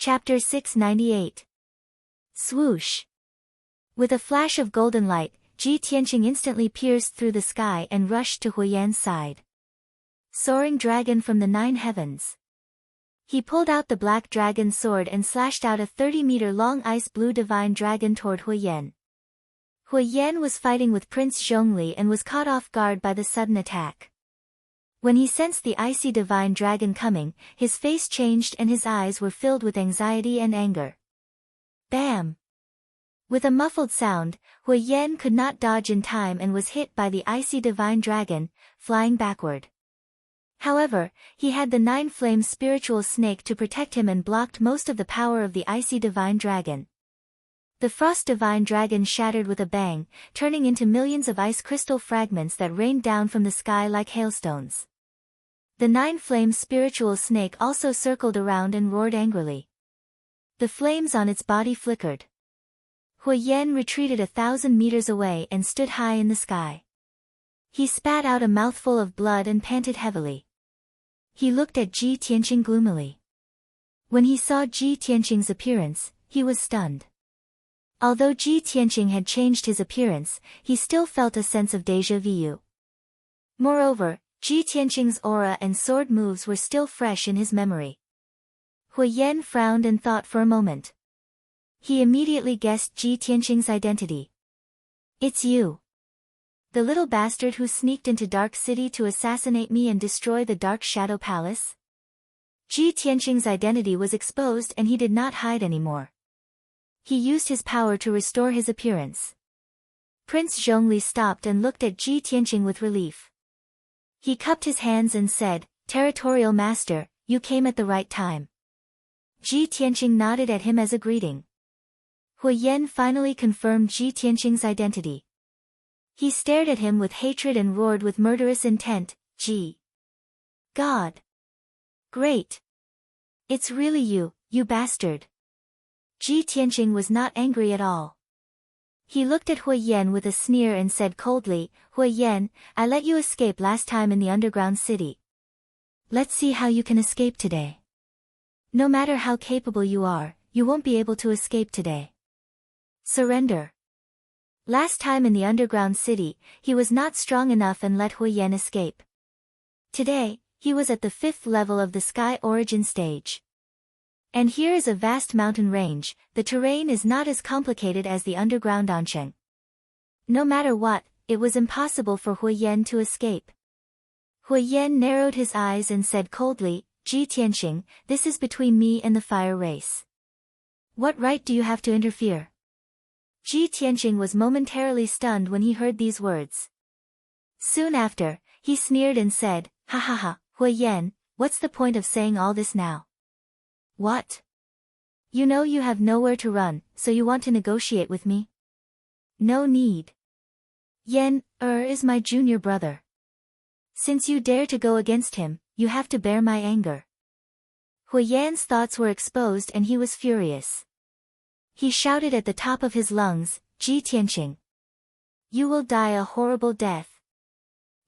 Chapter 698. Swoosh. With a flash of golden light, Ji Tianqing instantly pierced through the sky and rushed to Huiyan's side. Soaring dragon from the 9 heavens. He pulled out the black dragon sword and slashed out a 30-meter-long ice-blue divine dragon toward Huiyan. Huiyan was fighting with Prince Zhongli and was caught off guard by the sudden attack. When he sensed the icy divine dragon coming, his face changed and his eyes were filled with anxiety and anger. Bam! With a muffled sound, Huiyan could not dodge in time and was hit by the icy divine dragon, flying backward. However, he had the 9-flame spiritual snake to protect him and blocked most of the power of the icy divine dragon. The frost divine dragon shattered with a bang, turning into millions of ice crystal fragments that rained down from the sky like hailstones. The 9-flame spiritual snake also circled around and roared angrily. The flames on its body flickered. Huiyan retreated 1,000 meters away and stood high in the sky. He spat out a mouthful of blood and panted heavily. He looked at Ji Tianqing gloomily. When he saw Ji Tianqing's appearance, he was stunned. Although Ji Tianqing had changed his appearance, he still felt a sense of déjà vu. Moreover, Ji Tianqing's aura and sword moves were still fresh in his memory. Huiyan frowned and thought for a moment. He immediately guessed Ji Tianqing's identity. It's you. The little bastard who sneaked into Dark City to assassinate me and destroy the Dark Shadow Palace? Ji Tianqing's identity was exposed and he did not hide anymore. He used his power to restore his appearance. Prince Zhongli stopped and looked at Ji Tianqing with relief. He cupped his hands and said, "Territorial Master, you came at the right time." Ji Tianqing nodded at him as a greeting. Huiyan finally confirmed Ji Tianqing's identity. He stared at him with hatred and roared with murderous intent, "Ji! God! Great! It's really you, you bastard!" Ji Tianqing was not angry at all. He looked at Huiyan with a sneer and said coldly, "Huiyan, I let you escape last time in the underground city. Let's see how you can escape today. No matter how capable you are, you won't be able to escape today. Surrender." Last time in the underground city, he was not strong enough and let Huiyan escape. Today, he was at the 5th level of the Sky Origin stage. And here is a vast mountain range, the terrain is not as complicated as the underground Ansheng. No matter what, it was impossible for Huiyan to escape. Huiyan narrowed his eyes and said coldly, "Ji Tianqing, this is between me and the fire race. What right do you have to interfere?" Ji Tianqing was momentarily stunned when he heard these words. Soon after, he sneered and said, "Ha ha ha, Huiyan, what's the point of saying all this now? What? You know you have nowhere to run, so you want to negotiate with me? No need. Yan is my junior brother. Since you dare to go against him, you have to bear my anger." Huiyan's thoughts were exposed and he was furious. He shouted at the top of his lungs, "Ji Tianqing! You will die a horrible death.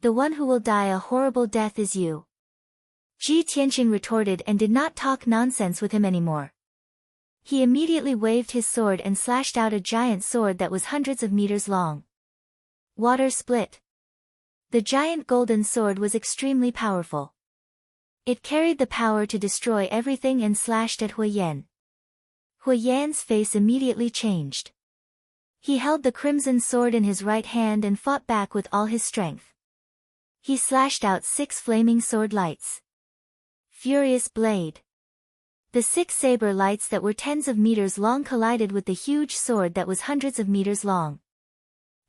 The one who will die a horrible death is you." Ji Tianqing retorted and did not talk nonsense with him anymore. He immediately waved his sword and slashed out a giant sword that was hundreds of meters long. Water split. The giant golden sword was extremely powerful. It carried the power to destroy everything and slashed at Huiyan. Huiyan's face immediately changed. He held the crimson sword in his right hand and fought back with all his strength. He slashed out 6 flaming sword lights. Furious blade. The 6 saber lights that were tens of meters long collided with the huge sword that was hundreds of meters long.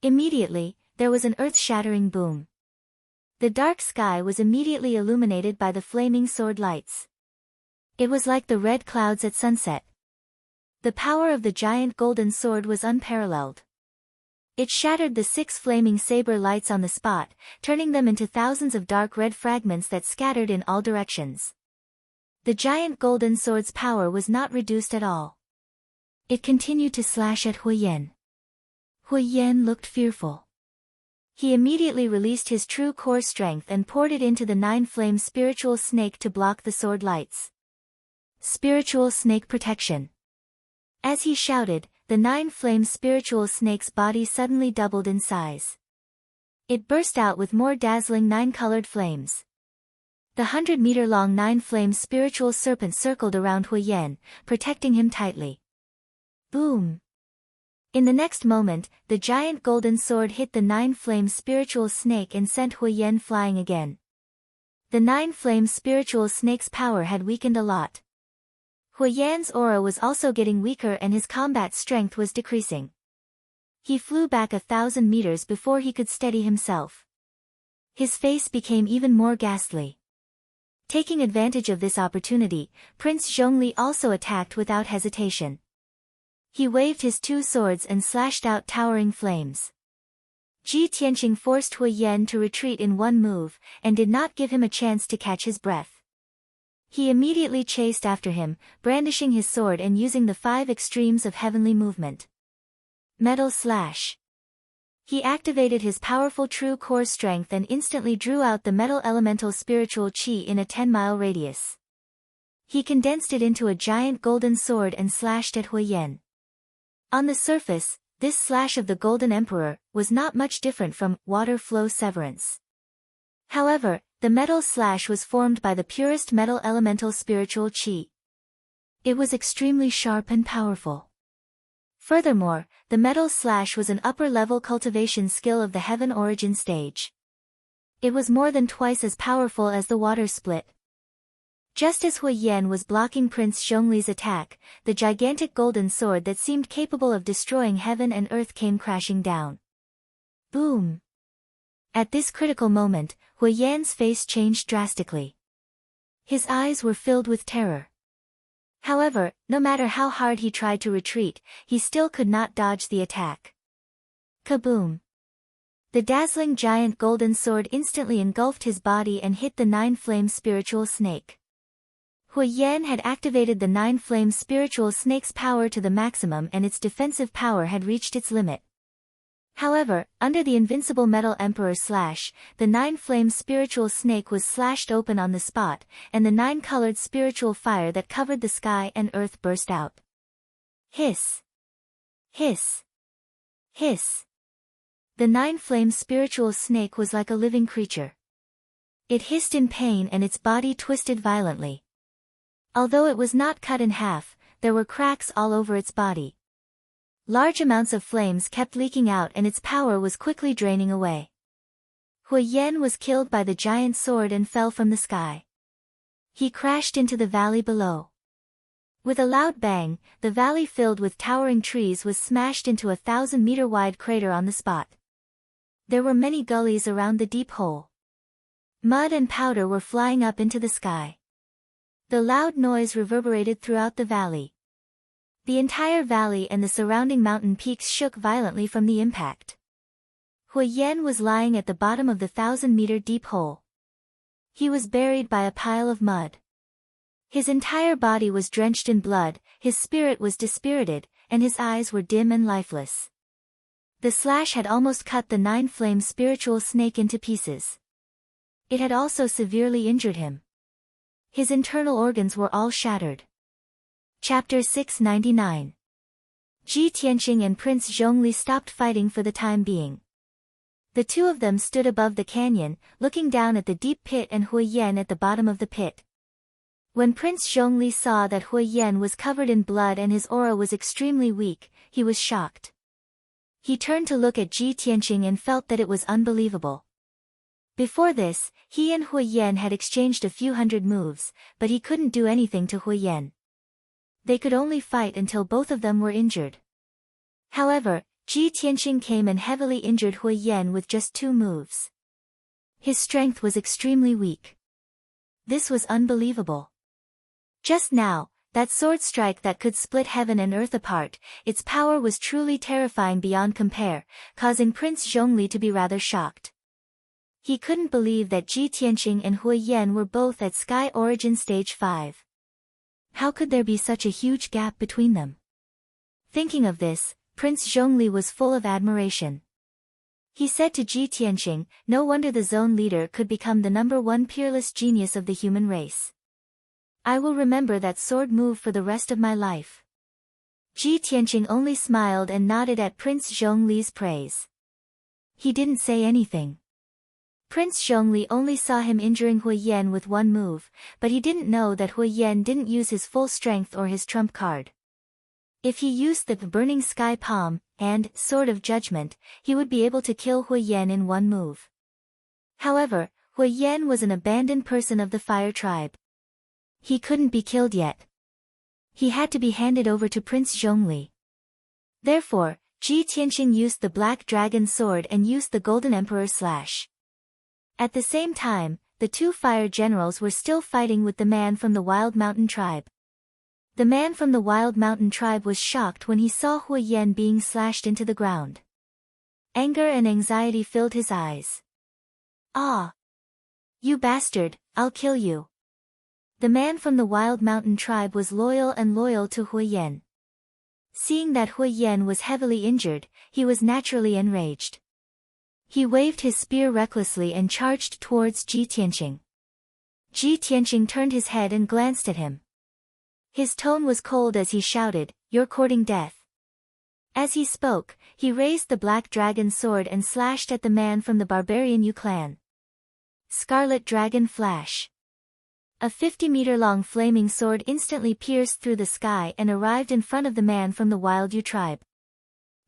Immediately, there was an earth-shattering boom. The dark sky was immediately illuminated by the flaming sword lights. It was like the red clouds at sunset. The power of the giant golden sword was unparalleled. It shattered the 6 flaming saber lights on the spot, turning them into thousands of dark red fragments that scattered in all directions. The giant golden sword's power was not reduced at all. It continued to slash at Huiyan. Huiyan looked fearful. He immediately released his true core strength and poured it into the 9-flame spiritual snake to block the sword lights. Spiritual snake protection. As he shouted, the 9-flame spiritual snake's body suddenly doubled in size. It burst out with more dazzling 9-colored flames. The 100-meter-long 9-flame spiritual serpent circled around Huiyan, protecting him tightly. Boom! In the next moment, the giant golden sword hit the 9-flame spiritual snake and sent Huiyan flying again. The 9-flame spiritual snake's power had weakened a lot. Huiyan's aura was also getting weaker and his combat strength was decreasing. He flew back 1,000 meters before he could steady himself. His face became even more ghastly. Taking advantage of this opportunity, Prince Zhongli also attacked without hesitation. He waved his 2 swords and slashed out towering flames. Ji Tianqing forced Huiyan to retreat in one move, and did not give him a chance to catch his breath. He immediately chased after him, brandishing his sword and using the 5 extremes of heavenly movement. Metal Slash. He activated his powerful true core strength and instantly drew out the metal elemental spiritual qi in a 10-mile radius. He condensed it into a giant golden sword and slashed at Huiyan. On the surface, this slash of the Golden Emperor was not much different from water flow severance. However, the metal slash was formed by the purest metal elemental spiritual qi. It was extremely sharp and powerful. Furthermore, the metal slash was an upper-level cultivation skill of the Heaven Origin stage. It was more than twice as powerful as the water split. Just as Huiyan was blocking Prince Zhongli's attack, the gigantic golden sword that seemed capable of destroying heaven and earth came crashing down. Boom! At this critical moment, Huiyan's face changed drastically. His eyes were filled with terror. However, no matter how hard he tried to retreat, he still could not dodge the attack. Kaboom! The dazzling giant golden sword instantly engulfed his body and hit the 9-flame spiritual snake. Huiyan had activated the 9-flame spiritual snake's power to the maximum and its defensive power had reached its limit. However, under the invincible metal emperor slash, the 9-flame spiritual snake was slashed open on the spot, and the 9-colored spiritual fire that covered the sky and earth burst out. Hiss! Hiss! Hiss! The 9-flame spiritual snake was like a living creature. It hissed in pain and its body twisted violently. Although it was not cut in half, there were cracks all over its body. Large amounts of flames kept leaking out and its power was quickly draining away. Huiyan was killed by the giant sword and fell from the sky. He crashed into the valley below. With a loud bang, the valley filled with towering trees was smashed into a 1,000-meter-wide crater on the spot. There were many gullies around the deep hole. Mud and powder were flying up into the sky. The loud noise reverberated throughout the valley. The entire valley and the surrounding mountain peaks shook violently from the impact. Huiyan was lying at the bottom of the 1,000-meter deep hole. He was buried by a pile of mud. His entire body was drenched in blood, his spirit was dispirited, and his eyes were dim and lifeless. The slash had almost cut the 9-flame spiritual snake into pieces. It had also severely injured him. His internal organs were all shattered. Chapter 699. Ji Tianqing and Prince Zhongli stopped fighting for the time being. The two of them stood above the canyon, looking down at the deep pit and Huiyan at the bottom of the pit. When Prince Zhongli saw that Huiyan was covered in blood and his aura was extremely weak, he was shocked. He turned to look at Ji Tianqing and felt that it was unbelievable. Before this, he and Huiyan had exchanged a few hundred moves, but he couldn't do anything to Huiyan. They could only fight until both of them were injured. However, Ji Tianqing came and heavily injured Huiyan with just 2 moves. His strength was extremely weak. This was unbelievable. Just now, that sword strike that could split heaven and earth apart, its power was truly terrifying beyond compare, causing Prince Zhongli to be rather shocked. He couldn't believe that Ji Tianqing and Huiyan were both at Sky Origin Stage 5. How could there be such a huge gap between them? Thinking of this, Prince Zhongli was full of admiration. He said to Ji Tianqing, no wonder the zone leader could become the #1 peerless genius of the human race. I will remember that sword move for the rest of my life. Ji Tianqing only smiled and nodded at Prince Zhongli's praise. He didn't say anything. Prince Zhongli only saw him injuring Hui Yan with one move, but he didn't know that Hui Yan didn't use his full strength or his trump card. If he used the Burning Sky Palm and Sword of Judgment, he would be able to kill Hui Yan in one move. However, Hui Yan was an abandoned person of the Fire Tribe. He couldn't be killed yet. He had to be handed over to Prince Zhongli. Therefore, Ji Tianqing used the Black Dragon Sword and used the Golden Emperor Slash. At the same time, the two fire generals were still fighting with the man from the Wild Mountain Tribe. The man from the Wild Mountain Tribe was shocked when he saw Hui Yan being slashed into the ground. Anger and anxiety filled his eyes. Ah! You bastard, I'll kill you. The man from the Wild Mountain Tribe was loyal to Hui Yan. Seeing that Hui Yan was heavily injured, he was naturally enraged. He waved his spear recklessly and charged towards Ji Tianqing. Ji Tianqing turned his head and glanced at him. His tone was cold as he shouted, "You're courting death." As he spoke, he raised the Black Dragon Sword and slashed at the man from the Barbarian Yu clan. Scarlet Dragon Flash. A 50-meter-long flaming sword instantly pierced through the sky and arrived in front of the man from the Wild Yu tribe.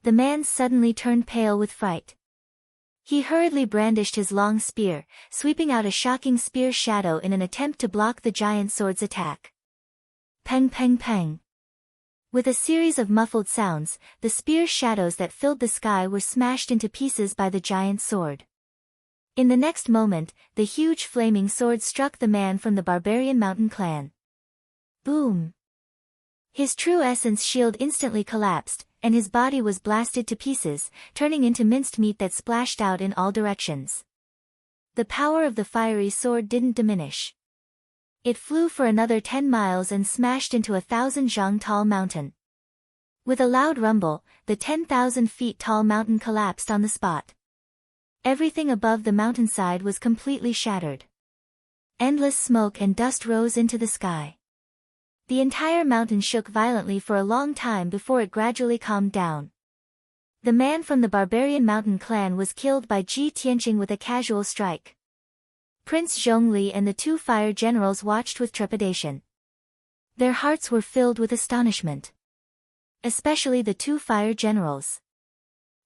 The man suddenly turned pale with fright. He hurriedly brandished his long spear, sweeping out a shocking spear shadow in an attempt to block the giant sword's attack. Peng peng peng. With a series of muffled sounds, the spear shadows that filled the sky were smashed into pieces by the giant sword. In the next moment, the huge flaming sword struck the man from the Barbarian Mountain clan. Boom! His true essence shield instantly collapsed, and his body was blasted to pieces, turning into minced meat that splashed out in all directions. The power of the fiery sword didn't diminish. It flew for another 10 miles and smashed into a 1,000 zhang tall mountain. With a loud rumble, the 10,000 feet tall mountain collapsed on the spot. Everything above the mountainside was completely shattered. Endless smoke and dust rose into the sky. The entire mountain shook violently for a long time before it gradually calmed down. The man from the Barbarian Mountain clan was killed by Ji Tianqing with a casual strike. Prince Zhongli and the two fire generals watched with trepidation. Their hearts were filled with astonishment. Especially the two fire generals.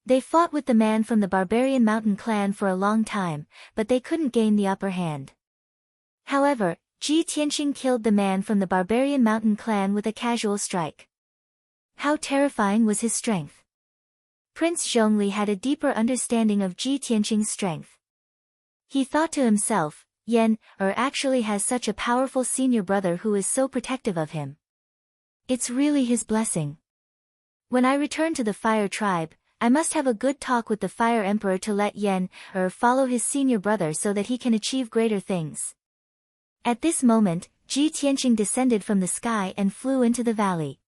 They fought with the man from the Barbarian Mountain clan for a long time, but they couldn't gain the upper hand. However, Ji Tianqing killed the man from the Barbarian Mountain clan with a casual strike. How terrifying was his strength! Prince Zhongli had a deeper understanding of Ji Tianqing's strength. He thought to himself, Yan actually has such a powerful senior brother who is so protective of him. It's really his blessing. When I return to the Fire Tribe, I must have a good talk with the Fire Emperor to let Yan follow his senior brother so that he can achieve greater things. At this moment, Ji Tianqing descended from the sky and flew into the valley.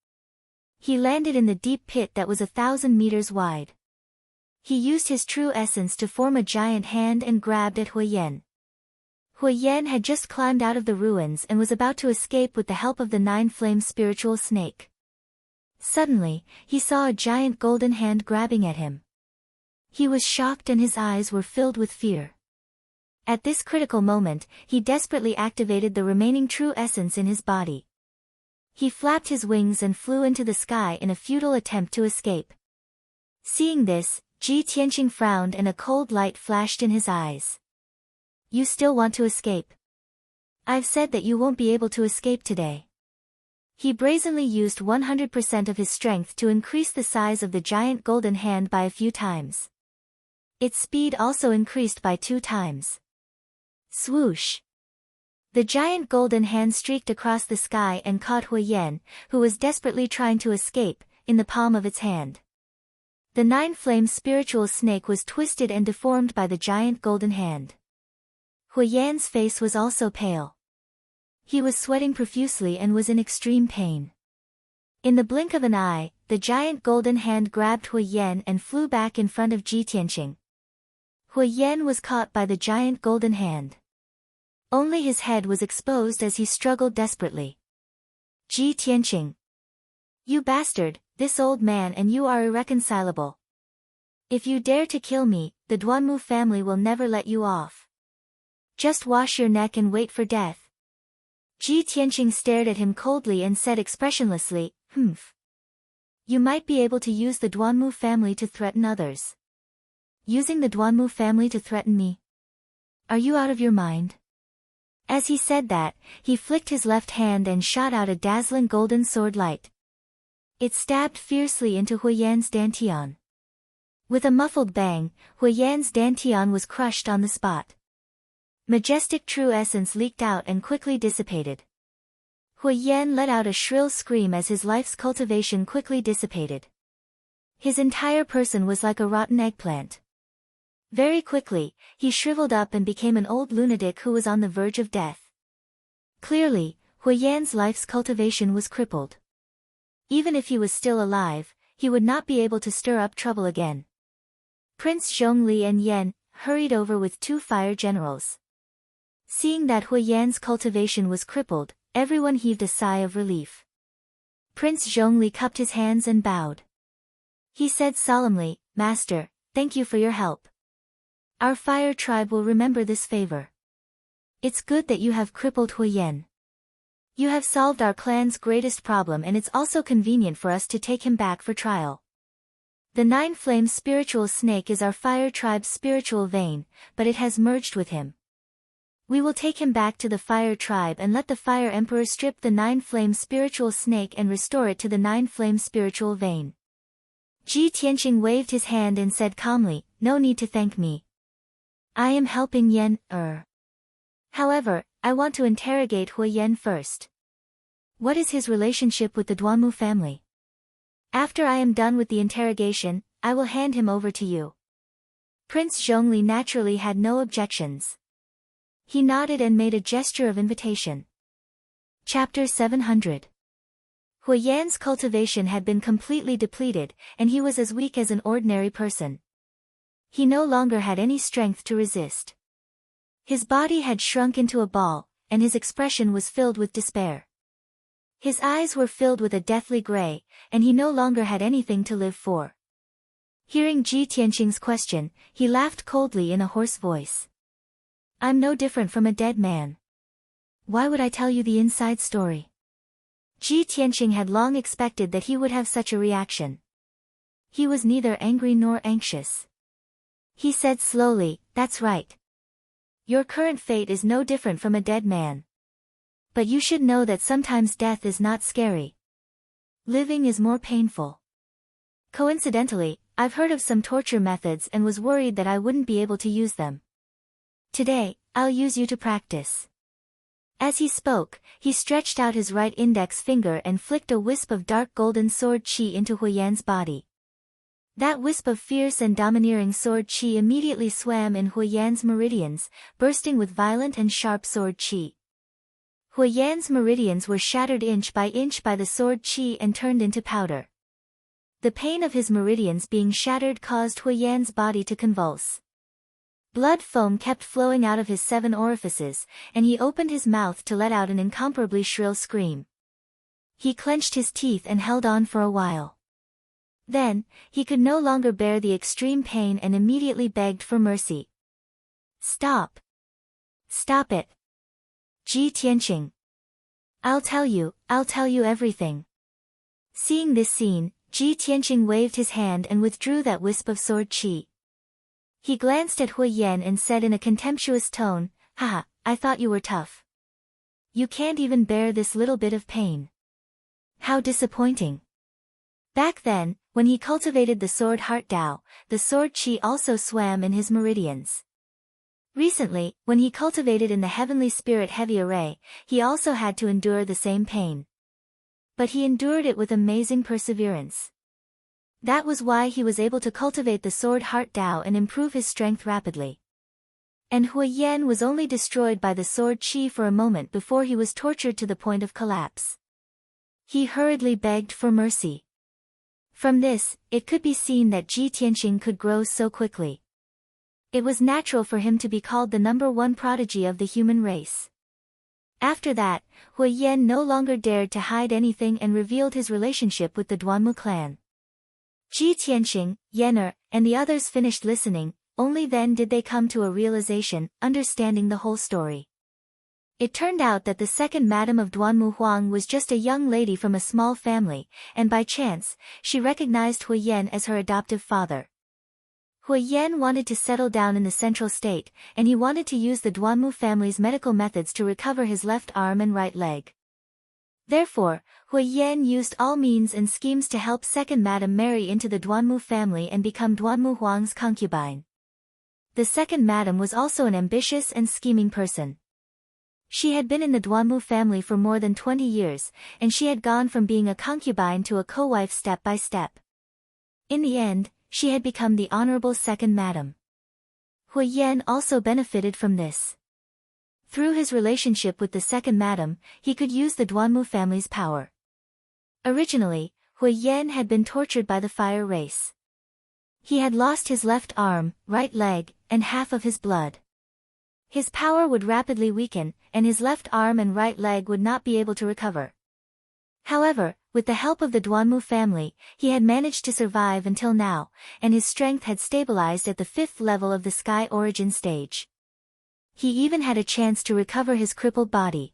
He landed in the deep pit that was 1,000 meters wide. He used his true essence to form a giant hand and grabbed at Hui Yan. Hui Yan had just climbed out of the ruins and was about to escape with the help of the 9-flame spiritual snake. Suddenly, he saw a giant golden hand grabbing at him. He was shocked and his eyes were filled with fear. At this critical moment, he desperately activated the remaining true essence in his body. He flapped his wings and flew into the sky in a futile attempt to escape. Seeing this, Ji Tianqing frowned and a cold light flashed in his eyes. You still want to escape? I've said that you won't be able to escape today. He brazenly used 100% of his strength to increase the size of the giant golden hand by a few times. Its speed also increased by 2 times. Swoosh! The giant golden hand streaked across the sky and caught Hui Yan, who was desperately trying to escape, in the palm of its hand. The 9-flame spiritual snake was twisted and deformed by the giant golden hand. Hui Yan's face was also pale. He was sweating profusely and was in extreme pain. In the blink of an eye, the giant golden hand grabbed Hui Yan and flew back in front of Ji Tianqing. Hui Yan was caught by the giant golden hand. Only his head was exposed as he struggled desperately. Ji Tianqing. You bastard, this old man and you are irreconcilable. If you dare to kill me, the Duanmu family will never let you off. Just wash your neck and wait for death. Ji Tianqing stared at him coldly and said expressionlessly, "Humph. You might be able to use the Duanmu family to threaten others." Using the Duanmu family to threaten me? Are you out of your mind? As he said that, he flicked his left hand and shot out a dazzling golden sword light. It stabbed fiercely into Huiyan's dantian. With a muffled bang, Huiyan's dantian was crushed on the spot. Majestic true essence leaked out and quickly dissipated. Huiyan let out a shrill scream as his life's cultivation quickly dissipated. His entire person was like a rotten eggplant. Very quickly, he shriveled up and became an old lunatic who was on the verge of death. Clearly, Huiyan's life's cultivation was crippled. Even if he was still alive, he would not be able to stir up trouble again. Prince Zhongli and Yan hurried over with 2 fire generals. Seeing that Huiyan's cultivation was crippled, everyone heaved a sigh of relief. Prince Zhongli cupped his hands and bowed. He said solemnly, "Master, thank you for your help. Our fire tribe will remember this favor. It's good that you have crippled Huiyan. You have solved our clan's greatest problem and it's also convenient for us to take him back for trial. The 9-flame spiritual snake is our fire tribe's spiritual vein, but it has merged with him. We will take him back to the fire tribe and let the fire emperor strip the 9-flame spiritual snake and restore it to the 9-flame spiritual vein." Ji Tianqing waved his hand and said calmly, "No need to thank me. I am helping Yan. However, I want to interrogate Huiyan first. What is his relationship with the Duanmu family? After I am done with the interrogation, I will hand him over to you." Prince Zhongli naturally had no objections. He nodded and made a gesture of invitation. Chapter 700. Huiyan's cultivation had been completely depleted, and he was as weak as an ordinary person. He no longer had any strength to resist. His body had shrunk into a ball, and his expression was filled with despair. His eyes were filled with a deathly gray, and he no longer had anything to live for. Hearing Ji Tianqing's question, he laughed coldly in a hoarse voice. "I'm no different from a dead man. Why would I tell you the inside story?" Ji Tianqing had long expected that he would have such a reaction. He was neither angry nor anxious. He said slowly, "That's right. Your current fate is no different from a dead man. But you should know that sometimes death is not scary. Living is more painful. Coincidentally, I've heard of some torture methods and was worried that I wouldn't be able to use them. Today, I'll use you to practice." As he spoke, he stretched out his right index finger and flicked a wisp of dark golden sword qi into Huiyan's body. That wisp of fierce and domineering sword qi immediately swam in Huiyan's meridians, bursting with violent and sharp sword qi. Huiyan's meridians were shattered inch by the sword qi and turned into powder. The pain of his meridians being shattered caused Huiyan's body to convulse. Blood foam kept flowing out of his 7 orifices, and he opened his mouth to let out an incomparably shrill scream. He clenched his teeth and held on for a while. Then, he could no longer bear the extreme pain and immediately begged for mercy. "Stop! Stop it! Ji Tianqing. I'll tell you everything." Seeing this scene, Ji Tianqing waved his hand and withdrew that wisp of sword qi. He glanced at Huiyan and said in a contemptuous tone, "Haha, I thought you were tough. You can't even bear this little bit of pain. How disappointing." Back then, when he cultivated the sword heart Dao, the sword qi also swam in his meridians. Recently, when he cultivated in the heavenly spirit heavy array, he also had to endure the same pain. But he endured it with amazing perseverance. That was why he was able to cultivate the sword heart Dao and improve his strength rapidly. And Huiyan was only destroyed by the sword qi for a moment before he was tortured to the point of collapse. He hurriedly begged for mercy. From this, it could be seen that Ji Tianqing could grow so quickly. It was natural for him to be called the #1 prodigy of the human race. After that, Hui Yan no longer dared to hide anything and revealed his relationship with the Duanmu clan. Ji Tianqing, Yan and the others finished listening, only then did they come to a realization, understanding the whole story. It turned out that the second madam of Duanmu Huang was just a young lady from a small family, and by chance, she recognized Hui Yan as her adoptive father. Hui Yan wanted to settle down in the central state, and he wanted to use the Duanmu family's medical methods to recover his left arm and right leg. Therefore, Hui Yan used all means and schemes to help second madam marry into the Duanmu family and become Duanmu Huang's concubine. The second madam was also an ambitious and scheming person. She had been in the Duanmu family for more than 20 years, and she had gone from being a concubine to a co-wife step by step. In the end, she had become the honorable second madam. Hui Yan also benefited from this. Through his relationship with the second madam, he could use the Duanmu family's power. Originally, Hui Yan had been tortured by the fire race. He had lost his left arm, right leg, and half of his blood. His power would rapidly weaken, and his left arm and right leg would not be able to recover. However, with the help of the Duanmu family, he had managed to survive until now, and his strength had stabilized at the 5th level of the Sky Origin stage. He even had a chance to recover his crippled body.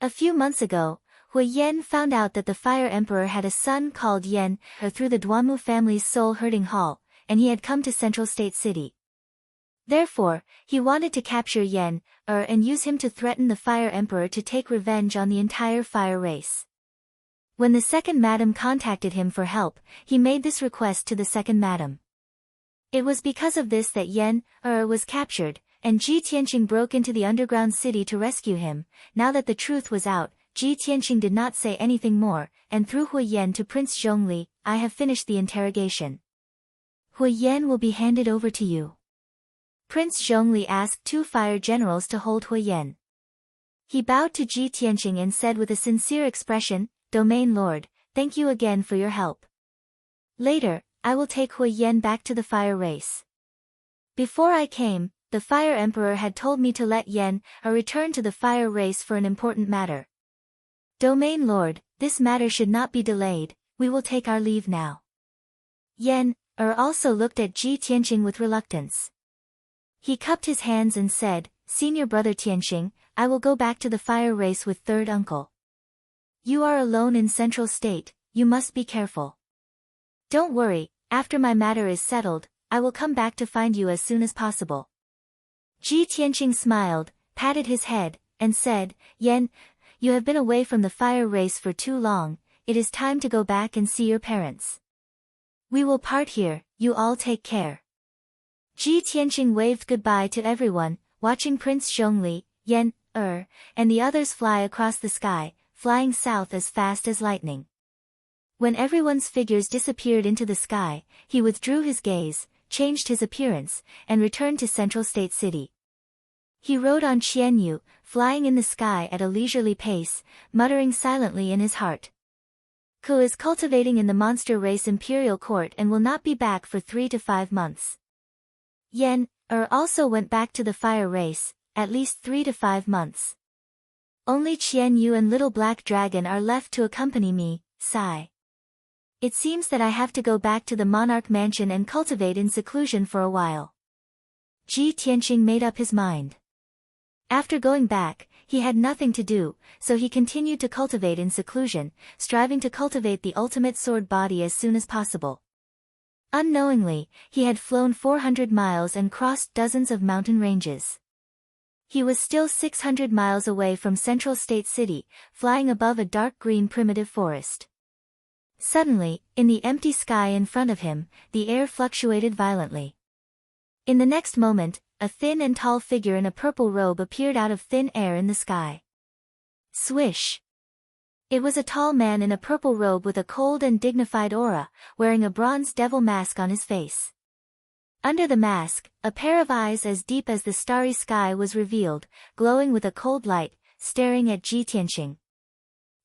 A few months ago, Hui Yan found out that the Fire Emperor had a son called Yan through the Duanmu family's soul-hurting hall, and he had come to Central State City. Therefore, he wanted to capture Yan and use him to threaten the Fire Emperor to take revenge on the entire fire race. When the second madam contacted him for help, he made this request to the second madam. It was because of this that Yan was captured, and Ji Tianqing broke into the underground city to rescue him. Now that the truth was out, Ji Tianqing did not say anything more, and threw Hui Yan to Prince Zhongli. I have finished the interrogation. Hui Yan will be handed over to you. Prince Zhongli asked 2 fire generals to hold Hui Yan. He bowed to Ji Tianqing and said with a sincere expression, Domain Lord, thank you again for your help. Later, I will take Hui Yan back to the fire race. Before I came, the Fire Emperor had told me to let Yan return to the fire race for an important matter. Domain Lord, this matter should not be delayed, we will take our leave now. Yan also looked at Ji Tianqing with reluctance. He cupped his hands and said, Senior brother Tianqing, I will go back to the fire race with third uncle. You are alone in Central State, you must be careful. Don't worry, after my matter is settled, I will come back to find you as soon as possible. Ji Tianqing smiled, patted his head, and said, Yan, you have been away from the fire race for too long, it is time to go back and see your parents. We will part here, you all take care. Ji Tianqing waved goodbye to everyone, watching Prince Zhongli, Yan, and the others fly across the sky, flying south as fast as lightning. When everyone's figures disappeared into the sky, he withdrew his gaze, changed his appearance, and returned to Central State City. He rode on Qianyu, flying in the sky at a leisurely pace, muttering silently in his heart. Ku is cultivating in the monster race Imperial Court and will not be back for 3 to 5 months. Yan also went back to the fire race, at least 3 to 5 months. Only Qianyu and Little Black Dragon are left to accompany me, sigh. It seems that I have to go back to the Monarch Mansion and cultivate in seclusion for a while. Ji Tianqing made up his mind. After going back, he had nothing to do, so he continued to cultivate in seclusion, striving to cultivate the ultimate sword body as soon as possible. Unknowingly, he had flown 400 miles and crossed dozens of mountain ranges. He was still 600 miles away from Central State City, flying above a dark green primitive forest. Suddenly, in the empty sky in front of him, the air fluctuated violently. In the next moment, a thin and tall figure in a purple robe appeared out of thin air in the sky. Swish! It was a tall man in a purple robe with a cold and dignified aura, wearing a bronze devil mask on his face. Under the mask, a pair of eyes as deep as the starry sky was revealed, glowing with a cold light, staring at Ji Tianqing.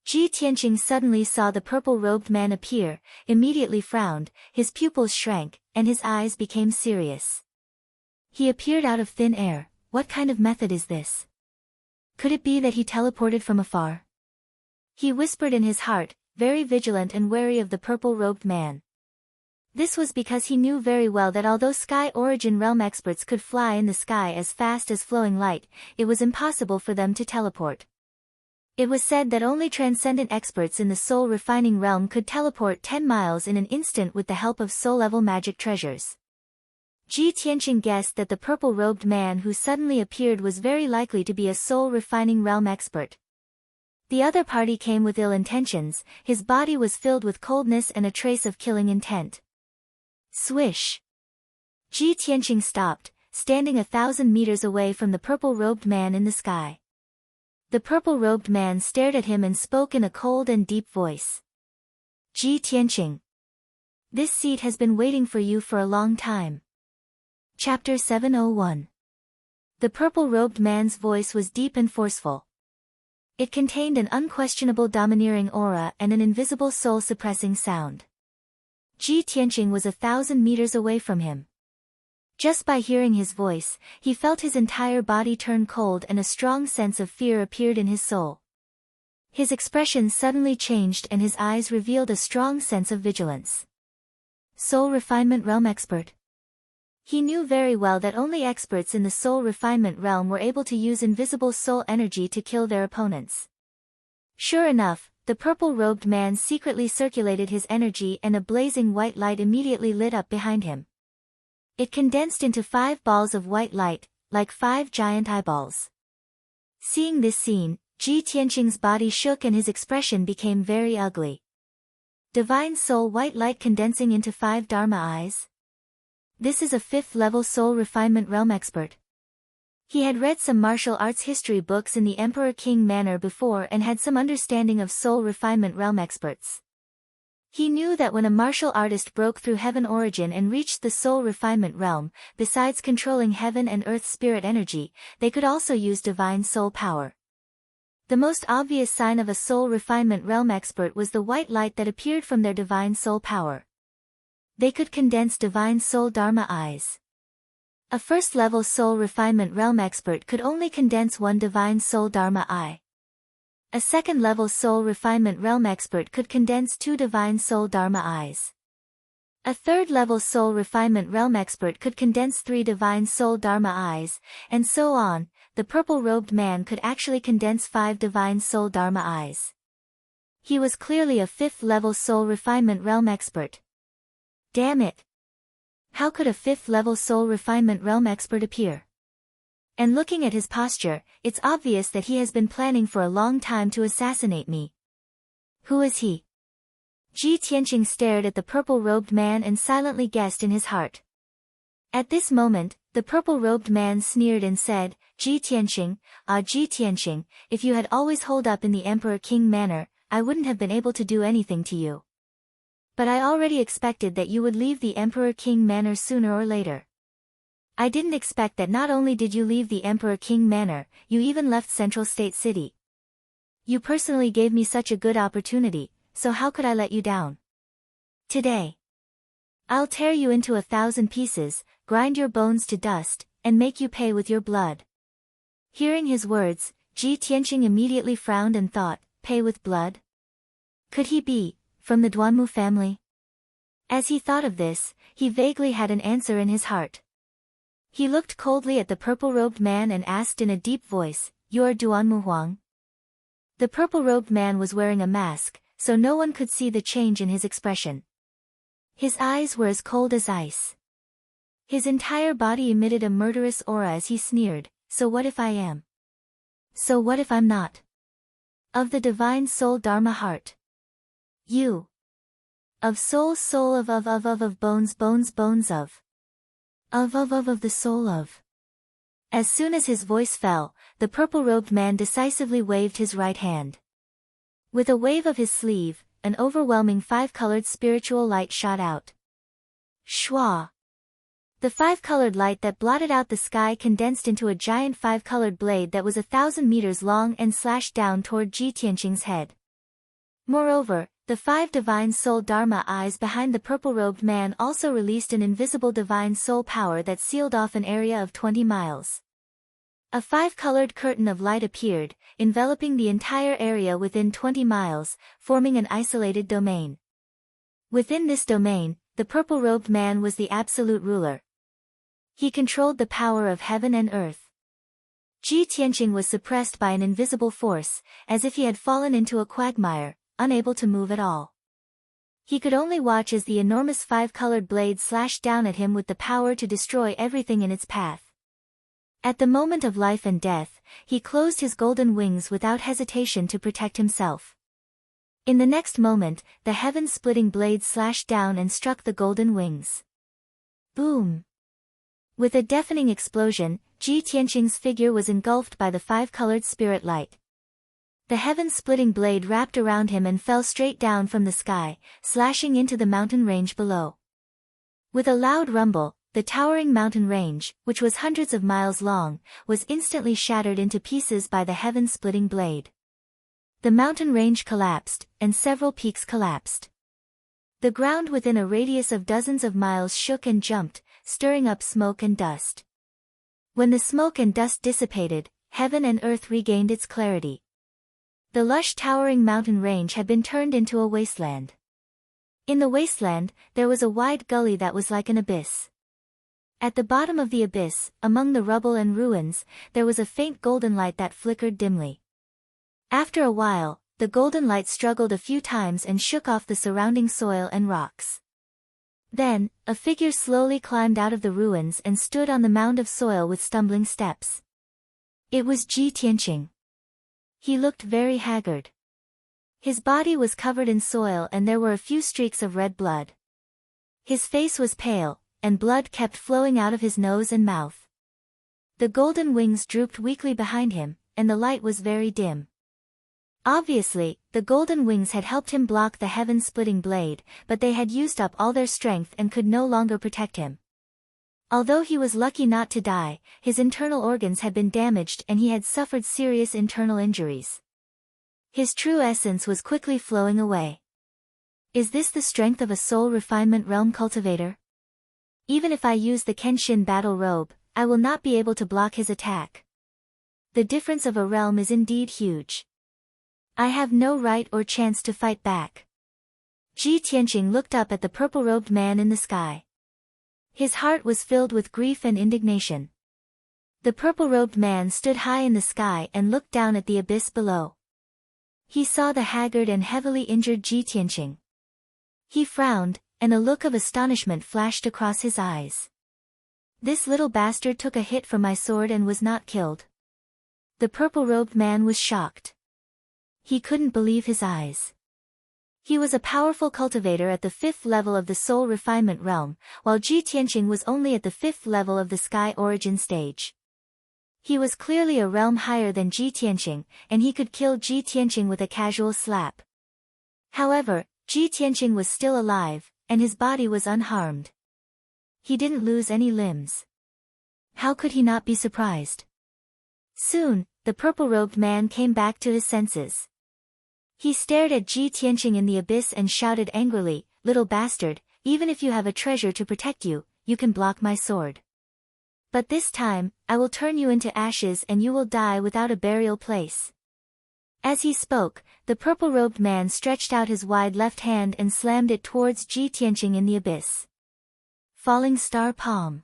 Ji Tianqing suddenly saw the purple-robed man appear, immediately frowned, his pupils shrank, and his eyes became serious. He appeared out of thin air. What kind of method is this? Could it be that he teleported from afar? He whispered in his heart, very vigilant and wary of the purple-robed man. This was because he knew very well that although Sky Origin Realm experts could fly in the sky as fast as flowing light, it was impossible for them to teleport. It was said that only transcendent experts in the soul refining realm could teleport 10 miles in an instant with the help of soul-level magic treasures. Ji Tianqing guessed that the purple-robed man who suddenly appeared was very likely to be a soul-refining realm expert. The other party came with ill intentions. His body was filled with coldness and a trace of killing intent. Swish! Ji Tianqing stopped, standing 1,000 meters away from the purple-robed man in the sky. The purple-robed man stared at him and spoke in a cold and deep voice. Ji Tianqing. This seat has been waiting for you for a long time. Chapter 701. The purple-robed man's voice was deep and forceful. It contained an unquestionable domineering aura and an invisible soul-suppressing sound. Ji Tianqing was 1,000 meters away from him. Just by hearing his voice, he felt his entire body turn cold and a strong sense of fear appeared in his soul. His expression suddenly changed and his eyes revealed a strong sense of vigilance. Soul Refinement Realm Expert. He knew very well that only experts in the soul refinement realm were able to use invisible soul energy to kill their opponents. Sure enough, the purple-robed man secretly circulated his energy and a blazing white light immediately lit up behind him. It condensed into 5 balls of white light, like 5 giant eyeballs. Seeing this scene, Ji Tianqing's body shook and his expression became very ugly. Divine soul white light condensing into 5 Dharma eyes? This is a 5th-level soul refinement realm expert. He had read some martial arts history books in the Emperor King Manor before and had some understanding of soul refinement realm experts. He knew that when a martial artist broke through heaven origin and reached the soul refinement realm, besides controlling heaven and earth spirit energy, they could also use divine soul power. The most obvious sign of a soul refinement realm expert was the white light that appeared from their divine soul power. They could condense divine soul Dharma eyes. A first-level soul refinement realm expert could only condense 1 divine soul Dharma eye. A second-level soul refinement realm expert could condense 2 divine soul Dharma eyes. A third-level soul refinement realm expert could condense 3 divine soul Dharma eyes, and so on. The purple-robed man could actually condense 5 divine soul Dharma eyes. He was clearly a 5th-level soul refinement realm expert. Damn it! How could a 5th-level soul refinement realm expert appear? And looking at his posture, it's obvious that he has been planning for a long time to assassinate me. Who is he? Ji Tianqing stared at the purple-robed man and silently guessed in his heart. At this moment, the purple-robed man sneered and said, Ji Tianqing, Ji Tianqing, if you had always holed up in the Emperor King Manor, I wouldn't have been able to do anything to you. But I already expected that you would leave the Emperor King Manor sooner or later. I didn't expect that not only did you leave the Emperor King Manor, you even left Central State City. You personally gave me such a good opportunity, so how could I let you down? Today, I'll tear you into 1,000 pieces, grind your bones to dust, and make you pay with your blood. Hearing his words, Ji Tianqing immediately frowned and thought, pay with blood? Could he be from the Duanmu family? As he thought of this, he vaguely had an answer in his heart. He looked coldly at the purple-robed man and asked in a deep voice, You're Duanmu Huang? The purple-robed man was wearing a mask, so no one could see the change in his expression. His eyes were as cold as ice. His entire body emitted a murderous aura as he sneered, so what if I am? So what if I'm not? Of the divine soul Dharma heart. You. Of soul of bones of. Of the soul of. As soon as his voice fell, the purple-robed man decisively waved his right hand. With a wave of his sleeve, an overwhelming 5-colored spiritual light shot out. Shwa! The 5-colored light that blotted out the sky condensed into a giant 5-colored blade that was 1,000 meters long and slashed down toward Ji Tianqing's head. Moreover, The 5 divine soul Dharma eyes behind the purple-robed man also released an invisible divine soul power that sealed off an area of 20 miles. A 5-colored curtain of light appeared, enveloping the entire area within 20 miles, forming an isolated domain. Within this domain, the purple-robed man was the absolute ruler. He controlled the power of heaven and earth. Ji Tianqing was suppressed by an invisible force, as if he had fallen into a quagmire, unable to move at all. He could only watch as the enormous 5-colored blade slashed down at him with the power to destroy everything in its path. At the moment of life and death, he closed his golden wings without hesitation to protect himself. In the next moment, the heaven-splitting blade slashed down and struck the golden wings. Boom! With a deafening explosion, Ji Tianqing's figure was engulfed by the 5-colored spirit light. The heaven-splitting blade wrapped around him and fell straight down from the sky, slashing into the mountain range below. With a loud rumble, the towering mountain range, which was hundreds of miles long, was instantly shattered into pieces by the heaven-splitting blade. The mountain range collapsed, and several peaks collapsed. The ground within a radius of dozens of miles shook and jumped, stirring up smoke and dust. When the smoke and dust dissipated, heaven and earth regained its clarity. The lush towering mountain range had been turned into a wasteland. In the wasteland, there was a wide gully that was like an abyss. At the bottom of the abyss, among the rubble and ruins, there was a faint golden light that flickered dimly. After a while, the golden light struggled a few times and shook off the surrounding soil and rocks. Then, a figure slowly climbed out of the ruins and stood on the mound of soil with stumbling steps. It was Ji Tianqing. He looked very haggard. His body was covered in soil and there were a few streaks of red blood. His face was pale, and blood kept flowing out of his nose and mouth. The golden wings drooped weakly behind him, and the light was very dim. Obviously, the golden wings had helped him block the heaven-splitting blade, but they had used up all their strength and could no longer protect him. Although he was lucky not to die, his internal organs had been damaged and he had suffered serious internal injuries. His true essence was quickly flowing away. Is this the strength of a soul refinement realm cultivator? Even if I use the Kenshin battle robe, I will not be able to block his attack. The difference of a realm is indeed huge. I have no right or chance to fight back. Ji Tianqing looked up at the purple-robed man in the sky. His heart was filled with grief and indignation. The purple-robed man stood high in the sky and looked down at the abyss below. He saw the haggard and heavily injured Ji Tianqing. He frowned, and a look of astonishment flashed across his eyes. This little bastard took a hit from my sword and was not killed. The purple-robed man was shocked. He couldn't believe his eyes. He was a powerful cultivator at the 5th level of the soul refinement realm, while Ji Tianqing was only at the 5th level of the sky origin stage. He was clearly a realm higher than Ji Tianqing, and he could kill Ji Tianqing with a casual slap. However, Ji Tianqing was still alive, and his body was unharmed. He didn't lose any limbs. How could he not be surprised? Soon, the purple-robed man came back to his senses. He stared at Ji Tianqing in the abyss and shouted angrily, "Little bastard, even if you have a treasure to protect you, you can block my sword. But this time, I will turn you into ashes and you will die without a burial place." As he spoke, the purple-robed man stretched out his wide left hand and slammed it towards Ji Tianqing in the abyss. Falling star palm.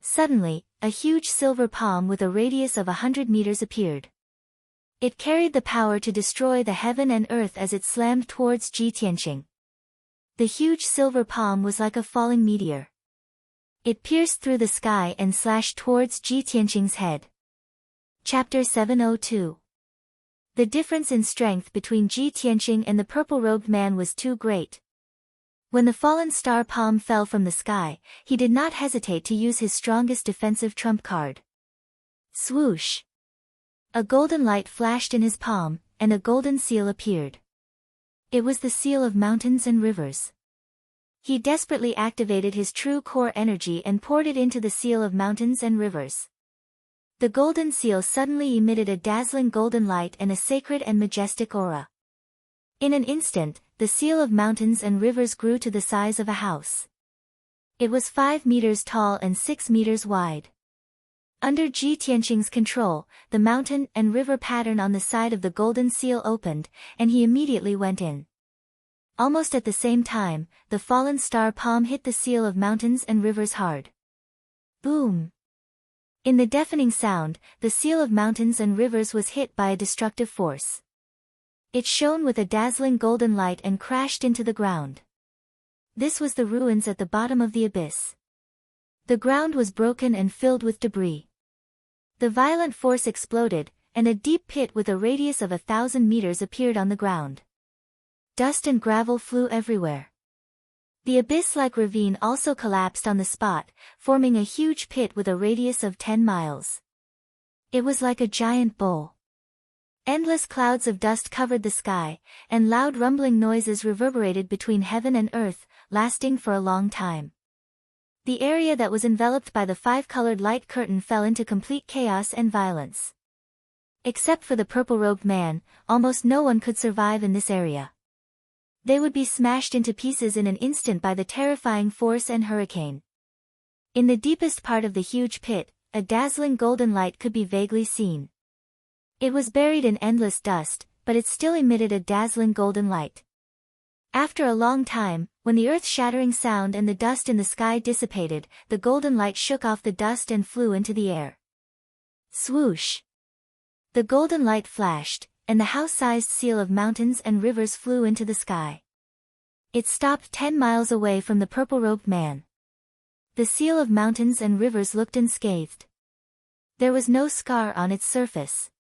Suddenly, a huge silver palm with a radius of 100 meters appeared. It carried the power to destroy the heaven and earth as it slammed towards Ji Tianqing. The huge silver palm was like a falling meteor. It pierced through the sky and slashed towards Ji Tianqing's head. Chapter 702. The difference in strength between Ji Tianqing and the purple-robed man was too great. When the fallen star palm fell from the sky, he did not hesitate to use his strongest defensive trump card. Swoosh! A golden light flashed in his palm, and a golden seal appeared. It was the seal of mountains and rivers. He desperately activated his true core energy and poured it into the seal of mountains and rivers. The golden seal suddenly emitted a dazzling golden light and a sacred and majestic aura. In an instant, the seal of mountains and rivers grew to the size of a house. It was 5 meters tall and 6 meters wide. Under Ji Tianqing's control, the mountain and river pattern on the side of the golden seal opened, and he immediately went in. Almost at the same time, the fallen star palm hit the seal of mountains and rivers hard. Boom! In the deafening sound, the seal of mountains and rivers was hit by a destructive force. It shone with a dazzling golden light and crashed into the ground. This was the ruins at the bottom of the abyss. The ground was broken and filled with debris. The violent force exploded, and a deep pit with a radius of 1,000 meters appeared on the ground. Dust and gravel flew everywhere. The abyss-like ravine also collapsed on the spot, forming a huge pit with a radius of 10 miles. It was like a giant bowl. Endless clouds of dust covered the sky, and loud rumbling noises reverberated between heaven and earth, lasting for a long time. The area that was enveloped by the 5-colored light curtain fell into complete chaos and violence. Except for the purple-robed man, almost no one could survive in this area. They would be smashed into pieces in an instant by the terrifying force and hurricane. In the deepest part of the huge pit, a dazzling golden light could be vaguely seen. It was buried in endless dust, but it still emitted a dazzling golden light. After a long time, when the earth-shattering sound and the dust in the sky dissipated, the golden light shook off the dust and flew into the air. Swoosh! The golden light flashed, and the house-sized seal of mountains and rivers flew into the sky. It stopped 10 miles away from the purple-robed man. The seal of mountains and rivers looked unscathed. There was no scar on its surface.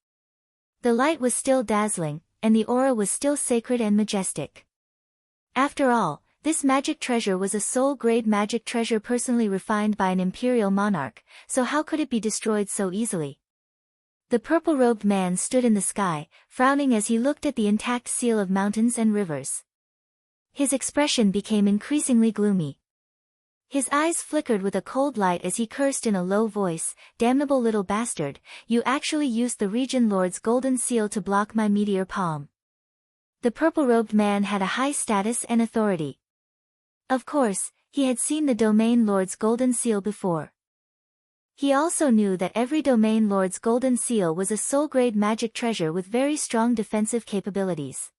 The light was still dazzling, and the aura was still sacred and majestic. After all, this magic treasure was a soul-grade magic treasure personally refined by an imperial monarch, so how could it be destroyed so easily? The purple-robed man stood in the sky, frowning as he looked at the intact seal of mountains and rivers. His expression became increasingly gloomy. His eyes flickered with a cold light as he cursed in a low voice, "Damnable little bastard, you actually used the Region Lord's golden seal to block my meteor palm." The purple-robed man had a high status and authority. Of course, he had seen the Domain Lord's golden seal before. He also knew that every Domain Lord's golden seal was a soul-grade magic treasure with very strong defensive capabilities.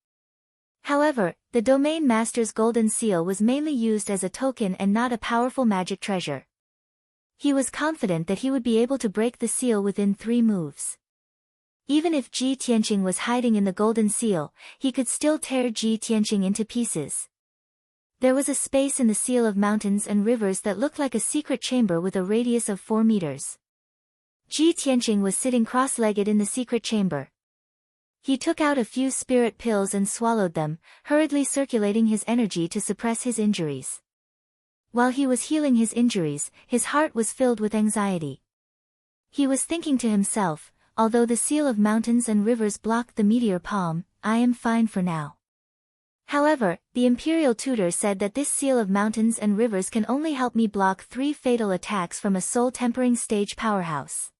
However, the Domain Master's golden seal was mainly used as a token and not a powerful magic treasure. He was confident that he would be able to break the seal within 3 moves. Even if Ji Tianqing was hiding in the golden seal, he could still tear Ji Tianqing into pieces. There was a space in the seal of mountains and rivers that looked like a secret chamber with a radius of 4 meters. Ji Tianqing was sitting cross-legged in the secret chamber. He took out a few spirit pills and swallowed them, hurriedly circulating his energy to suppress his injuries. While he was healing his injuries, his heart was filled with anxiety. He was thinking to himself, although the seal of mountains and rivers blocked the meteor palm, I am fine for now. However, the Imperial Tutor said that this seal of mountains and rivers can only help me block 3 fatal attacks from a soul-tempering stage powerhouse.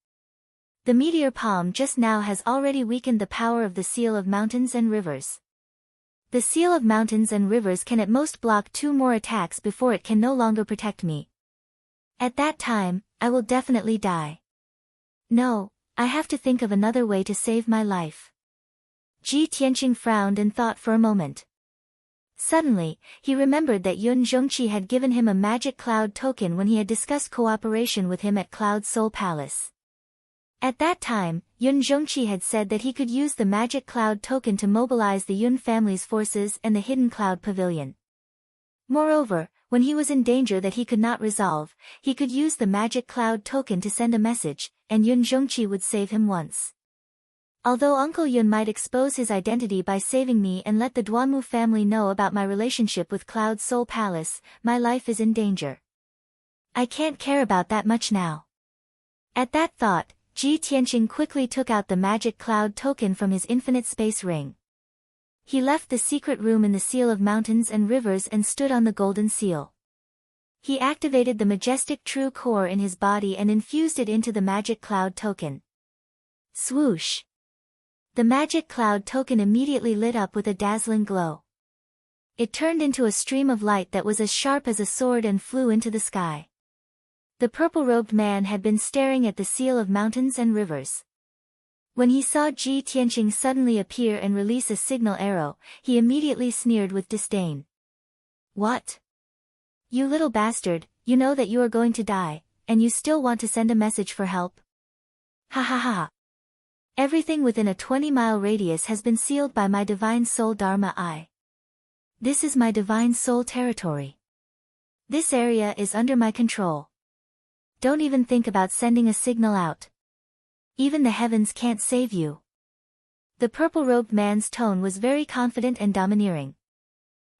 The meteor palm just now has already weakened the power of the seal of mountains and rivers. The seal of mountains and rivers can at most block 2 more attacks before it can no longer protect me. At that time, I will definitely die. No, I have to think of another way to save my life. Ji Tianqing frowned and thought for a moment. Suddenly, he remembered that Yun Zhongqi had given him a magic cloud token when he had discussed cooperation with him at Cloud Soul Palace. At that time, Yun Zhongqi had said that he could use the magic cloud token to mobilize the Yun family's forces and the hidden cloud pavilion. Moreover, when he was in danger that he could not resolve, he could use the magic cloud token to send a message, and Yun Zhongqi would save him once. Although Uncle Yun might expose his identity by saving me and let the Duanmu family know about my relationship with Cloud Soul Palace, my life is in danger. I can't care about that much now. At that thought, Ji Tianqing quickly took out the magic cloud token from his infinite space ring. He left the secret room in the seal of mountains and rivers and stood on the golden seal. He activated the majestic true core in his body and infused it into the magic cloud token. Swoosh! The magic cloud token immediately lit up with a dazzling glow. It turned into a stream of light that was as sharp as a sword and flew into the sky. The purple-robed man had been staring at the seal of mountains and rivers. When he saw Ji Tianqing suddenly appear and release a signal arrow, he immediately sneered with disdain. What? You little bastard, you know that you are going to die, and you still want to send a message for help? Ha ha ha. Everything within a 20-mile radius has been sealed by my divine soul Dharma I. This is my divine soul territory. This area is under my control. Don't even think about sending a signal out. Even the heavens can't save you. The purple-robed man's tone was very confident and domineering.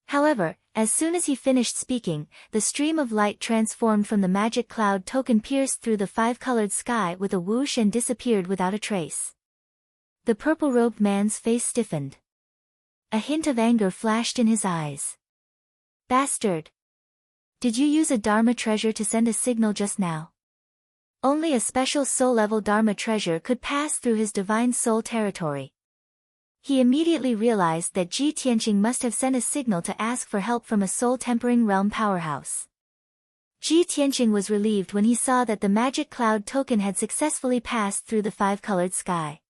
However, as soon as he finished speaking, the stream of light transformed from the magic cloud token pierced through the five-colored sky with a whoosh and disappeared without a trace. The purple-robed man's face stiffened. A hint of anger flashed in his eyes. Bastard! Did you use a Dharma treasure to send a signal just now? Only a special soul-level Dharma treasure could pass through his divine soul territory. He immediately realized that Ji Tianqing must have sent a signal to ask for help from a soul-tempering realm powerhouse. Ji Tianqing was relieved when he saw that the magic cloud token had successfully passed through the five-colored sky.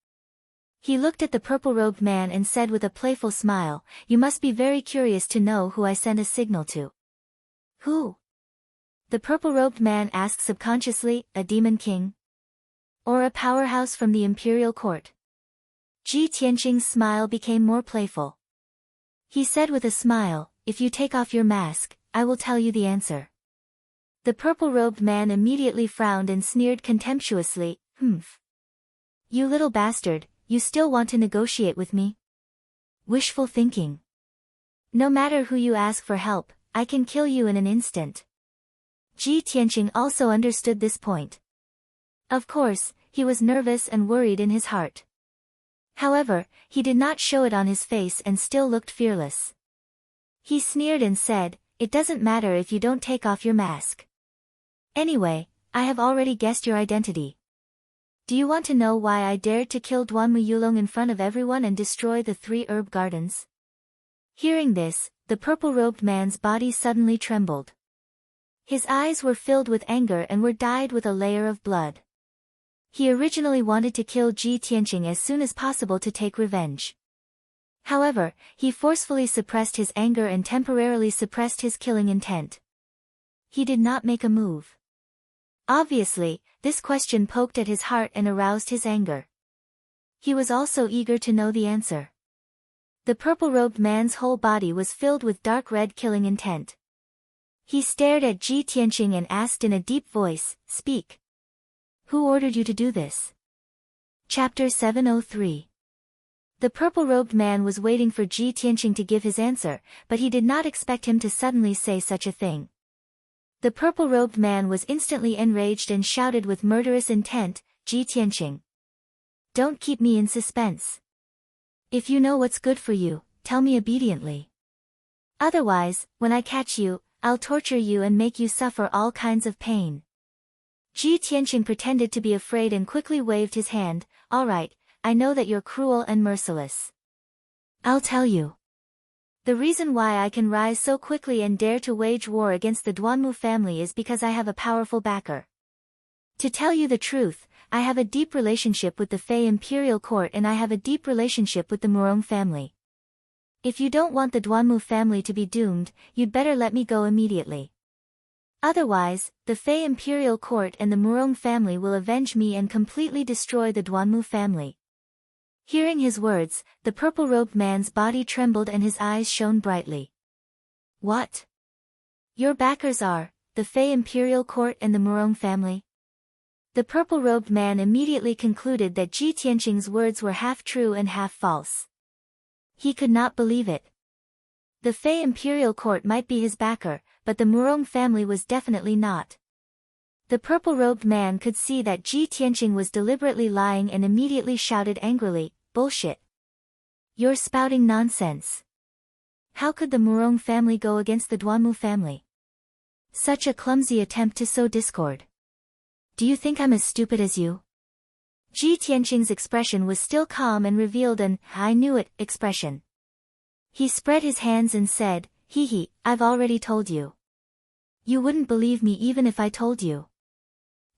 He looked at the purple-robed man and said with a playful smile, "You must be very curious to know who I sent a signal to." Who? The purple-robed man asked subconsciously, a demon king? Or a powerhouse from the imperial court? Ji Tianqing's smile became more playful. He said with a smile, "If you take off your mask, I will tell you the answer." The purple-robed man immediately frowned and sneered contemptuously, "Humph. You little bastard, you still want to negotiate with me? Wishful thinking. No matter who you ask for help, I can kill you in an instant." Ji Tianqing also understood this point. Of course, he was nervous and worried in his heart. However, he did not show it on his face and still looked fearless. He sneered and said, "It doesn't matter if you don't take off your mask. Anyway, I have already guessed your identity. Do you want to know why I dared to kill Duanmu Yulong in front of everyone and destroy the 3 herb gardens?" Hearing this, the purple-robed man's body suddenly trembled. His eyes were filled with anger and were dyed with a layer of blood. He originally wanted to kill Ji Tianqing as soon as possible to take revenge. However, he forcefully suppressed his anger and temporarily suppressed his killing intent. He did not make a move. Obviously, this question poked at his heart and aroused his anger. He was also eager to know the answer. The purple-robed man's whole body was filled with dark red killing intent. He stared at Ji Tianqing and asked in a deep voice, "Speak. Who ordered you to do this?" Chapter 703. The purple-robed man was waiting for Ji Tianqing to give his answer, but he did not expect him to suddenly say such a thing. The purple-robed man was instantly enraged and shouted with murderous intent, "Ji Tianqing! Don't keep me in suspense. If you know what's good for you, tell me obediently. Otherwise, when I catch you, I'll torture you and make you suffer all kinds of pain." Ji Tianqing pretended to be afraid and quickly waved his hand, "All right, I know that you're cruel and merciless. I'll tell you. The reason why I can rise so quickly and dare to wage war against the Duanmu family is because I have a powerful backer. To tell you the truth, I have a deep relationship with the Fei Imperial Court and I have a deep relationship with the Murong family. If you don't want the Duanmu family to be doomed, you'd better let me go immediately. Otherwise, the Fei Imperial Court and the Murong family will avenge me and completely destroy the Duanmu family." Hearing his words, the purple-robed man's body trembled and his eyes shone brightly. "What? Your backers are the Fei Imperial Court and the Murong family?" The purple-robed man immediately concluded that Ji Tianqing's words were half true and half false. He could not believe it. The Fei Imperial Court might be his backer, but the Murong family was definitely not. The purple-robed man could see that Ji Tianqing was deliberately lying and immediately shouted angrily, "Bullshit! You're spouting nonsense. How could the Murong family go against the Duanmu family? Such a clumsy attempt to sow discord. Do you think I'm as stupid as you?" Ji Tianqing's expression was still calm and revealed an "I knew it" expression. He spread his hands and said, Hee, I've already told you. You wouldn't believe me even if I told you.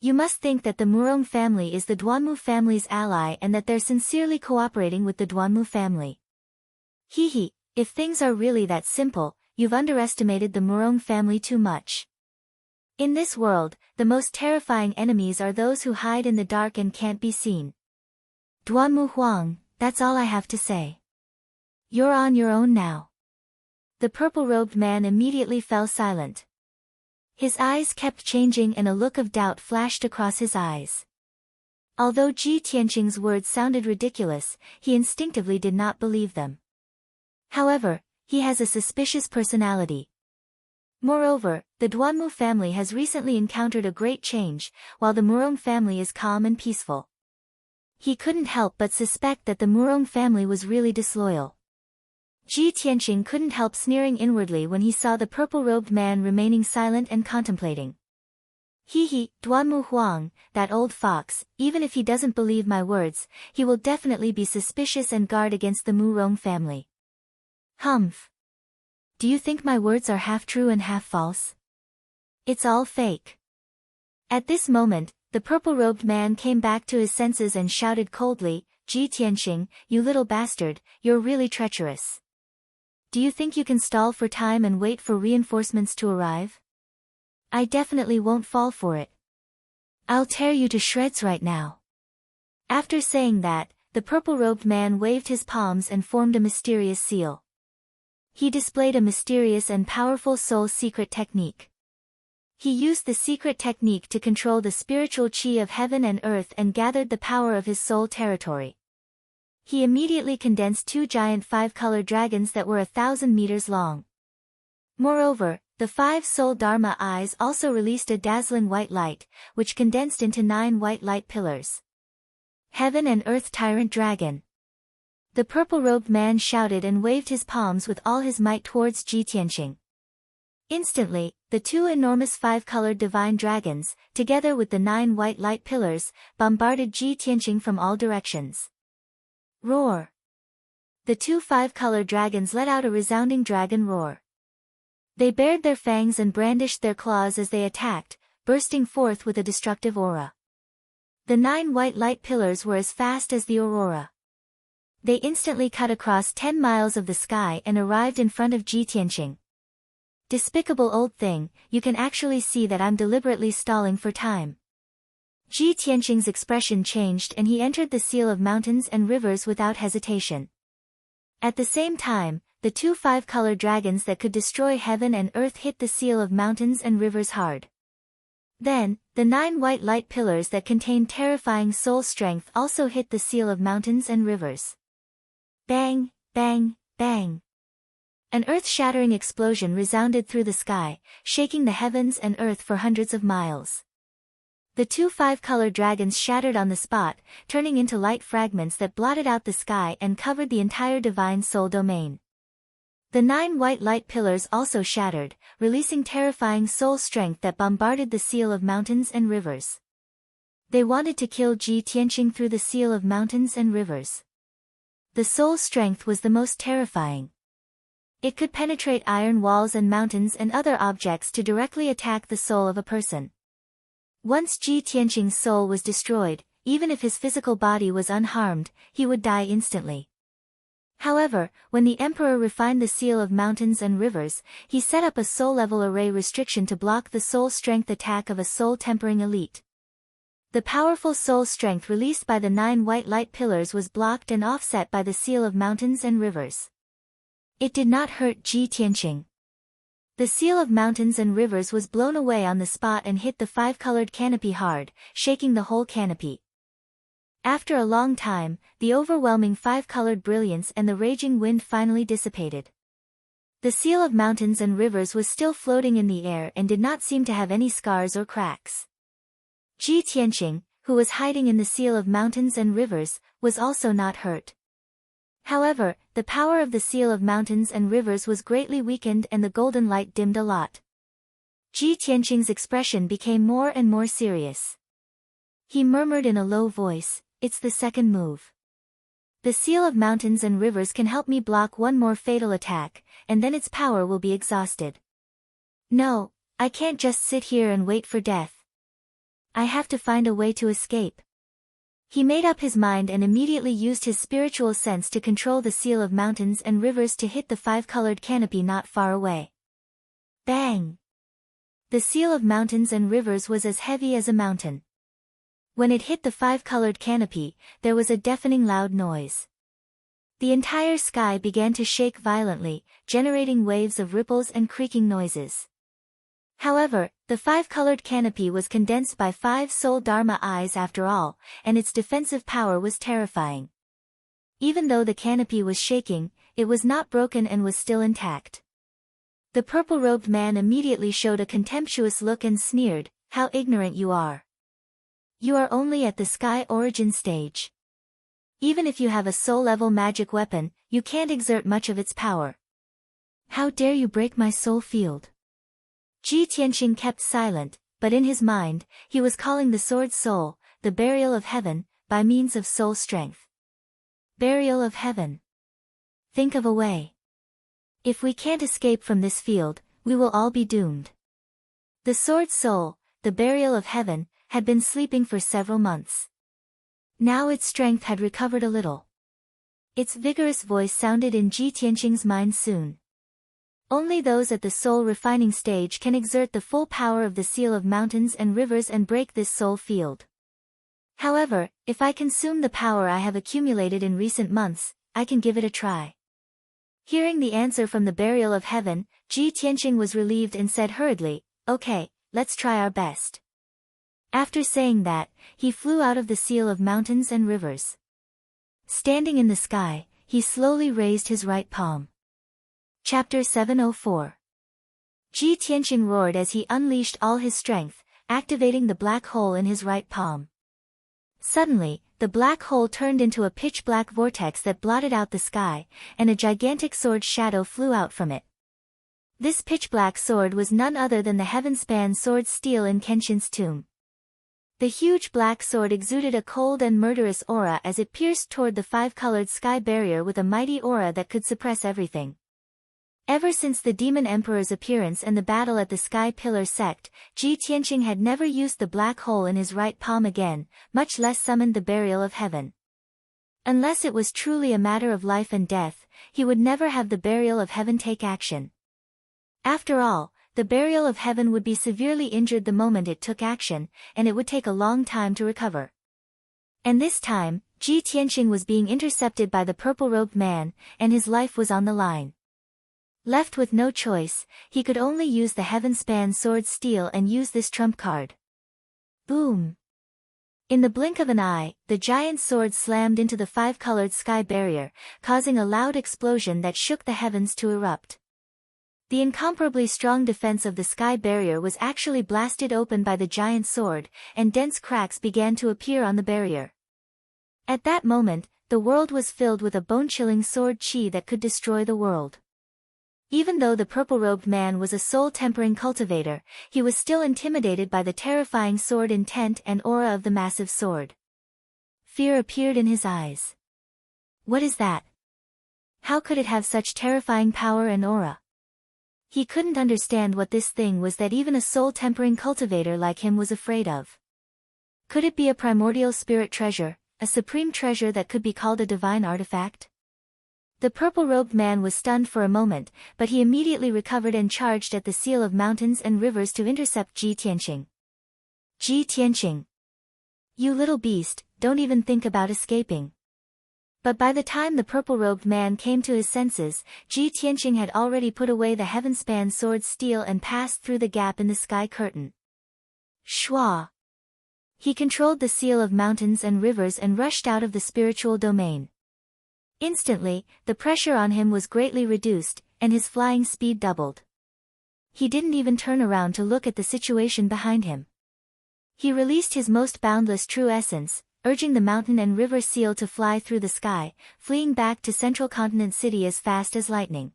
You must think that the Murong family is the Duanmu family's ally and that they're sincerely cooperating with the Duanmu family. Hee, if things are really that simple, you've underestimated the Murong family too much. In this world, the most terrifying enemies are those who hide in the dark and can't be seen. Duanmu Huang, that's all I have to say. You're on your own now. The purple-robed man immediately fell silent. His eyes kept changing and a look of doubt flashed across his eyes. Although Ji Tianqing's words sounded ridiculous, he instinctively did not believe them. However, he has a suspicious personality. Moreover, the Duanmu family has recently encountered a great change, while the Murong family is calm and peaceful. He couldn't help but suspect that the Murong family was really disloyal. Ji Tianqing couldn't help sneering inwardly when he saw the purple-robed man remaining silent and contemplating. Hee, Duanmu Huang, that old fox, even if he doesn't believe my words, he will definitely be suspicious and guard against the Murong family. Humph. Do you think my words are half true and half false? It's all fake. At this moment, the purple-robed man came back to his senses and shouted coldly, Ji Tianqing, you little bastard, you're really treacherous. Do you think you can stall for time and wait for reinforcements to arrive? I definitely won't fall for it. I'll tear you to shreds right now. After saying that, the purple-robed man waved his palms and formed a mysterious seal. He displayed a mysterious and powerful soul secret technique. He used the secret technique to control the spiritual chi of heaven and earth and gathered the power of his soul territory. He immediately condensed 2 giant 5-colored dragons that were 1,000 meters long. Moreover, the 5 soul Dharma eyes also released a dazzling white light, which condensed into 9 white light pillars. Heaven and Earth Tyrant Dragon. The purple-robed man shouted and waved his palms with all his might towards Ji Tianqing. Instantly, the 2 enormous 5-colored divine dragons, together with the 9 white light pillars, bombarded Ji Tianqing from all directions. Roar! The 2 5-colored dragons let out a resounding dragon roar. They bared their fangs and brandished their claws as they attacked, bursting forth with a destructive aura. The 9 white light pillars were as fast as the aurora. They instantly cut across 10 miles of the sky and arrived in front of Ji Tianqing. Despicable old thing, you can actually see that I'm deliberately stalling for time. Ji Tianqing's expression changed and he entered the seal of mountains and rivers without hesitation. At the same time, the 2 5-colored dragons that could destroy heaven and earth hit the seal of mountains and rivers hard. Then, the 9 white light pillars that contained terrifying soul strength also hit the seal of mountains and rivers. Bang, bang, bang. An earth-shattering explosion resounded through the sky, shaking the heavens and earth for hundreds of miles. The 2 5-colored dragons shattered on the spot, turning into light fragments that blotted out the sky and covered the entire divine soul domain. The 9 white light pillars also shattered, releasing terrifying soul strength that bombarded the seal of mountains and rivers. They wanted to kill Ji Tianqing through the seal of mountains and rivers. The soul strength was the most terrifying. It could penetrate iron walls and mountains and other objects to directly attack the soul of a person. Once Ji Tianqing's soul was destroyed, even if his physical body was unharmed, he would die instantly. However, when the emperor refined the seal of mountains and rivers, he set up a soul-level array restriction to block the soul strength attack of a soul-tempering elite. The powerful soul strength released by the 9 white light pillars was blocked and offset by the seal of mountains and rivers. It did not hurt Ji Tianqing. The seal of mountains and rivers was blown away on the spot and hit the 5-colored canopy hard, shaking the whole canopy. After a long time, the overwhelming 5-colored brilliance and the raging wind finally dissipated. The seal of mountains and rivers was still floating in the air and did not seem to have any scars or cracks. Ji Tianqing, who was hiding in the seal of mountains and rivers, was also not hurt. However, the power of the seal of mountains and rivers was greatly weakened and the golden light dimmed a lot. Ji Tianqing's expression became more and more serious. He murmured in a low voice, "It's the second move. The seal of mountains and rivers can help me block one more fatal attack, and then its power will be exhausted. No, I can't just sit here and wait for death. I have to find a way to escape. He made up his mind and immediately used his spiritual sense to control the seal of mountains and rivers to hit the five-colored canopy not far away. Bang! The seal of mountains and rivers was as heavy as a mountain. When it hit the five-colored canopy, there was a deafening loud noise. The entire sky began to shake violently, generating waves of ripples and creaking noises. However, the five-colored canopy was condensed by 5 soul dharma eyes after all, and its defensive power was terrifying. Even though the canopy was shaking, it was not broken and was still intact. The purple-robed man immediately showed a contemptuous look and sneered, "How ignorant you are. You are only at the sky origin stage. Even if you have a soul-level magic weapon, you can't exert much of its power. How dare you break my soul field?" Ji Tianqing kept silent, but in his mind, he was calling the sword soul, the burial of heaven, by means of soul strength. Burial of heaven. Think of a way. If we can't escape from this field, we will all be doomed. The sword soul, the burial of heaven, had been sleeping for several months. Now its strength had recovered a little. Its vigorous voice sounded in Ji Tianqing's mind soon. Only those at the soul refining stage can exert the full power of the seal of mountains and rivers and break this soul field. However, if I consume the power I have accumulated in recent months, I can give it a try. Hearing the answer from the burial of heaven, Ji Tianqing was relieved and said hurriedly, "Okay, let's try our best." After saying that, he flew out of the seal of mountains and rivers. Standing in the sky, he slowly raised his right palm. Chapter 704. Ji Tianqing roared as he unleashed all his strength, activating the black hole in his right palm. Suddenly, the black hole turned into a pitch-black vortex that blotted out the sky, and a gigantic sword shadow flew out from it. This pitch-black sword was none other than the heaven-span sword steel in Kenshin's tomb. The huge black sword exuded a cold and murderous aura as it pierced toward the five-colored sky barrier with a mighty aura that could suppress everything. Ever since the Demon Emperor's appearance and the battle at the Sky Pillar sect, Ji Tianqing had never used the black hole in his right palm again, much less summoned the burial of heaven. Unless it was truly a matter of life and death, he would never have the burial of heaven take action. After all, the burial of heaven would be severely injured the moment it took action, and it would take a long time to recover. And this time, Ji Tianqing was being intercepted by the purple-robed man, and his life was on the line. Left with no choice, he could only use the heaven-span sword steel and use this trump card. Boom! In the blink of an eye, the giant sword slammed into the five-colored sky barrier, causing a loud explosion that shook the heavens to erupt. The incomparably strong defense of the sky barrier was actually blasted open by the giant sword, and dense cracks began to appear on the barrier. At that moment, the world was filled with a bone-chilling sword chi that could destroy the world. Even though the purple-robed man was a soul-tempering cultivator, he was still intimidated by the terrifying sword intent and aura of the massive sword. Fear appeared in his eyes. What is that? How could it have such terrifying power and aura? He couldn't understand what this thing was that even a soul-tempering cultivator like him was afraid of. Could it be a primordial spirit treasure, a supreme treasure that could be called a divine artifact? The purple-robed man was stunned for a moment, but he immediately recovered and charged at the seal of mountains and rivers to intercept Ji Tianqing. Ji Tianqing! You little beast, don't even think about escaping. But by the time the purple-robed man came to his senses, Ji Tianqing had already put away the heaven-span sword steel and passed through the gap in the sky curtain. Shwa! He controlled the seal of mountains and rivers and rushed out of the spiritual domain. Instantly, the pressure on him was greatly reduced, and his flying speed doubled. He didn't even turn around to look at the situation behind him. He released his most boundless true essence, urging the mountain and river seal to fly through the sky, fleeing back to Central Continent City as fast as lightning.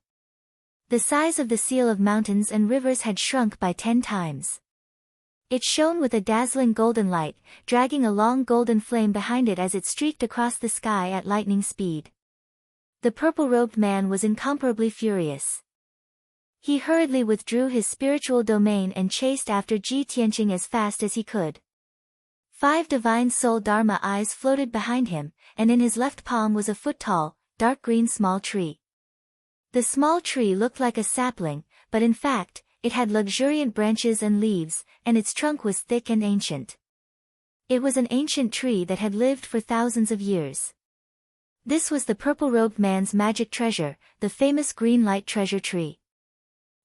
The size of the seal of mountains and rivers had shrunk by 10 times. It shone with a dazzling golden light, dragging a long golden flame behind it as it streaked across the sky at lightning speed. The purple-robed man was incomparably furious. He hurriedly withdrew his spiritual domain and chased after Ji Tianqing as fast as he could. 5 divine soul Dharma eyes floated behind him, and in his left palm was a foot-tall, dark green small tree. The small tree looked like a sapling, but in fact, it had luxuriant branches and leaves, and its trunk was thick and ancient. It was an ancient tree that had lived for thousands of years. This was the purple-robed man's magic treasure, the famous green light treasure tree.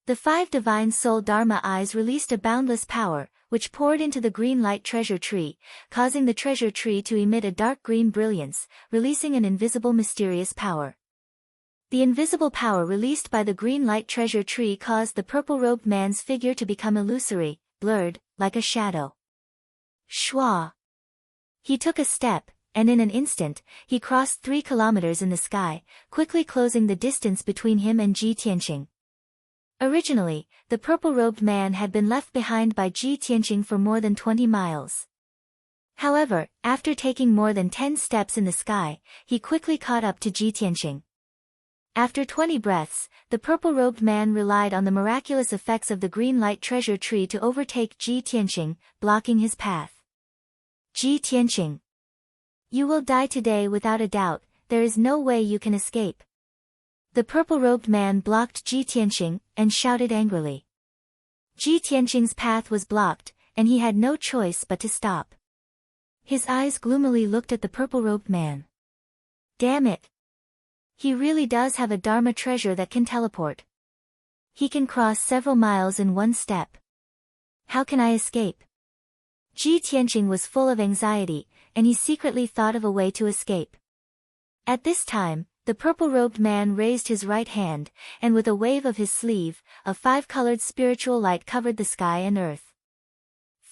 The 5 divine soul Dharma eyes released a boundless power, which poured into the green light treasure tree, causing the treasure tree to emit a dark green brilliance, releasing an invisible mysterious power. The invisible power released by the green light treasure tree caused the purple-robed man's figure to become illusory, blurred, like a shadow. Shwa! He took a step, and in an instant, he crossed 3 kilometers in the sky, quickly closing the distance between him and Ji Tianqing. Originally, the purple-robed man had been left behind by Ji Tianqing for more than 20 miles. However, after taking more than 10 steps in the sky, he quickly caught up to Ji Tianqing. After 20 breaths, the purple-robed man relied on the miraculous effects of the green light treasure tree to overtake Ji Tianqing, blocking his path. Ji Tianqing. You will die today without a doubt, there is no way you can escape. The purple-robed man blocked Ji Tianqing, and shouted angrily. Ji Tianqing's path was blocked, and he had no choice but to stop. His eyes gloomily looked at the purple-robed man. Damn it! He really does have a Dharma treasure that can teleport. He can cross several miles in one step. How can I escape? Ji Tianqing was full of anxiety, and he secretly thought of a way to escape. At this time, the purple-robed man raised his right hand, and with a wave of his sleeve, a 5-colored spiritual light covered the sky and earth.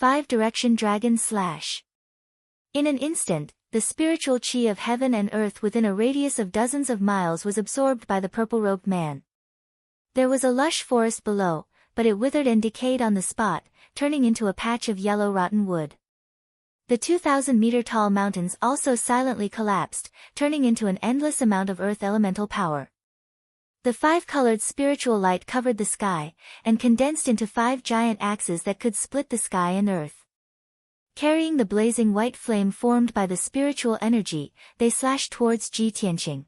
5-direction dragon slash. In an instant, the spiritual chi of heaven and earth within a radius of dozens of miles was absorbed by the purple-robed man. There was a lush forest below, but it withered and decayed on the spot, turning into a patch of yellow rotten wood. The 2,000-meter-tall mountains also silently collapsed, turning into an endless amount of earth elemental power. The 5-colored spiritual light covered the sky, and condensed into 5 giant axes that could split the sky and earth. Carrying the blazing white flame formed by the spiritual energy, they slashed towards Ji Tianqing.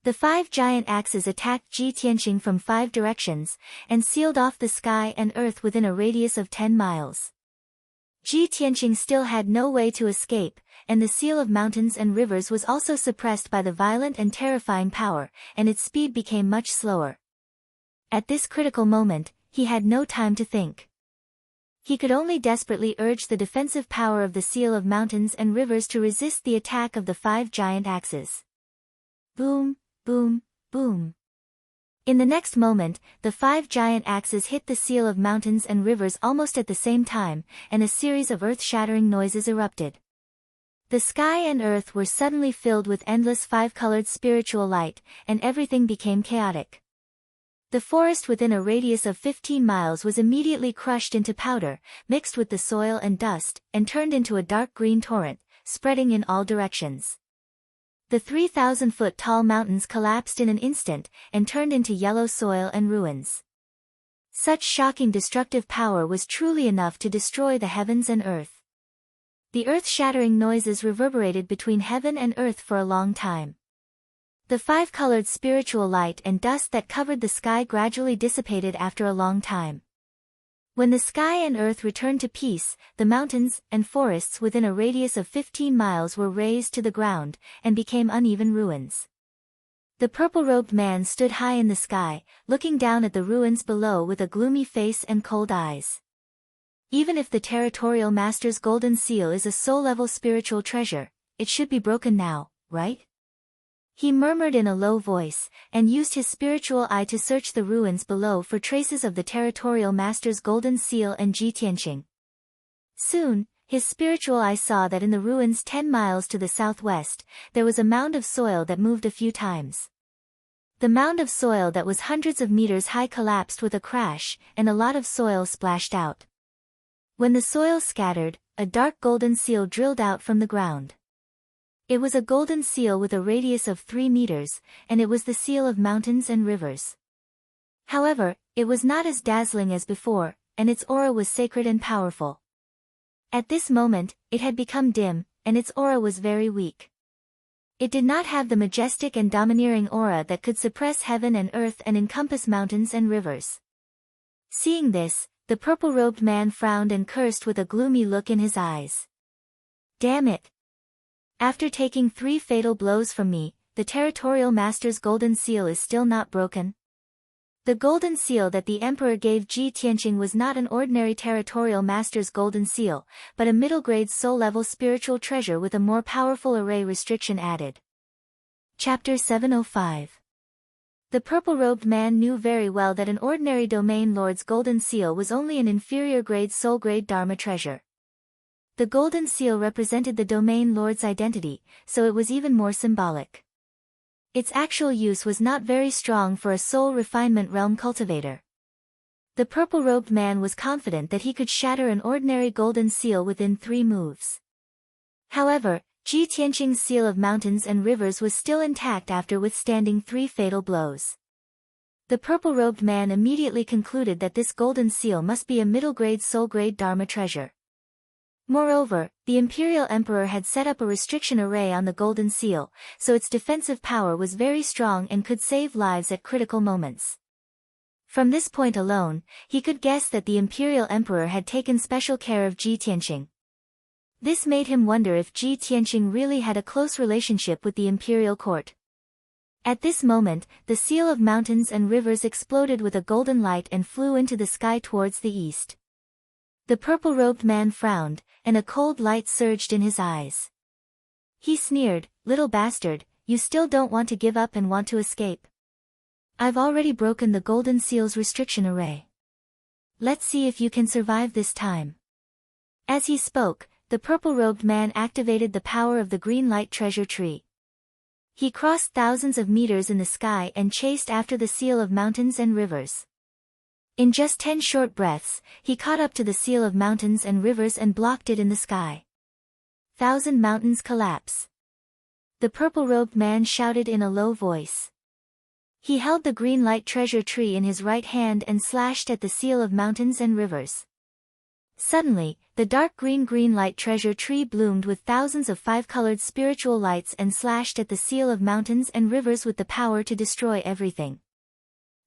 The 5 giant axes attacked Ji Tianqing from 5 directions, and sealed off the sky and earth within a radius of 10 miles. Ji Tianqing still had no way to escape, and the seal of mountains and rivers was also suppressed by the violent and terrifying power, and its speed became much slower. At this critical moment, he had no time to think. He could only desperately urge the defensive power of the seal of mountains and rivers to resist the attack of the 5 giant axes. Boom, boom, boom. In the next moment, the 5 giant axes hit the seal of mountains and rivers almost at the same time, and a series of earth-shattering noises erupted. The sky and earth were suddenly filled with endless 5-colored spiritual light, and everything became chaotic. The forest within a radius of 15 miles was immediately crushed into powder, mixed with the soil and dust, and turned into a dark green torrent, spreading in all directions. The 3,000-foot-tall mountains collapsed in an instant, and turned into yellow soil and ruins. Such shocking destructive power was truly enough to destroy the heavens and earth. The earth-shattering noises reverberated between heaven and earth for a long time. The 5-colored spiritual light and dust that covered the sky gradually dissipated after a long time. When the sky and earth returned to peace, the mountains and forests within a radius of 15 miles were razed to the ground, and became uneven ruins. The purple-robed man stood high in the sky, looking down at the ruins below with a gloomy face and cold eyes. Even if the territorial master's golden seal is a soul-level spiritual treasure, it should be broken now, right? He murmured in a low voice, and used his spiritual eye to search the ruins below for traces of the territorial master's golden seal and Ji Tianqing. Soon, his spiritual eye saw that in the ruins 10 miles to the southwest, there was a mound of soil that moved a few times. The mound of soil that was hundreds of meters high collapsed with a crash, and a lot of soil splashed out. When the soil scattered, a dark golden seal drilled out from the ground. It was a golden seal with a radius of 3 meters, and it was the seal of mountains and rivers. However, it was not as dazzling as before, and its aura was sacred and powerful. At this moment, it had become dim, and its aura was very weak. It did not have the majestic and domineering aura that could suppress heaven and earth and encompass mountains and rivers. Seeing this, the purple-robed man frowned and cursed with a gloomy look in his eyes. Damn it! After taking 3 fatal blows from me, the territorial master's golden seal is still not broken. The golden seal that the emperor gave Ji Tianqing was not an ordinary territorial master's golden seal, but a middle-grade soul-level spiritual treasure with a more powerful array restriction added. Chapter 705. The purple-robed man knew very well that an ordinary domain lord's golden seal was only an inferior-grade soul-grade dharma treasure. The golden seal represented the domain lord's identity, so it was even more symbolic. Its actual use was not very strong for a soul refinement realm cultivator. The purple-robed man was confident that he could shatter an ordinary golden seal within 3 moves. However, Ji Tianqing's seal of mountains and rivers was still intact after withstanding 3 fatal blows. The purple-robed man immediately concluded that this golden seal must be a middle-grade soul-grade dharma treasure. Moreover, the imperial emperor had set up a restriction array on the golden seal, so its defensive power was very strong and could save lives at critical moments. From this point alone, he could guess that the imperial emperor had taken special care of Ji Tianqing. This made him wonder if Ji Tianqing really had a close relationship with the imperial court. At this moment, the seal of mountains and rivers exploded with a golden light and flew into the sky towards the east. The purple-robed man frowned, and a cold light surged in his eyes. He sneered, "Little bastard, you still don't want to give up and want to escape? I've already broken the golden seal's restriction array. Let's see if you can survive this time." As he spoke, the purple-robed man activated the power of the green light treasure tree. He crossed thousands of meters in the sky and chased after the seal of mountains and rivers. In just 10 short breaths, he caught up to the seal of mountains and rivers and blocked it in the sky. 1,000 mountains collapse. The purple-robed man shouted in a low voice. He held the green light treasure tree in his right hand and slashed at the seal of mountains and rivers. Suddenly, the dark green light treasure tree bloomed with thousands of 5-colored spiritual lights and slashed at the seal of mountains and rivers with the power to destroy everything.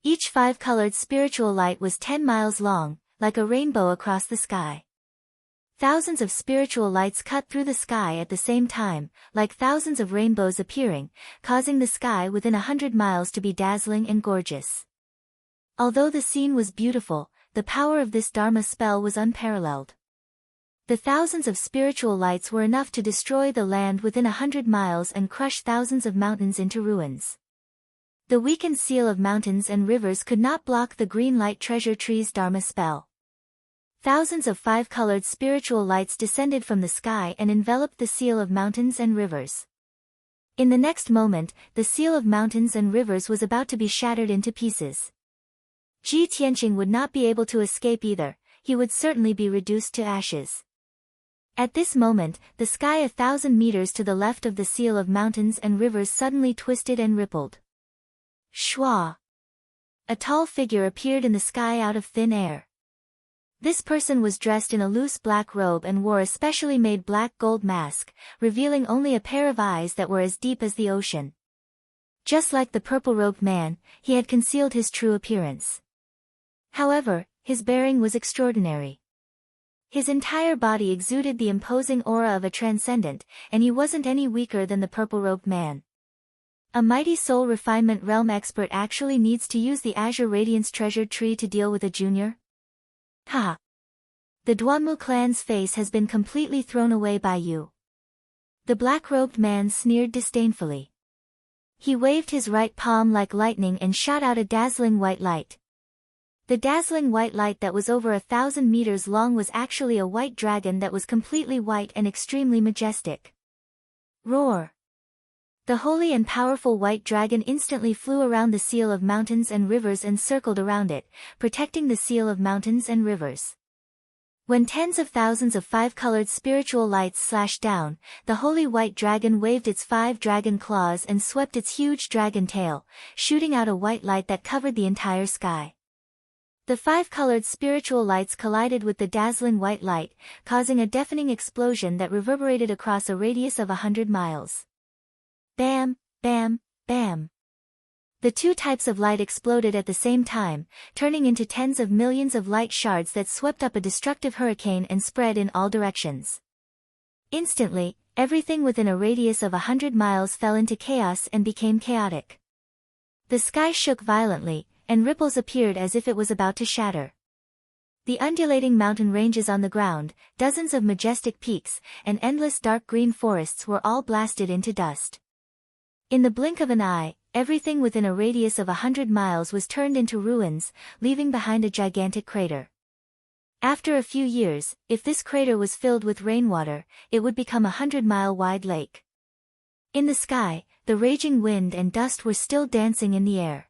Each 5-colored spiritual light was 10 miles long, like a rainbow across the sky. Thousands of spiritual lights cut through the sky at the same time, like thousands of rainbows appearing, causing the sky within 100 miles to be dazzling and gorgeous. Although the scene was beautiful, the power of this Dharma spell was unparalleled. The thousands of spiritual lights were enough to destroy the land within 100 miles and crush thousands of mountains into ruins. The weakened seal of mountains and rivers could not block the green light treasure tree's Dharma spell. Thousands of 5-colored spiritual lights descended from the sky and enveloped the seal of mountains and rivers. In the next moment, the seal of mountains and rivers was about to be shattered into pieces. Ji Tianqing would not be able to escape either, he would certainly be reduced to ashes. At this moment, the sky 1,000 meters to the left of the seal of mountains and rivers suddenly twisted and rippled. Shwa! A tall figure appeared in the sky out of thin air. This person was dressed in a loose black robe and wore a specially made black gold mask, revealing only a pair of eyes that were as deep as the ocean. Just like the purple-robed man, he had concealed his true appearance. However, his bearing was extraordinary. His entire body exuded the imposing aura of a transcendent, and he wasn't any weaker than the purple-robed man. A mighty soul refinement realm expert actually needs to use the Azure Radiance treasured tree to deal with a junior? Ha! The Duanmu clan's face has been completely thrown away by you. The black-robed man sneered disdainfully. He waved his right palm like lightning and shot out a dazzling white light. The dazzling white light that was over 1,000 meters long was actually a white dragon that was completely white and extremely majestic. Roar! The holy and powerful white dragon instantly flew around the seal of mountains and rivers and circled around it, protecting the seal of mountains and rivers. When tens of thousands of five-colored spiritual lights slashed down, the holy white dragon waved its 5 dragon claws and swept its huge dragon tail, shooting out a white light that covered the entire sky. The 5-colored spiritual lights collided with the dazzling white light, causing a deafening explosion that reverberated across a radius of 100 miles. Bam, bam, bam. The 2 types of light exploded at the same time, turning into tens of millions of light shards that swept up a destructive hurricane and spread in all directions. Instantly, everything within a radius of 100 miles fell into chaos and became chaotic. The sky shook violently, and ripples appeared as if it was about to shatter. The undulating mountain ranges on the ground, dozens of majestic peaks, and endless dark green forests were all blasted into dust. In the blink of an eye, everything within a radius of 100 miles was turned into ruins, leaving behind a gigantic crater. After a few years, if this crater was filled with rainwater, it would become a 100-mile-wide lake. In the sky, the raging wind and dust were still dancing in the air.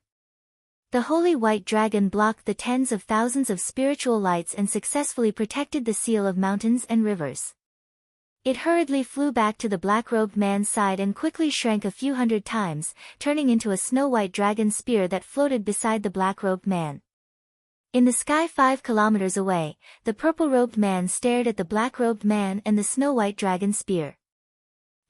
The holy white dragon blocked the tens of thousands of spiritual lights and successfully protected the seal of mountains and rivers. It hurriedly flew back to the black-robed man's side and quickly shrank a few hundred times, turning into a snow-white dragon spear that floated beside the black-robed man. In the sky 5 kilometers away, the purple-robed man stared at the black-robed man and the snow-white dragon spear.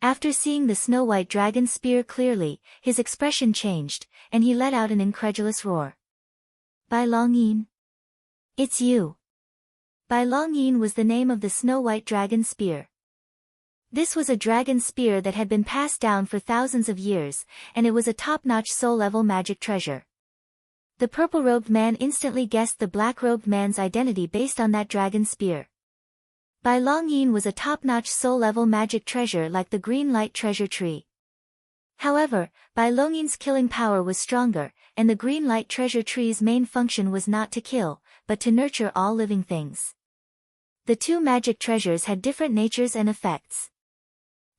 After seeing the snow-white dragon spear clearly, his expression changed, and he let out an incredulous roar. Bai Longyin. It's you. Bai Longyin was the name of the snow-white dragon spear. This was a dragon spear that had been passed down for thousands of years, and it was a top-notch soul-level magic treasure. The purple-robed man instantly guessed the black-robed man's identity based on that dragon spear. Bai Longyin was a top-notch soul-level magic treasure like the green light treasure tree. However, Bai Longyin's killing power was stronger, and the green light treasure tree's main function was not to kill, but to nurture all living things. The 2 magic treasures had different natures and effects.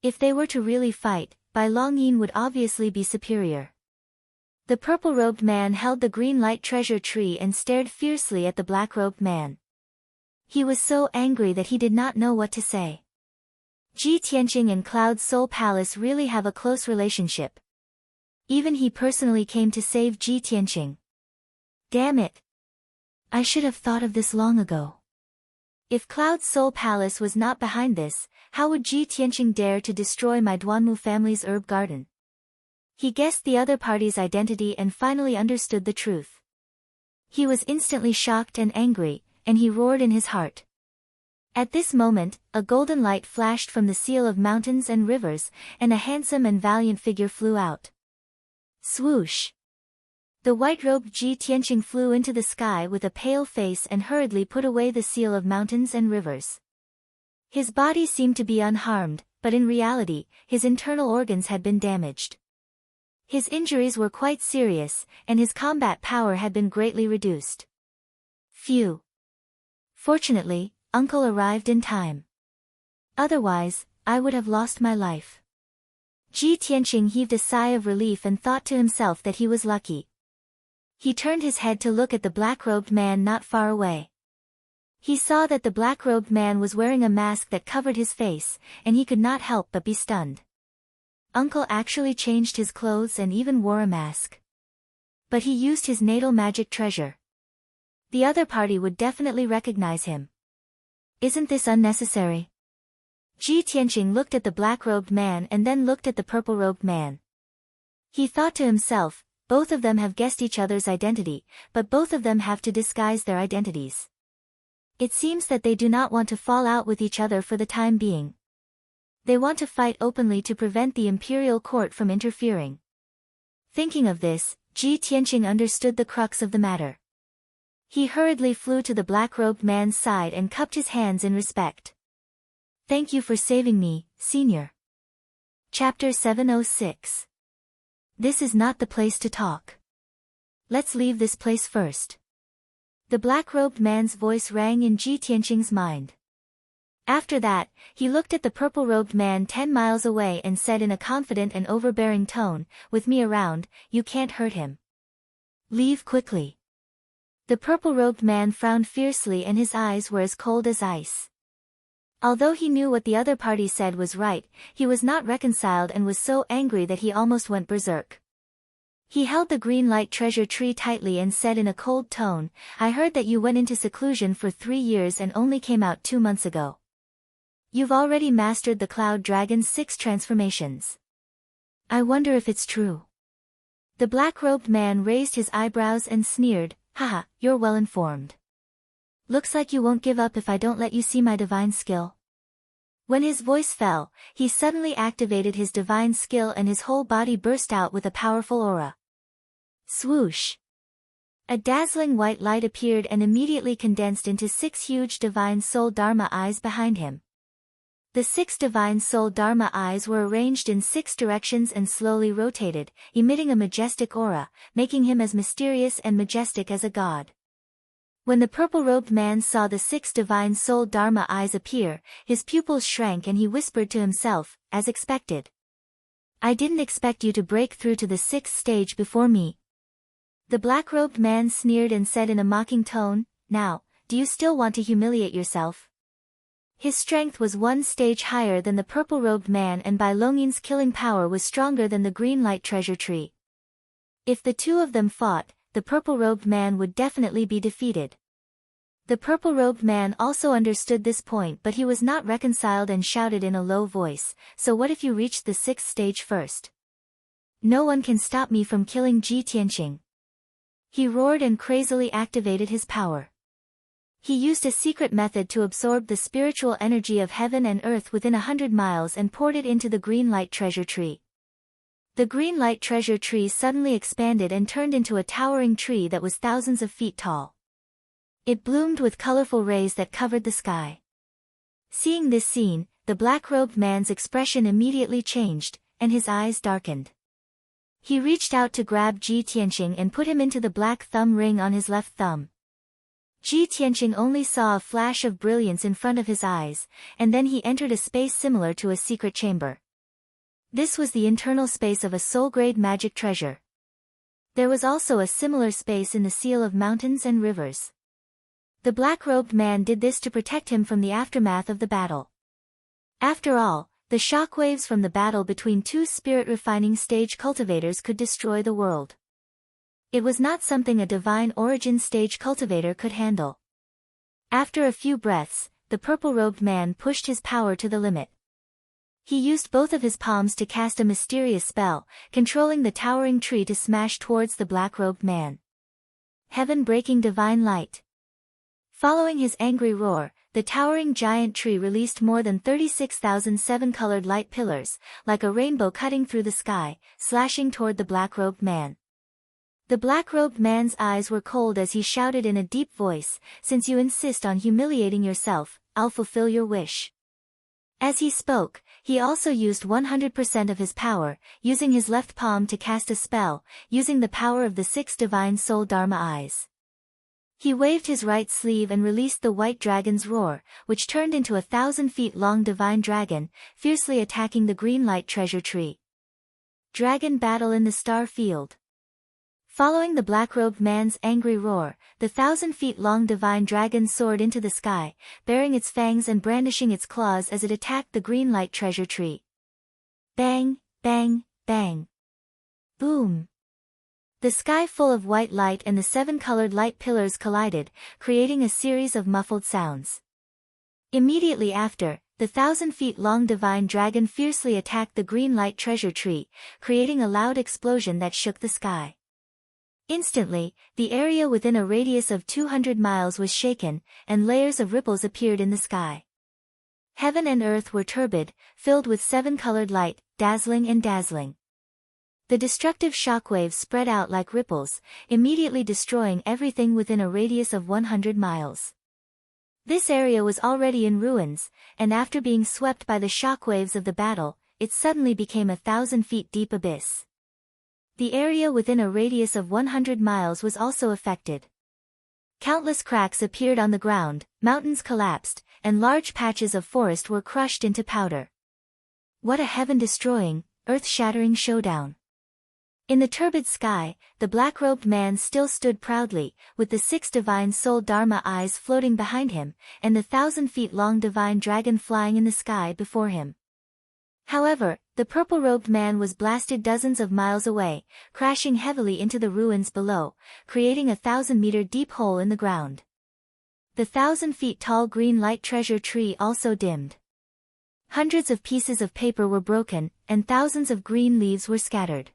If they were to really fight, Bai Longyin would obviously be superior. The purple-robed man held the green light treasure tree and stared fiercely at the black-robed man. He was so angry that he did not know what to say. Ji Tianqing and Cloud's Soul Palace really have a close relationship. Even he personally came to save Ji Tianqing. Damn it! I should have thought of this long ago. If Cloud's Soul Palace was not behind this, how would Ji Tianqing dare to destroy my Duanmu family's herb garden? He guessed the other party's identity and finally understood the truth. He was instantly shocked and angry, and he roared in his heart. At this moment, a golden light flashed from the seal of mountains and rivers, and a handsome and valiant figure flew out. Swoosh! The white-robed Ji Tianqing flew into the sky with a pale face and hurriedly put away the seal of mountains and rivers. His body seemed to be unharmed, but in reality, his internal organs had been damaged. His injuries were quite serious, and his combat power had been greatly reduced. Phew! Fortunately, Uncle arrived in time. Otherwise, I would have lost my life. Ji Tianqing heaved a sigh of relief and thought to himself that he was lucky. He turned his head to look at the black-robed man not far away. He saw that the black-robed man was wearing a mask that covered his face, and he could not help but be stunned. Uncle actually changed his clothes and even wore a mask. But he used his natal magic treasure. The other party would definitely recognize him. Isn't this unnecessary? Ji Tianqing looked at the black-robed man and then looked at the purple-robed man. He thought to himself, both of them have guessed each other's identity, but both of them have to disguise their identities. It seems that they do not want to fall out with each other for the time being. They want to fight openly to prevent the imperial court from interfering. Thinking of this, Ji Tianqing understood the crux of the matter. He hurriedly flew to the black-robed man's side and cupped his hands in respect. Thank you for saving me, Senior. Chapter 706. This is not the place to talk. Let's leave this place first. The black-robed man's voice rang in Ji Tianqing's mind. After that, he looked at the purple-robed man 10 miles away and said in a confident and overbearing tone, "With me around, you can't hurt him. Leave quickly." The purple-robed man frowned fiercely and his eyes were as cold as ice. Although he knew what the other party said was right, he was not reconciled and was so angry that he almost went berserk. He held the green light treasure tree tightly and said in a cold tone, "I heard that you went into seclusion for 3 years and only came out 2 months ago. You've already mastered the Cloud Dragon's 6 transformations. I wonder if it's true." The black-robed man raised his eyebrows and sneered, "Haha, you're well informed. Looks like you won't give up if I don't let you see my divine skill." When his voice fell, he suddenly activated his divine skill and his whole body burst out with a powerful aura. Swoosh! A dazzling white light appeared and immediately condensed into 6 huge divine soul Dharma eyes behind him. The 6 divine soul Dharma eyes were arranged in 6 directions and slowly rotated, emitting a majestic aura, making him as mysterious and majestic as a god. When the purple-robed man saw the 6 divine soul Dharma eyes appear, his pupils shrank and he whispered to himself, as expected. "I didn't expect you to break through to the 6th stage before me." The black-robed man sneered and said in a mocking tone, "Now, do you still want to humiliate yourself?" His strength was 1 stage higher than the purple-robed man and by Longin's killing power was stronger than the green light treasure tree. If the 2 of them fought, the purple-robed man would definitely be defeated. The purple-robed man also understood this point but he was not reconciled and shouted in a low voice, "So what if you reach the 6th stage first? No one can stop me from killing Ji Tianqing." He roared and crazily activated his power. He used a secret method to absorb the spiritual energy of heaven and earth within 100 miles and poured it into the green light treasure tree. The green light treasure tree suddenly expanded and turned into a towering tree that was thousands of feet tall. It bloomed with colorful rays that covered the sky. Seeing this scene, the black-robed man's expression immediately changed, and his eyes darkened. He reached out to grab Ji Tianqing and put him into the black thumb ring on his left thumb. Ji Tianqing only saw a flash of brilliance in front of his eyes, and then he entered a space similar to a secret chamber. This was the internal space of a soul-grade magic treasure. There was also a similar space in the seal of mountains and rivers. The black-robed man did this to protect him from the aftermath of the battle. After all, the shockwaves from the battle between 2 spirit-refining stage cultivators could destroy the world. It was not something a divine origin stage cultivator could handle. After a few breaths, the purple-robed man pushed his power to the limit. He used both of his palms to cast a mysterious spell, controlling the towering tree to smash towards the black-robed man. Heaven-breaking divine light. Following his angry roar, the towering giant tree released more than 36,000 7-colored light pillars, like a rainbow cutting through the sky, slashing toward the black-robed man. The black-robed man's eyes were cold as he shouted in a deep voice, "Since you insist on humiliating yourself, I'll fulfill your wish." As he spoke, he also used 100% of his power, using his left palm to cast a spell, using the power of the 6 divine soul Dharma eyes. He waved his right sleeve and released the white dragon's roar, which turned into a 1,000-feet-long divine dragon, fiercely attacking the green light treasure tree. Dragon battle in the star field. Following the black-robed man's angry roar, the 1,000-feet-long divine dragon soared into the sky, baring its fangs and brandishing its claws as it attacked the green light treasure tree. Bang, bang, bang. Boom. The sky full of white light and the 7-colored light pillars collided, creating a series of muffled sounds. Immediately after, the 1,000-feet-long divine dragon fiercely attacked the green light treasure tree, creating a loud explosion that shook the sky. Instantly, the area within a radius of 200 miles was shaken, and layers of ripples appeared in the sky. Heaven and earth were turbid, filled with 7-colored light, dazzling and dazzling. The destructive shockwaves spread out like ripples, immediately destroying everything within a radius of 100 miles. This area was already in ruins, and after being swept by the shockwaves of the battle, it suddenly became a 1,000-feet-deep abyss. The area within a radius of 100 miles was also affected. Countless cracks appeared on the ground, mountains collapsed, and large patches of forest were crushed into powder. What a heaven-destroying, earth-shattering showdown! In the turbid sky, the black-robed man still stood proudly, with the 6 divine soul Dharma eyes floating behind him, and the 1,000-feet-long divine dragon flying in the sky before him. However, the purple-robed man was blasted dozens of miles away, crashing heavily into the ruins below, creating a 1,000-meter-deep hole in the ground. The 1,000-feet-tall green light treasure tree also dimmed. Hundreds of pieces of paper were broken, and thousands of green leaves were scattered.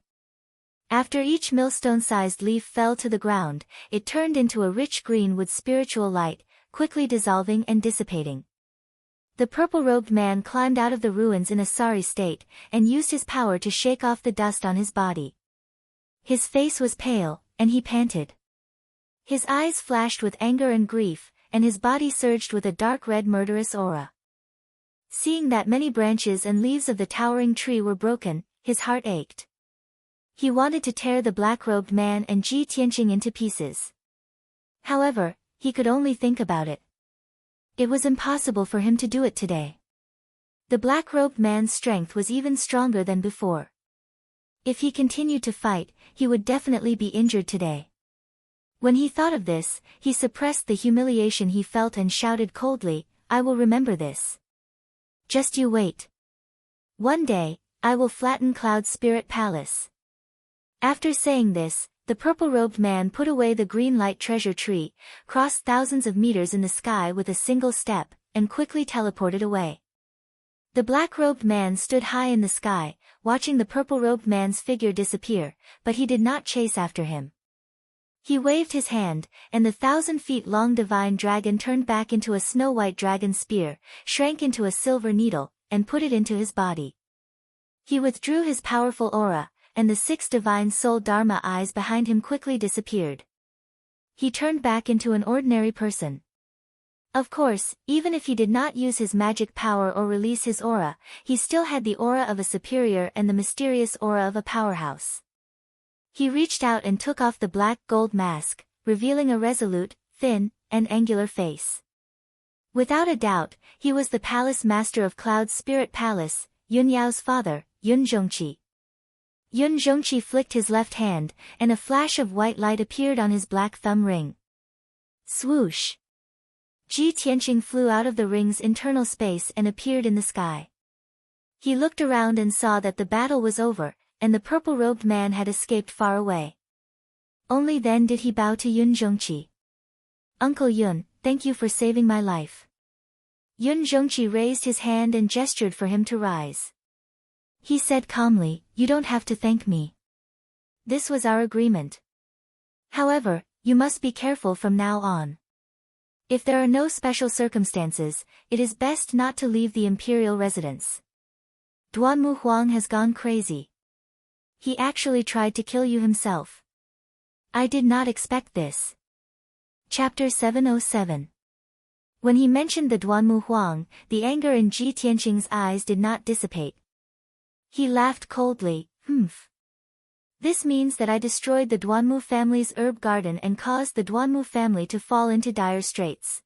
After each millstone-sized leaf fell to the ground, it turned into a rich green with spiritual light, quickly dissolving and dissipating. The purple-robed man climbed out of the ruins in a sorry state, and used his power to shake off the dust on his body. His face was pale, and he panted. His eyes flashed with anger and grief, and his body surged with a dark red murderous aura. Seeing that many branches and leaves of the towering tree were broken, his heart ached. He wanted to tear the black-robed man and Ji Tianqing into pieces. However, he could only think about it. It was impossible for him to do it today. The black-robed man's strength was even stronger than before. If he continued to fight, he would definitely be injured today. When he thought of this, he suppressed the humiliation he felt and shouted coldly, "I will remember this. Just you wait. One day, I will flatten Cloud's spirit palace." After saying this, the purple-robed man put away the green light treasure tree, crossed thousands of meters in the sky with a single step, and quickly teleported away. The black-robed man stood high in the sky, watching the purple-robed man's figure disappear, but he did not chase after him. He waved his hand, and the 1,000-feet-long divine dragon turned back into a snow-white dragon spear, shrank into a silver needle, and put it into his body. He withdrew his powerful aura, and the 6 divine soul Dharma eyes behind him quickly disappeared. He turned back into an ordinary person. Of course, even if he did not use his magic power or release his aura, he still had the aura of a superior and the mysterious aura of a powerhouse. He reached out and took off the black gold mask, revealing a resolute, thin, and angular face. Without a doubt, he was the palace master of Cloud's spirit palace, Yun Yao's father, Yun Zhongqi. Yun Zhongqi flicked his left hand, and a flash of white light appeared on his black thumb ring. Swoosh! Ji Tianqing flew out of the ring's internal space and appeared in the sky. He looked around and saw that the battle was over, and the purple-robed man had escaped far away. Only then did he bow to Yun Zhongqi. "Uncle Yun, thank you for saving my life." Yun Zhongqi raised his hand and gestured for him to rise. He said calmly, "You don't have to thank me. This was our agreement. However, you must be careful from now on. If there are no special circumstances, it is best not to leave the imperial residence. Duanmu Huang has gone crazy. He actually tried to kill you himself. I did not expect this." Chapter 707. When he mentioned the Duanmu Huang, the anger in Ji Tianqing's eyes did not dissipate. He laughed coldly, "Humph. This means that I destroyed the Duanmu family's herb garden and caused the Duanmu family to fall into dire straits.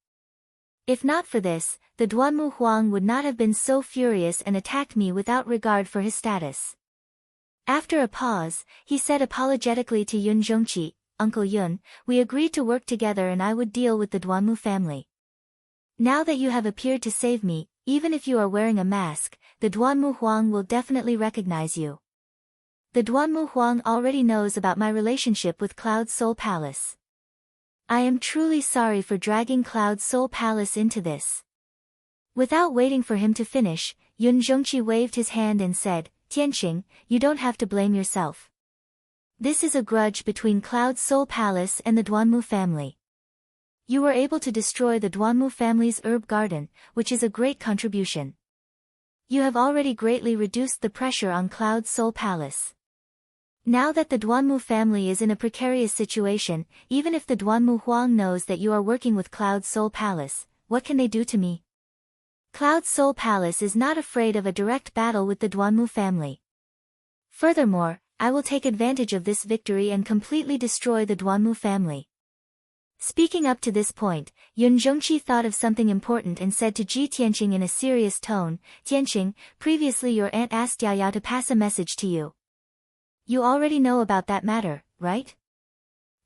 If not for this, the Duanmu Huang would not have been so furious and attacked me without regard for his status." After a pause, he said apologetically to Yun Zhongqi, "Uncle Yun, we agreed to work together and I would deal with the Duanmu family. Now that you have appeared to save me, even if you are wearing a mask, the Duanmu Huang will definitely recognize you. The Duanmu Huang already knows about my relationship with Cloud's Soul Palace. I am truly sorry for dragging Cloud's Soul Palace into this." Without waiting for him to finish, Yun Zhongqi waved his hand and said, "Tianqing, you don't have to blame yourself. This is a grudge between Cloud's Soul Palace and the Duanmu family. You were able to destroy the Duanmu family's herb garden, which is a great contribution. You have already greatly reduced the pressure on Cloud's Soul Palace. Now that the Duanmu family is in a precarious situation, even if the Duanmu Huang knows that you are working with Cloud's Soul Palace, what can they do to me? Cloud's Soul Palace is not afraid of a direct battle with the Duanmu family. Furthermore, I will take advantage of this victory and completely destroy the Duanmu family." Speaking up to this point, Yun Zhongqi thought of something important and said to Ji Tianqing in a serious tone, "Tianqing, previously your aunt asked Yao Yao to pass a message to you. You already know about that matter, right?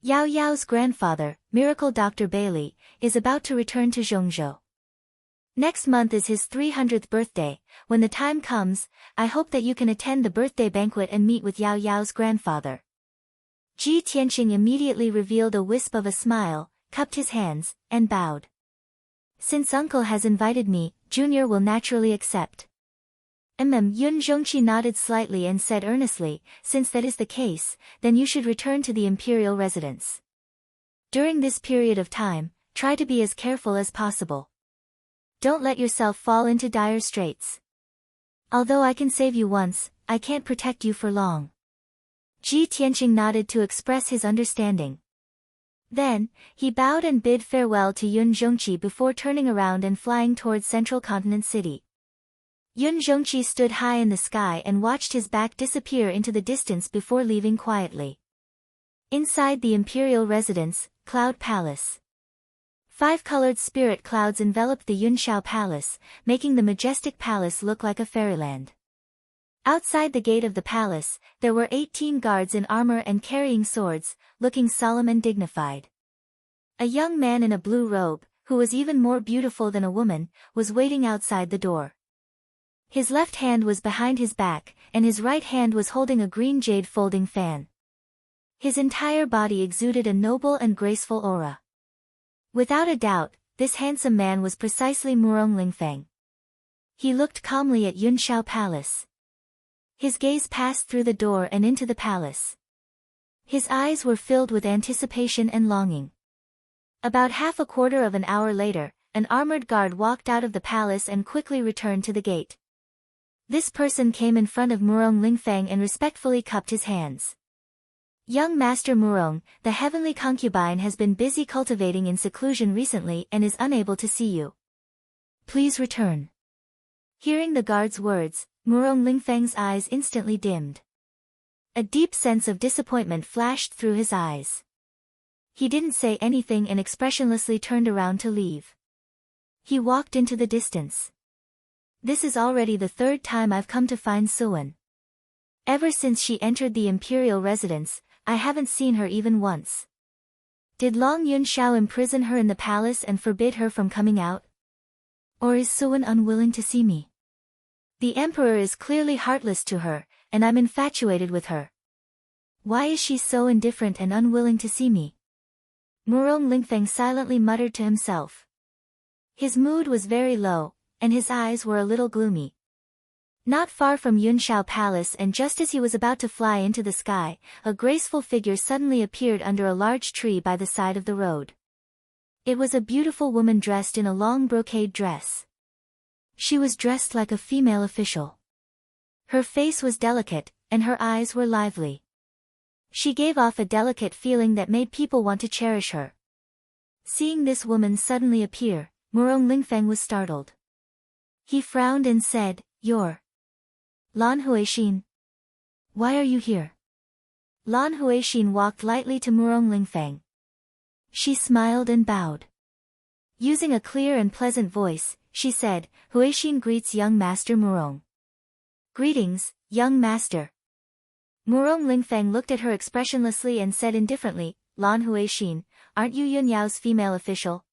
Yao Yao's grandfather, Miracle Dr. Bailey, is about to return to Zhongzhou. Next month is his 300th birthday. When the time comes, I hope that you can attend the birthday banquet and meet with Yao Yao's grandfather. Ji Tianqing immediately revealed a wisp of a smile, cupped his hands, and bowed. Since uncle has invited me, Junior will naturally accept. Yun Zhongqi nodded slightly and said earnestly, since that is the case, then you should return to the imperial residence. During this period of time, try to be as careful as possible. Don't let yourself fall into dire straits. Although I can save you once, I can't protect you for long. Ji Tianqing nodded to express his understanding. Then, he bowed and bid farewell to Yun Zhongqi before turning around and flying towards Central Continent City. Yun Zhongqi stood high in the sky and watched his back disappear into the distance before leaving quietly. Inside the imperial residence, Cloud Palace. 5-colored spirit clouds enveloped the Yunshao Palace, making the majestic palace look like a fairyland. Outside the gate of the palace, there were 18 guards in armor and carrying swords, looking solemn and dignified. A young man in a blue robe, who was even more beautiful than a woman, was waiting outside the door. His left hand was behind his back, and his right hand was holding a green jade folding fan. His entire body exuded a noble and graceful aura. Without a doubt, this handsome man was precisely Murong Lingfeng. He looked calmly at Yunshao Palace. His gaze passed through the door and into the palace. His eyes were filled with anticipation and longing. About half a quarter of an hour later, an armored guard walked out of the palace and quickly returned to the gate. This person came in front of Murong Lingfeng and respectfully cupped his hands. Young Master Murong, the heavenly concubine has been busy cultivating in seclusion recently and is unable to see you. Please return. Hearing the guard's words, Murong Lingfeng's eyes instantly dimmed. A deep sense of disappointment flashed through his eyes. He didn't say anything and expressionlessly turned around to leave. He walked into the distance. This is already the 3rd time I've come to find Suan. Ever since she entered the imperial residence, I haven't seen her even once. Did Long Yunshao imprison her in the palace and forbid her from coming out? Or is Suan unwilling to see me? The emperor is clearly heartless to her, and I'm infatuated with her. Why is she so indifferent and unwilling to see me? Murong Lingfeng silently muttered to himself. His mood was very low, and his eyes were a little gloomy. Not far from Yunshao Palace, and just as he was about to fly into the sky, a graceful figure suddenly appeared under a large tree by the side of the road. It was a beautiful woman dressed in a long brocade dress. She was dressed like a female official. Her face was delicate, and her eyes were lively. She gave off a delicate feeling that made people want to cherish her. Seeing this woman suddenly appear, Murong Lingfeng was startled. He frowned and said, "You're Lan Huixin. Why are you here?" Lan Huixin walked lightly to Murong Lingfeng. She smiled and bowed. Using a clear and pleasant voice, she said, "Huixin greets young Master Murong." "Greetings, young master." Murong Lingfeng looked at her expressionlessly and said indifferently, "Lan Huixin, aren't you Yun Yao's female official?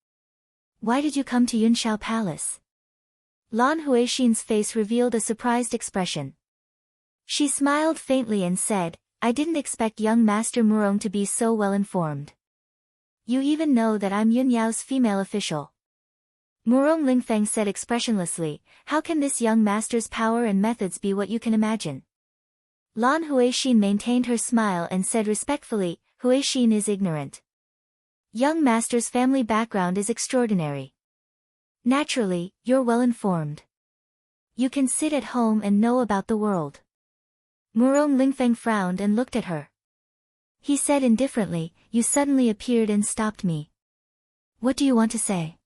Why did you come to Yunshao Palace?" Lan Huixin's face revealed a surprised expression. She smiled faintly and said, "I didn't expect young Master Murong to be so well informed. You even know that I'm Yun Yao's female official." Murong Lingfeng said expressionlessly, "How can this young master's power and methods be what you can imagine?" Lan Huixin maintained her smile and said respectfully, "Huixin is ignorant. Young master's family background is extraordinary. Naturally, you're well informed. You can sit at home and know about the world." Murong Lingfeng frowned and looked at her. He said indifferently, "You suddenly appeared and stopped me. What do you want to say?"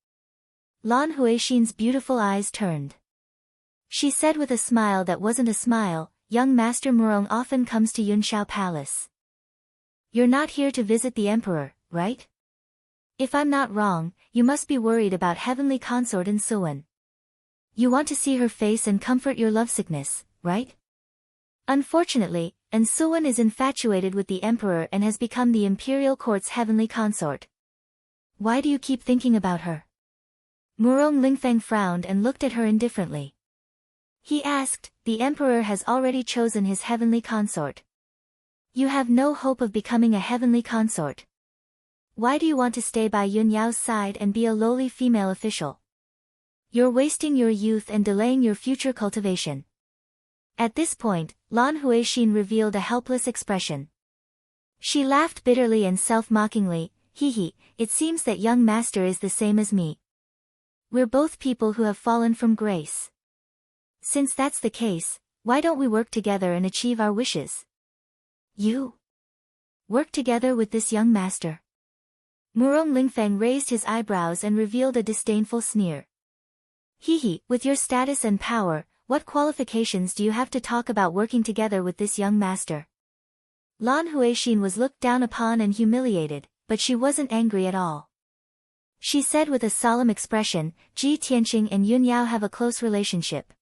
Lan Huixin's beautiful eyes turned. She said with a smile that wasn't a smile, "Young Master Murong often comes to Yunshao Palace. You're not here to visit the emperor, right? If I'm not wrong, you must be worried about heavenly consort in Suan. You want to see her face and comfort your lovesickness, right?" "Unfortunately, and Suwon is infatuated with the emperor and has become the imperial court's heavenly consort. Why do you keep thinking about her? Murong Lingfeng frowned and looked at her indifferently. He asked, the emperor has already chosen his heavenly consort. You have no hope of becoming a heavenly consort. Why do you want to stay by Yun Yao's side and be a lowly female official? You're wasting your youth and delaying your future cultivation. At this point, Lan Huixin revealed a helpless expression. She laughed bitterly and self-mockingly, hee, it seems that young master is the same as me. We're both people who have fallen from grace. Since that's the case, why don't we work together and achieve our wishes? You? Work together with this young master? Murong Lingfeng raised his eyebrows and revealed a disdainful sneer. Hee, with your status and power, what qualifications do you have to talk about working together with this young master? Lan Huixin was looked down upon and humiliated, but she wasn't angry at all. She said with a solemn expression, Ji Tianqing and Yun Yao have a close relationship.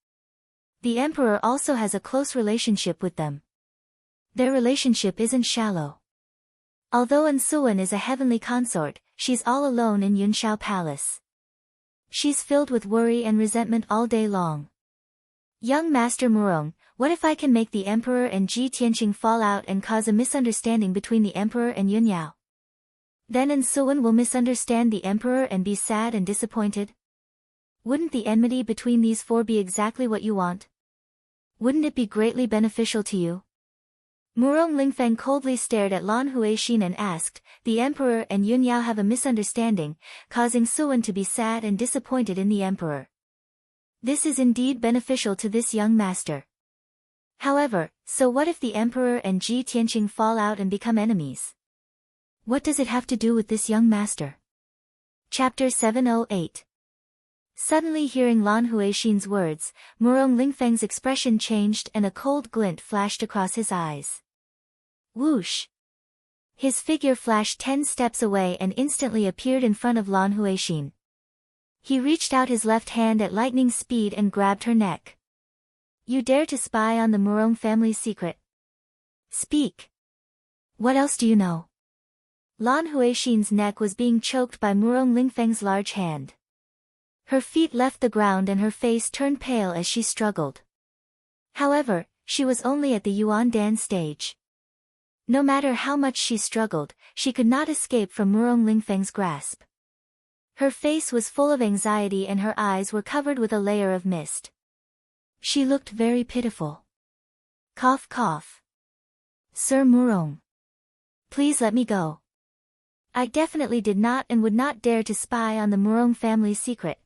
The emperor also has a close relationship with them. Their relationship isn't shallow. Although An Suwon is a heavenly consort, she's all alone in Yunshao Palace. She's filled with worry and resentment all day long. Young Master Murong, what if I can make the emperor and Ji Tianqing fall out and cause a misunderstanding between the emperor and Yun Yao? Then An Suwon will misunderstand the emperor and be sad and disappointed? Wouldn't the enmity between these four be exactly what you want? Wouldn't it be greatly beneficial to you? Murong Lingfeng coldly stared at Lan Huixin and asked, the emperor and Yun Yao have a misunderstanding, causing Suwon to be sad and disappointed in the emperor. This is indeed beneficial to this young master. However, so what if the emperor and Ji Tianqing fall out and become enemies? What does it have to do with this young master? Chapter 708. Suddenly hearing Lan Huixin's words, Murong Lingfeng's expression changed and a cold glint flashed across his eyes. Whoosh! His figure flashed 10 steps away and instantly appeared in front of Lan Huixin. He reached out his left hand at lightning speed and grabbed her neck. You dare to spy on the Murong family's secret? Speak. What else do you know? Lan Huixin's neck was being choked by Murong Lingfeng's large hand. Her feet left the ground and her face turned pale as she struggled. However, she was only at the Yuan Dan stage. No matter how much she struggled, she could not escape from Murong Lingfeng's grasp. Her face was full of anxiety and her eyes were covered with a layer of mist. She looked very pitiful. Cough cough. Sir Murong. Please let me go. I definitely did not and would not dare to spy on the Murong family's secret.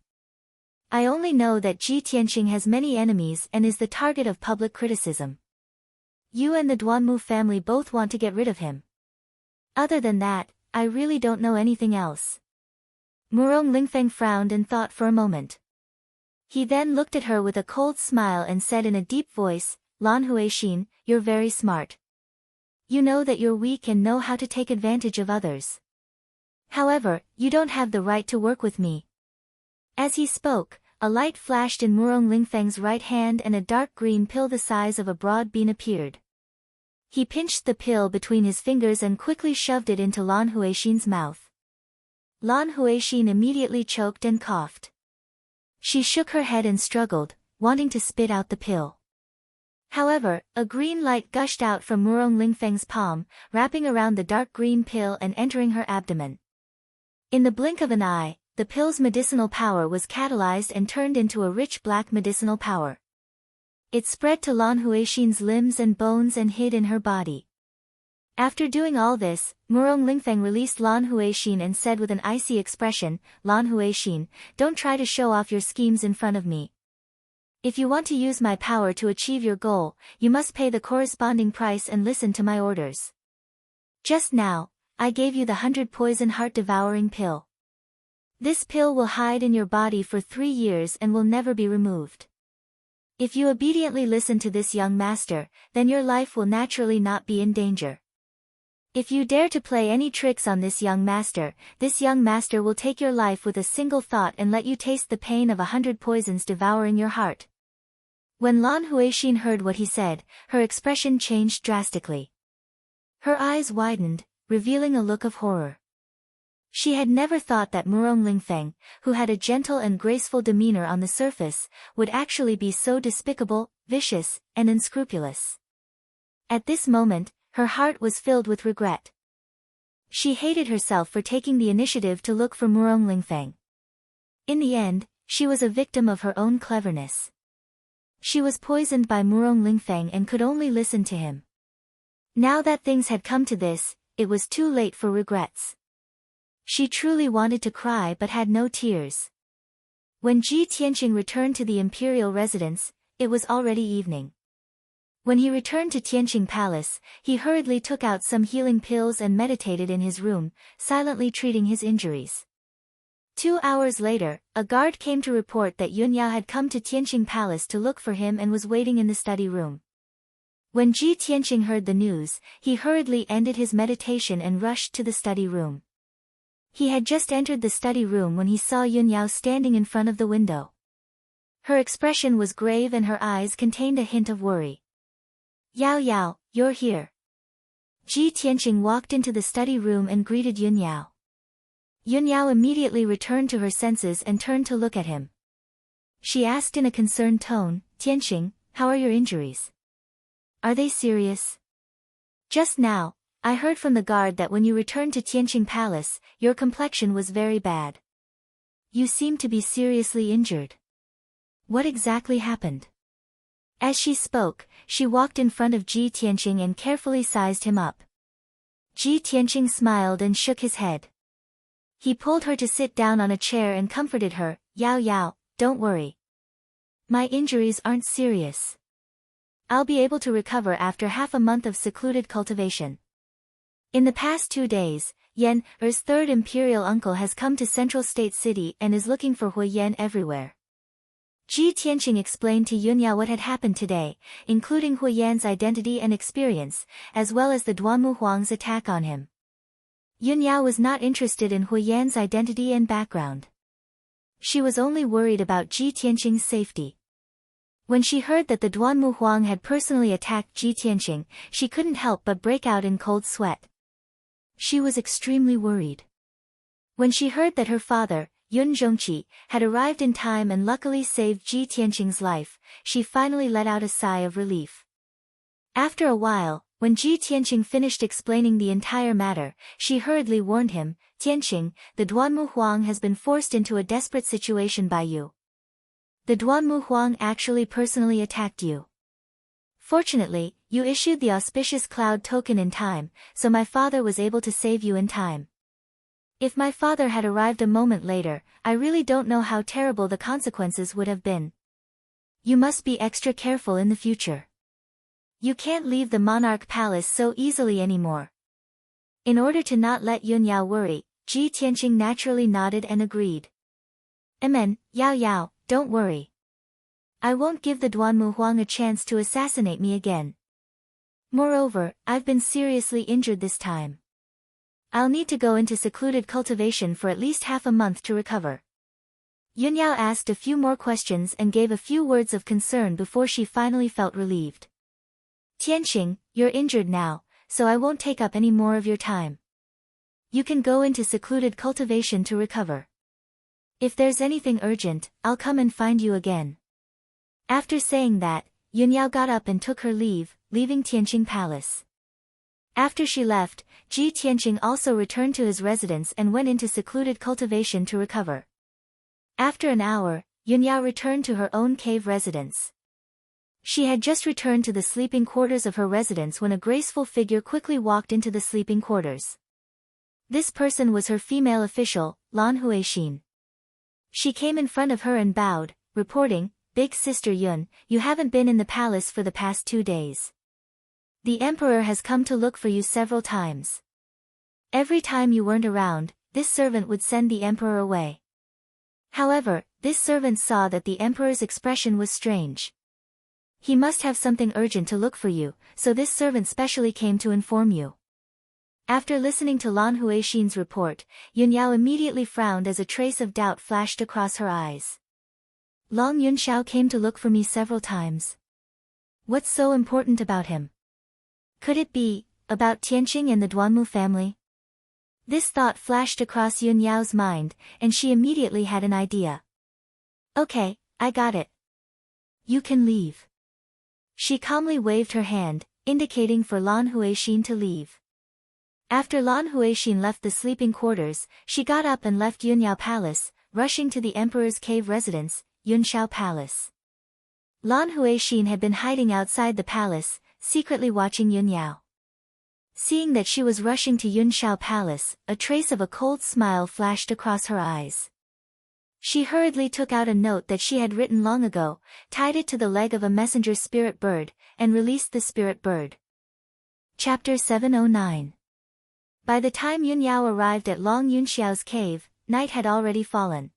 I only know that Ji Tianqing has many enemies and is the target of public criticism. You and the Duanmu family both want to get rid of him. Other than that, I really don't know anything else. Murong Lingfeng frowned and thought for a moment. He then looked at her with a cold smile and said in a deep voice, Lan Huixin, you're very smart. You know that you're weak and know how to take advantage of others. However, you don't have the right to work with me. As he spoke, a light flashed in Murong Lingfeng's right hand and a dark green pill the size of a broad bean appeared. He pinched the pill between his fingers and quickly shoved it into Lan Huixin's mouth. Lan Huixin immediately choked and coughed. She shook her head and struggled, wanting to spit out the pill. However, a green light gushed out from Murong Lingfeng's palm, wrapping around the dark green pill and entering her abdomen. In the blink of an eye, the pill's medicinal power was catalyzed and turned into a rich black medicinal power. It spread to Lan Huixin's limbs and bones and hid in her body. After doing all this, Murong Lingfeng released Lan Huixin and said with an icy expression, Lan Huixin, don't try to show off your schemes in front of me. If you want to use my power to achieve your goal, you must pay the corresponding price and listen to my orders. Just now, I gave you the 100 poison heart-devouring pill. This pill will hide in your body for 3 years and will never be removed. If you obediently listen to this young master, then your life will naturally not be in danger. If you dare to play any tricks on this young master will take your life with a single thought and let you taste the pain of 100 poisons devouring your heart. When Lan Huixin heard what he said, her expression changed drastically. Her eyes widened, revealing a look of horror. She had never thought that Murong Lingfeng, who had a gentle and graceful demeanor on the surface, would actually be so despicable, vicious, and unscrupulous. At this moment, her heart was filled with regret. She hated herself for taking the initiative to look for Murong Lingfeng. In the end, she was a victim of her own cleverness. She was poisoned by Murong Lingfeng and could only listen to him. Now that things had come to this, it was too late for regrets. She truly wanted to cry but had no tears. When Ji Tianqing returned to the imperial residence, it was already evening. When he returned to Tianqing Palace, he hurriedly took out some healing pills and meditated in his room, silently treating his injuries. 2 hours later, a guard came to report that Yunyao had come to Tianqing Palace to look for him and was waiting in the study room. When Ji Tianqing heard the news, he hurriedly ended his meditation and rushed to the study room. He had just entered the study room when he saw Yunyao standing in front of the window. Her expression was grave and her eyes contained a hint of worry. "Yao Yao, you're here." Ji Tianqing walked into the study room and greeted Yunyao. Yunyao immediately returned to her senses and turned to look at him. She asked in a concerned tone, "Tianqing, how are your injuries? Are they serious? Just now, I heard from the guard that when you returned to Tianqing Palace, your complexion was very bad. You seem to be seriously injured. What exactly happened?" As she spoke, she walked in front of Ji Tianqing and carefully sized him up. Ji Tianqing smiled and shook his head. He pulled her to sit down on a chair and comforted her, "Yao Yao, don't worry. My injuries aren't serious. I'll be able to recover after half a month of secluded cultivation." In the past 2 days, Yan Er's third imperial uncle has come to Central State City and is looking for Hui Yan everywhere. Ji Tianqing explained to Yunyao what had happened today, including Hui Yan's identity and experience, as well as the Duanmu Huang's attack on him. Yunyao was not interested in Hui Yan's identity and background. She was only worried about Ji Tianqing's safety. When she heard that the Duanmu Huang had personally attacked Ji Tianqing, she couldn't help but break out in cold sweat. She was extremely worried. When she heard that her father, Yun Zhongqi, had arrived in time and luckily saved Ji Tianqing's life, she finally let out a sigh of relief. After a while, when Ji Tianqing finished explaining the entire matter, she hurriedly warned him, "Tianqing, the Duanmu Huang has been forced into a desperate situation by you. The Duanmu Huang actually personally attacked you. Fortunately, you issued the auspicious cloud token in time, so my father was able to save you in time. If my father had arrived a moment later, I really don't know how terrible the consequences would have been. You must be extra careful in the future. You can't leave the monarch palace so easily anymore." In order to not let Yunyao worry, Ji Tianqing naturally nodded and agreed. "Amen, Yao Yao, don't worry. I won't give the Duanmu Huang a chance to assassinate me again. Moreover, I've been seriously injured this time. I'll need to go into secluded cultivation for at least half a month to recover." Yunyao asked a few more questions and gave a few words of concern before she finally felt relieved. "Tianqing, you're injured now, so I won't take up any more of your time. You can go into secluded cultivation to recover. If there's anything urgent, I'll come and find you again." After saying that, Yunyao got up and took her leave, leaving Tianqing Palace. After she left, Ji Tianqing also returned to his residence and went into secluded cultivation to recover. After an hour, Yunyao returned to her own cave residence. She had just returned to the sleeping quarters of her residence when a graceful figure quickly walked into the sleeping quarters. This person was her female official, Lan Huixin. She came in front of her and bowed, reporting, "Big Sister Yun, you haven't been in the palace for the past 2 days. The emperor has come to look for you several times. Every time you weren't around, this servant would send the emperor away. However, this servant saw that the emperor's expression was strange. He must have something urgent to look for you, so this servant specially came to inform you." After listening to Lan Huixin's report, Yunyao immediately frowned as a trace of doubt flashed across her eyes. Long Yunxiao came to look for me several times. What's so important about him? Could it be about Tianqing and the Duanmu family? This thought flashed across Yun Yao's mind, and she immediately had an idea. Okay, I got it. You can leave. She calmly waved her hand, indicating for Lan Huixin to leave. After Lan Huixin left the sleeping quarters, she got up and left Yunyao Palace, rushing to the Emperor's cave residence, Yunshao Palace. Lan Huixin had been hiding outside the palace, secretly watching Yunyao. Seeing that she was rushing to Yunshao Palace, a trace of a cold smile flashed across her eyes. She hurriedly took out a note that she had written long ago, tied it to the leg of a messenger spirit bird, and released the spirit bird. Chapter 709. By the time Yunyao arrived at Long Yunxiao's cave, night had already fallen.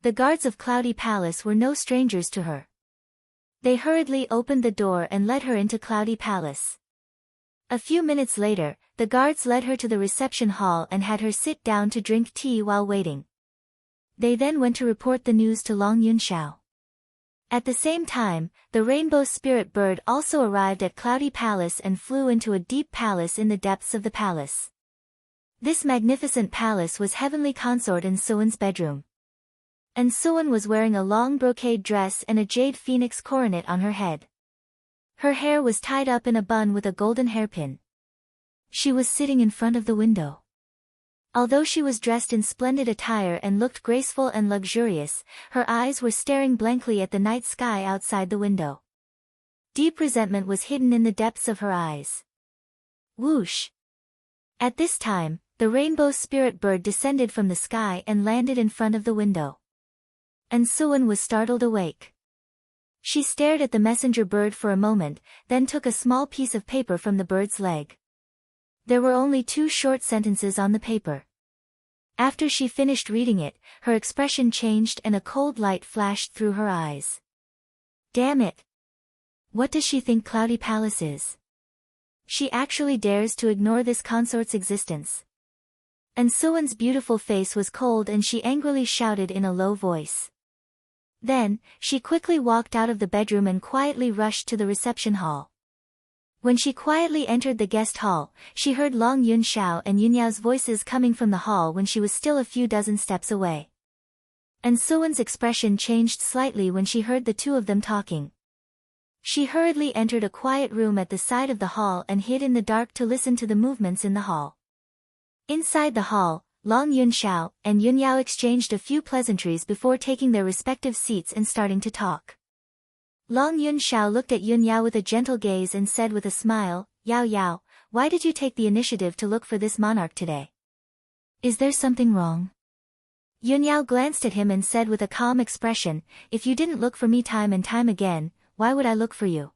The guards of Cloudy Palace were no strangers to her. They hurriedly opened the door and led her into Cloudy Palace. A few minutes later, the guards led her to the reception hall and had her sit down to drink tea while waiting. They then went to report the news to Long Yunxiao. At the same time, the rainbow spirit bird also arrived at Cloudy Palace and flew into a deep palace in the depths of the palace. This magnificent palace was Heavenly Consort Nsuwen's bedroom. Nsuwen was wearing a long brocade dress and a jade phoenix coronet on her head. Her hair was tied up in a bun with a golden hairpin. She was sitting in front of the window. Although she was dressed in splendid attire and looked graceful and luxurious, her eyes were staring blankly at the night sky outside the window. Deep resentment was hidden in the depths of her eyes. Whoosh! At this time, the rainbow spirit bird descended from the sky and landed in front of the window. Nsuwen was startled awake. She stared at the messenger bird for a moment, then took a small piece of paper from the bird's leg. There were only 2 short sentences on the paper. After she finished reading it, her expression changed and a cold light flashed through her eyes. Damn it! What does she think Cloudy Palace is? She actually dares to ignore this consort's existence. Nsuwen's beautiful face was cold and she angrily shouted in a low voice. Then, she quickly walked out of the bedroom and quietly rushed to the reception hall. When she quietly entered the guest hall, she heard Long Yunxiao and Yunyao's voices coming from the hall when she was still a few dozen steps away. Nsuwen's expression changed slightly when she heard the 2 of them talking. She hurriedly entered a quiet room at the side of the hall and hid in the dark to listen to the movements in the hall. Inside the hall, Long Yunxiao and Yunyao exchanged a few pleasantries before taking their respective seats and starting to talk. Long Yunxiao looked at Yunyao with a gentle gaze and said with a smile, Yao Yao, why did you take the initiative to look for this monarch today? Is there something wrong? Yunyao glanced at him and said with a calm expression, if you didn't look for me time and time again, why would I look for you?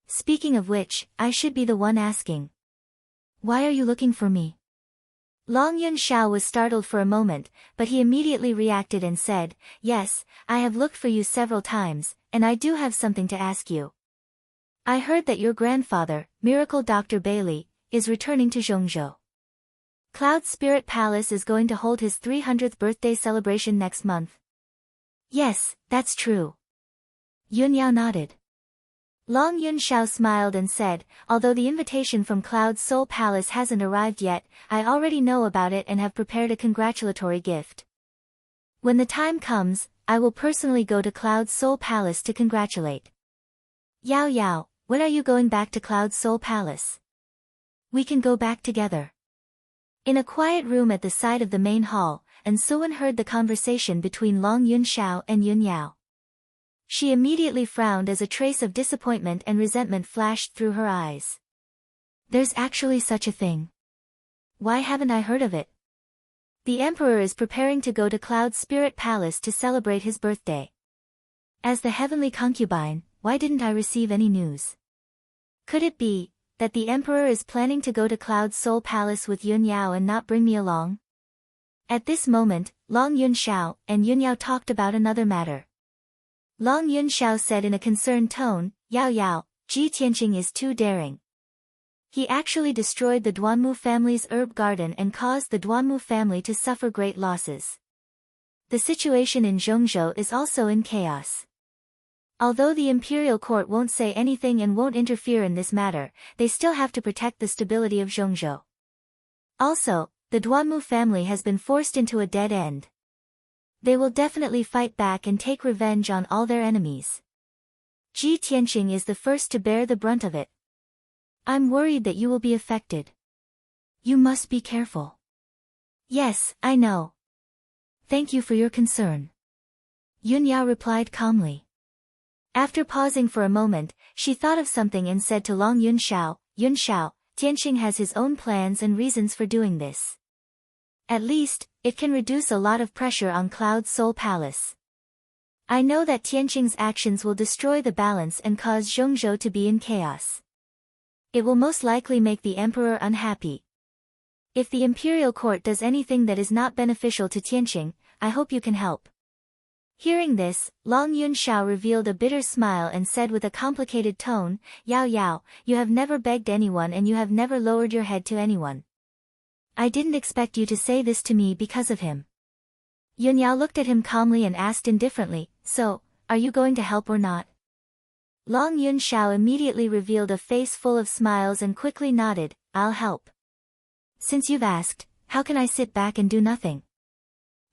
Speaking of which, I should be the one asking. Why are you looking for me? Long Yunxiao was startled for a moment, but he immediately reacted and said, yes, I have looked for you several times, and I do have something to ask you. I heard that your grandfather, Miracle Dr. Bailey, is returning to Zhongzhou. Cloud Spirit Palace is going to hold his 300th birthday celebration next month. Yes, that's true. Yunyao nodded. Long Yunxiao smiled and said, although the invitation from Cloud Soul Palace hasn't arrived yet, I already know about it and have prepared a congratulatory gift. When the time comes, I will personally go to Cloud Soul Palace to congratulate. Yao Yao, when are you going back to Cloud Soul Palace? We can go back together. In a quiet room at the side of the main hall, Nsuwen heard the conversation between Long Yunxiao and Yunyao. She immediately frowned as a trace of disappointment and resentment flashed through her eyes. There's actually such a thing. Why haven't I heard of it? The Emperor is preparing to go to Cloud Spirit Palace to celebrate his birthday. As the heavenly concubine, why didn't I receive any news? Could it be that the Emperor is planning to go to Cloud Soul Palace with Yunyao and not bring me along? At this moment, Long Yunxiao and Yunyao talked about another matter. Long Yunxiao said in a concerned tone, Yao Yao, Ji Tianqing is too daring. He actually destroyed the Duanmu family's herb garden and caused the Duanmu family to suffer great losses. the situation in Zhongzhou is also in chaos. Although the imperial court won't say anything and won't interfere in this matter, they still have to protect the stability of Zhongzhou. Also, the Duanmu family has been forced into a dead end. They will definitely fight back and take revenge on all their enemies. Ji Tianqing is the first to bear the brunt of it. I'm worried that you will be affected. You must be careful. Yes, I know. Thank you for your concern. Yun Yao replied calmly. After pausing for a moment, she thought of something and said to Long Yunshao, Yunshao, Tianqing has his own plans and reasons for doing this. At least, it can reduce a lot of pressure on Cloud Soul Palace. I know that Tianqing's actions will destroy the balance and cause Zhongzhou to be in chaos. It will most likely make the emperor unhappy. If the imperial court does anything that is not beneficial to Tianqing, I hope you can help. Hearing this, Long Yunshao revealed a bitter smile and said with a complicated tone, Yao Yao, you have never begged anyone and you have never lowered your head to anyone. I didn't expect you to say this to me because of him. Yun Yao looked at him calmly and asked indifferently, so, are you going to help or not? Long Yunshao immediately revealed a face full of smiles and quickly nodded, I'll help. Since you've asked, how can I sit back and do nothing?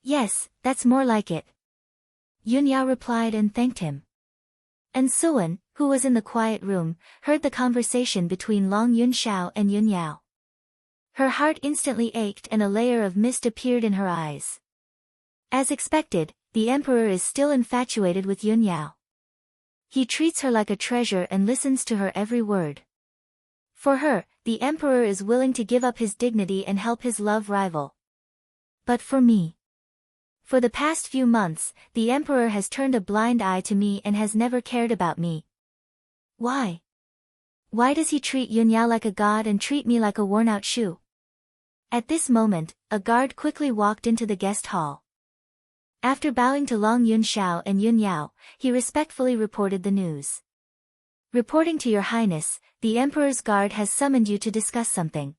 Yes, that's more like it. Yun Yao replied and thanked him. And Suan, who was in the quiet room, heard the conversation between Long Yunshao and Yun Yao. Her heart instantly ached and a layer of mist appeared in her eyes. As expected, the emperor is still infatuated with Yun Yao. He treats her like a treasure and listens to her every word. For her, the emperor is willing to give up his dignity and help his love rival. But for me. For the past few months, the emperor has turned a blind eye to me and has never cared about me. Why? Why does he treat Yun Yao like a god and treat me like a worn-out shoe? At this moment, a guard quickly walked into the guest hall. After bowing to Long Yunshao and Yun Yao, he respectfully reported the news. Reporting to your highness, the emperor's guard has summoned you to discuss something.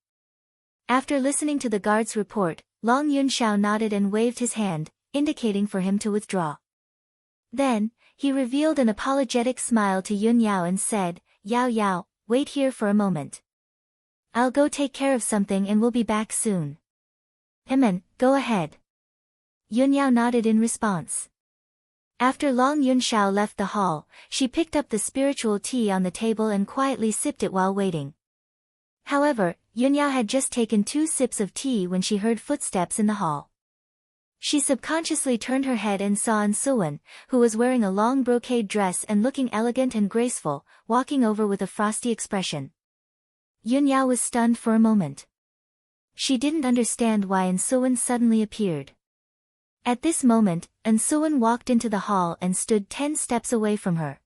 After listening to the guard's report, Long Yunshao nodded and waved his hand, indicating for him to withdraw. Then, he revealed an apologetic smile to Yun Yao and said, Yao Yao, wait here for a moment. I'll go take care of something and we'll be back soon. Go ahead. Yun Yao nodded in response. After Long Yunshao left the hall, she picked up the spiritual tea on the table and quietly sipped it while waiting. However, Yun Yao had just taken 2 sips of tea when she heard footsteps in the hall. She subconsciously turned her head and saw An Suan, who was wearing a long brocade dress and looking elegant and graceful, walking over with a frosty expression. Yun Yao was stunned for a moment. She didn't understand why An Suan suddenly appeared. At this moment, An Suan walked into the hall and stood 10 steps away from her.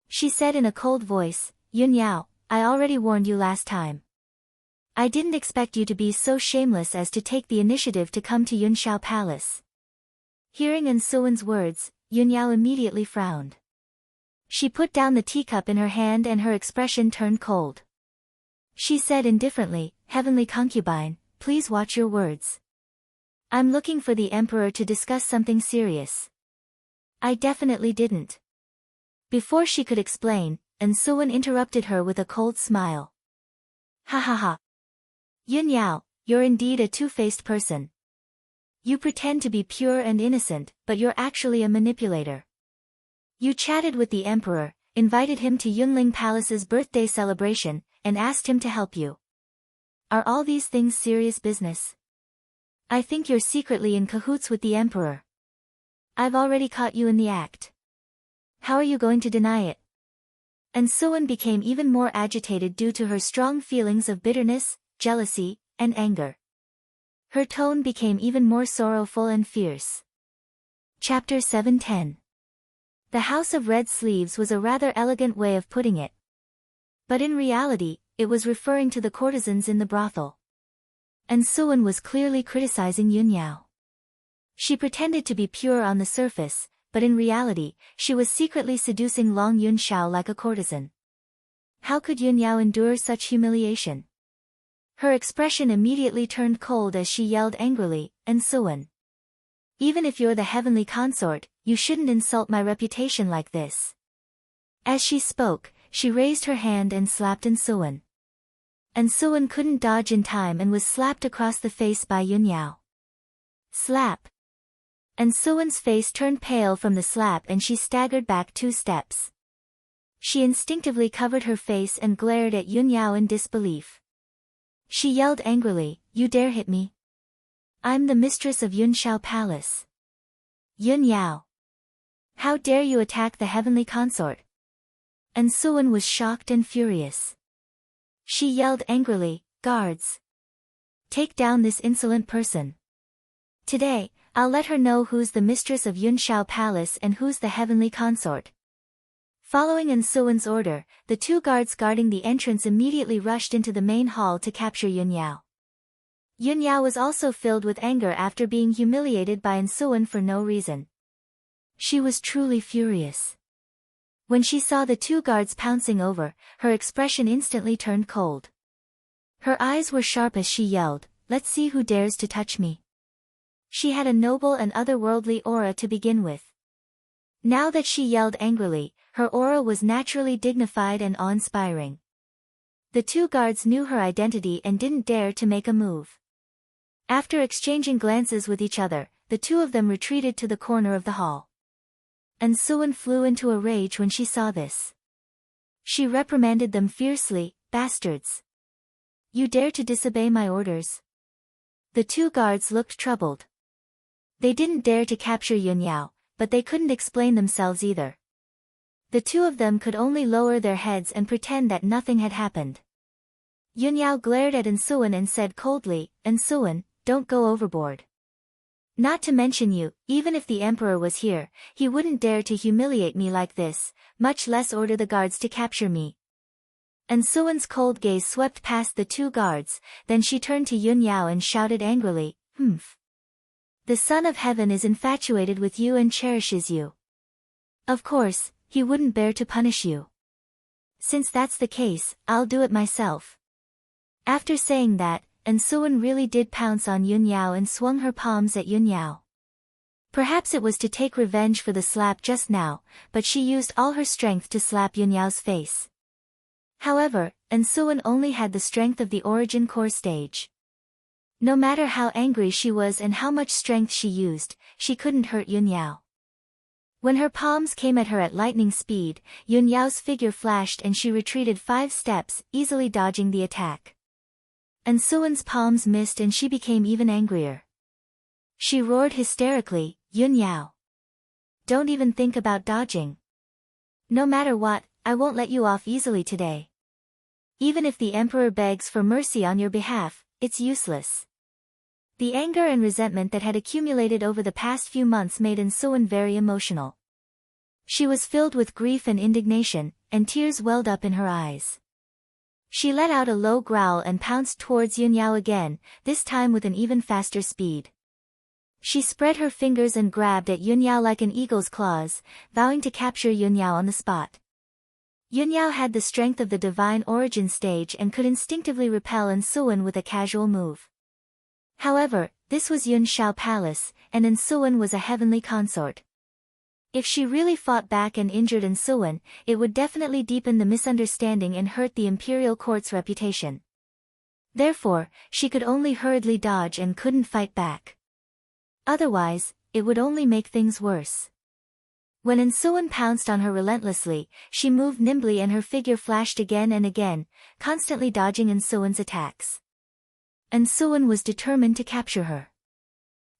She said in a cold voice, Yun Yao, I already warned you last time. I didn't expect you to be so shameless as to take the initiative to come to Yunshao Palace. Hearing An Suan's words, Yun Yao immediately frowned. She put down the teacup in her hand and her expression turned cold. She said indifferently, Heavenly concubine, please watch your words. I'm looking for the emperor to discuss something serious. I definitely didn't. Before she could explain, An Suan interrupted her with a cold smile. Ha ha ha. Yun Yao, you're indeed a two-faced person. You pretend to be pure and innocent, but you're actually a manipulator. You chatted with the emperor, invited him to Yunling Palace's birthday celebration, and asked him to help you. Are all these things serious business? I think you're secretly in cahoots with the emperor. I've already caught you in the act. How are you going to deny it? And Suan became even more agitated due to her strong feelings of bitterness, jealousy, and anger. Her tone became even more sorrowful and fierce. Chapter 710. The House of Red Sleeves was a rather elegant way of putting it. But in reality, it was referring to the courtesans in the brothel. And Suan was clearly criticizing Yun Yao. She pretended to be pure on the surface, but in reality, she was secretly seducing Long Yunshao like a courtesan. How could Yun Yao endure such humiliation? Her expression immediately turned cold as she yelled angrily, An Suan. Even if you're the heavenly consort, you shouldn't insult my reputation like this. As she spoke, she raised her hand and slapped Ansuan. Ansuan couldn't dodge in time and was slapped across the face by Yunyao. Slap. Ansuan's face turned pale from the slap and she staggered back 2 steps. She instinctively covered her face and glared at Yunyao in disbelief. She yelled angrily, "You dare hit me? I'm the mistress of Yunshao Palace. Yunyao. How dare you attack the heavenly consort?" Ansuan was shocked and furious. She yelled angrily, "Guards! Take down this insolent person. Today, I'll let her know who's the mistress of Yunshao Palace and who's the heavenly consort." Following Ansuan's order, the 2 guards guarding the entrance immediately rushed into the main hall to capture Yunyao. Yunyao was also filled with anger after being humiliated by Ansuan for no reason. She was truly furious. When she saw the 2 guards pouncing over, her expression instantly turned cold. Her eyes were sharp as she yelled, "Let's see who dares to touch me." She had a noble and otherworldly aura to begin with. Now that she yelled angrily, her aura was naturally dignified and awe-inspiring. The 2 guards knew her identity and didn't dare to make a move. After exchanging glances with each other, the 2 of them retreated to the corner of the hall. Ansuan flew into a rage when she saw this. She reprimanded them fiercely, "Bastards! You dare to disobey my orders?" The 2 guards looked troubled. They didn't dare to capture Yunyao, but they couldn't explain themselves either. The 2 of them could only lower their heads and pretend that nothing had happened. Yunyao glared at Ansuan and said coldly, "Ansuan, don't go overboard. Not to mention you, even if the emperor was here, he wouldn't dare to humiliate me like this, much less order the guards to capture me." Ansuan's cold gaze swept past the 2 guards, then she turned to Yunyao and shouted angrily, "Humph! The Son of Heaven is infatuated with you and cherishes you. Of course, he wouldn't bear to punish you. Since that's the case, I'll do it myself." After saying that, Ansuan really did pounce on Yunyao and swung her palms at Yunyao. Perhaps it was to take revenge for the slap just now, but she used all her strength to slap Yunyao's face. However, Ansuan only had the strength of the origin core stage. No matter how angry she was and how much strength she used, she couldn't hurt Yunyao. When her palms came at her at lightning speed, Yunyao's figure flashed and she retreated 5 steps, easily dodging the attack. Ansuan's palms missed and she became even angrier. She roared hysterically, "Yunyao! Don't even think about dodging. No matter what, I won't let you off easily today. Even if the emperor begs for mercy on your behalf, it's useless." The anger and resentment that had accumulated over the past few months made Ansuan very emotional. She was filled with grief and indignation, and tears welled up in her eyes. She let out a low growl and pounced towards Yunyao again, this time with an even faster speed. She spread her fingers and grabbed at Yunyao like an eagle's claws, vowing to capture Yunyao on the spot. Yunyao had the strength of the divine origin stage and could instinctively repel Ansuan with a casual move. However, this was Yunshao Palace, and Ansuan was a heavenly consort. If she really fought back and injured Ansuan, it would definitely deepen the misunderstanding and hurt the imperial court's reputation. Therefore, she could only hurriedly dodge and couldn't fight back. Otherwise, it would only make things worse. When Ansuan pounced on her relentlessly, she moved nimbly and her figure flashed again and again, constantly dodging Ansuan's attacks. Ansuan was determined to capture her.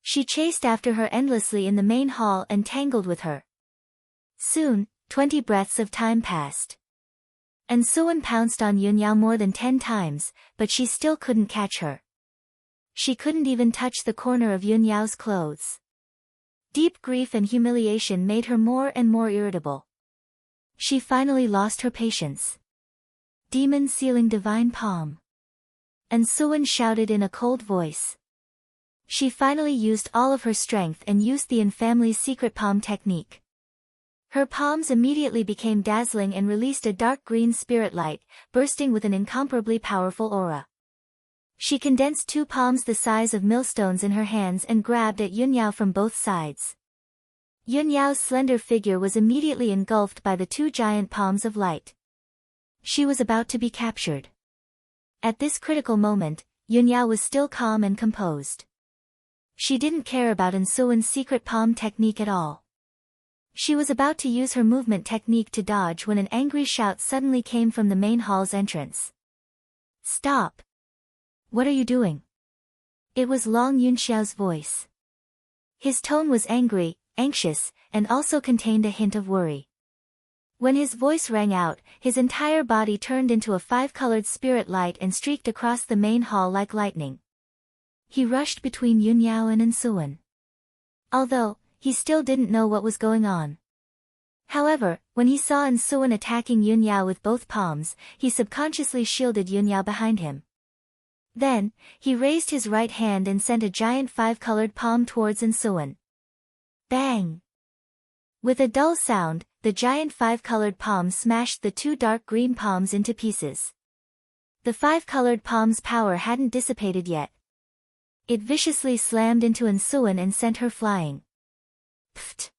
She chased after her endlessly in the main hall and tangled with her. Soon, 20 breaths of time passed. Ansuan pounced on Yunyao more than 10 times, but she still couldn't catch her. She couldn't even touch the corner of Yunyao's clothes. Deep grief and humiliation made her more and more irritable. She finally lost her patience. "Demon sealing divine palm!" Ansuan shouted in a cold voice. She finally used all of her strength and used the family's secret palm technique. Her palms immediately became dazzling and released a dark green spirit light, bursting with an incomparably powerful aura. She condensed 2 palms the size of millstones in her hands and grabbed at Yunyao from both sides. Yunyao's slender figure was immediately engulfed by the 2 giant palms of light. She was about to be captured. At this critical moment, Yunyao was still calm and composed. She didn't care about Insuan's secret palm technique at all. She was about to use her movement technique to dodge when an angry shout suddenly came from the main hall's entrance. "Stop! What are you doing?" It was Long Yunxiao's voice. His tone was angry, anxious, and also contained a hint of worry. When his voice rang out, his entire body turned into a 5-colored spirit light and streaked across the main hall like lightning. He rushed between Yunyao and Insuan. Although, he still didn't know what was going on. However, when he saw Insuan attacking Yunyao with both palms, he subconsciously shielded Yunyao behind him. Then, he raised his right hand and sent a giant 5-colored palm towards Insuan. Bang! With a dull sound, the giant 5-colored palm smashed the 2 dark green palms into pieces. The 5-colored palm's power hadn't dissipated yet. It viciously slammed into Insuan and sent her flying. Pfft!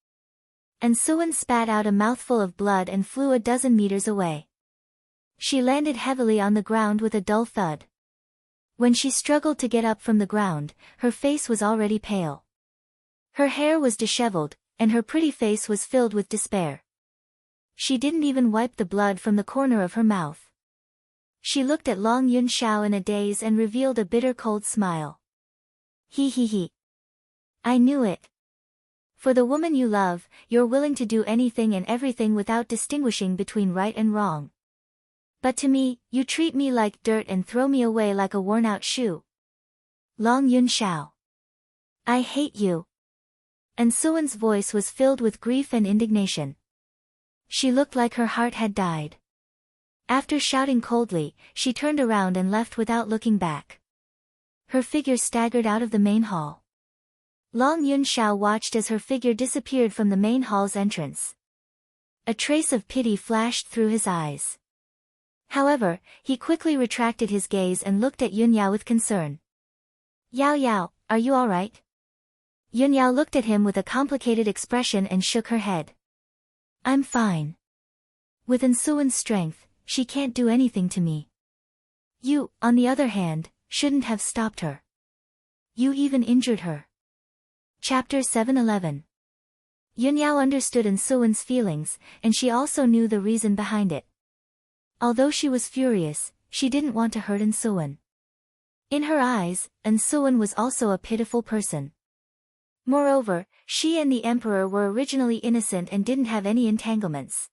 Insuan spat out a mouthful of blood and flew a dozen meters away. She landed heavily on the ground with a dull thud. When she struggled to get up from the ground, her face was already pale. Her hair was disheveled, and her pretty face was filled with despair. She didn't even wipe the blood from the corner of her mouth. She looked at Long Yunxiao in a daze and revealed a bitter cold smile. He. I knew it. For the woman you love, you're willing to do anything and everything without distinguishing between right and wrong. But to me, you treat me like dirt and throw me away like a worn-out shoe. Long Yunxiao. I hate you. Insuan's voice was filled with grief and indignation. She looked like her heart had died. After shouting coldly, she turned around and left without looking back. Her figure staggered out of the main hall. Long Yunxiao watched as her figure disappeared from the main hall's entrance. A trace of pity flashed through his eyes. However, he quickly retracted his gaze and looked at Yunyao with concern. Yao, are you alright? Yunyao looked at him with a complicated expression and shook her head. I'm fine. With Insuan's strength, she can't do anything to me. You, on the other hand, shouldn't have stopped her. You even injured her. Chapter 711. Yunyao understood Insuan's feelings, and she also knew the reason behind it. Although she was furious, she didn't want to hurt Insuan. In her eyes, Insuan was also a pitiful person. Moreover, she and the emperor were originally innocent and didn't have any entanglements.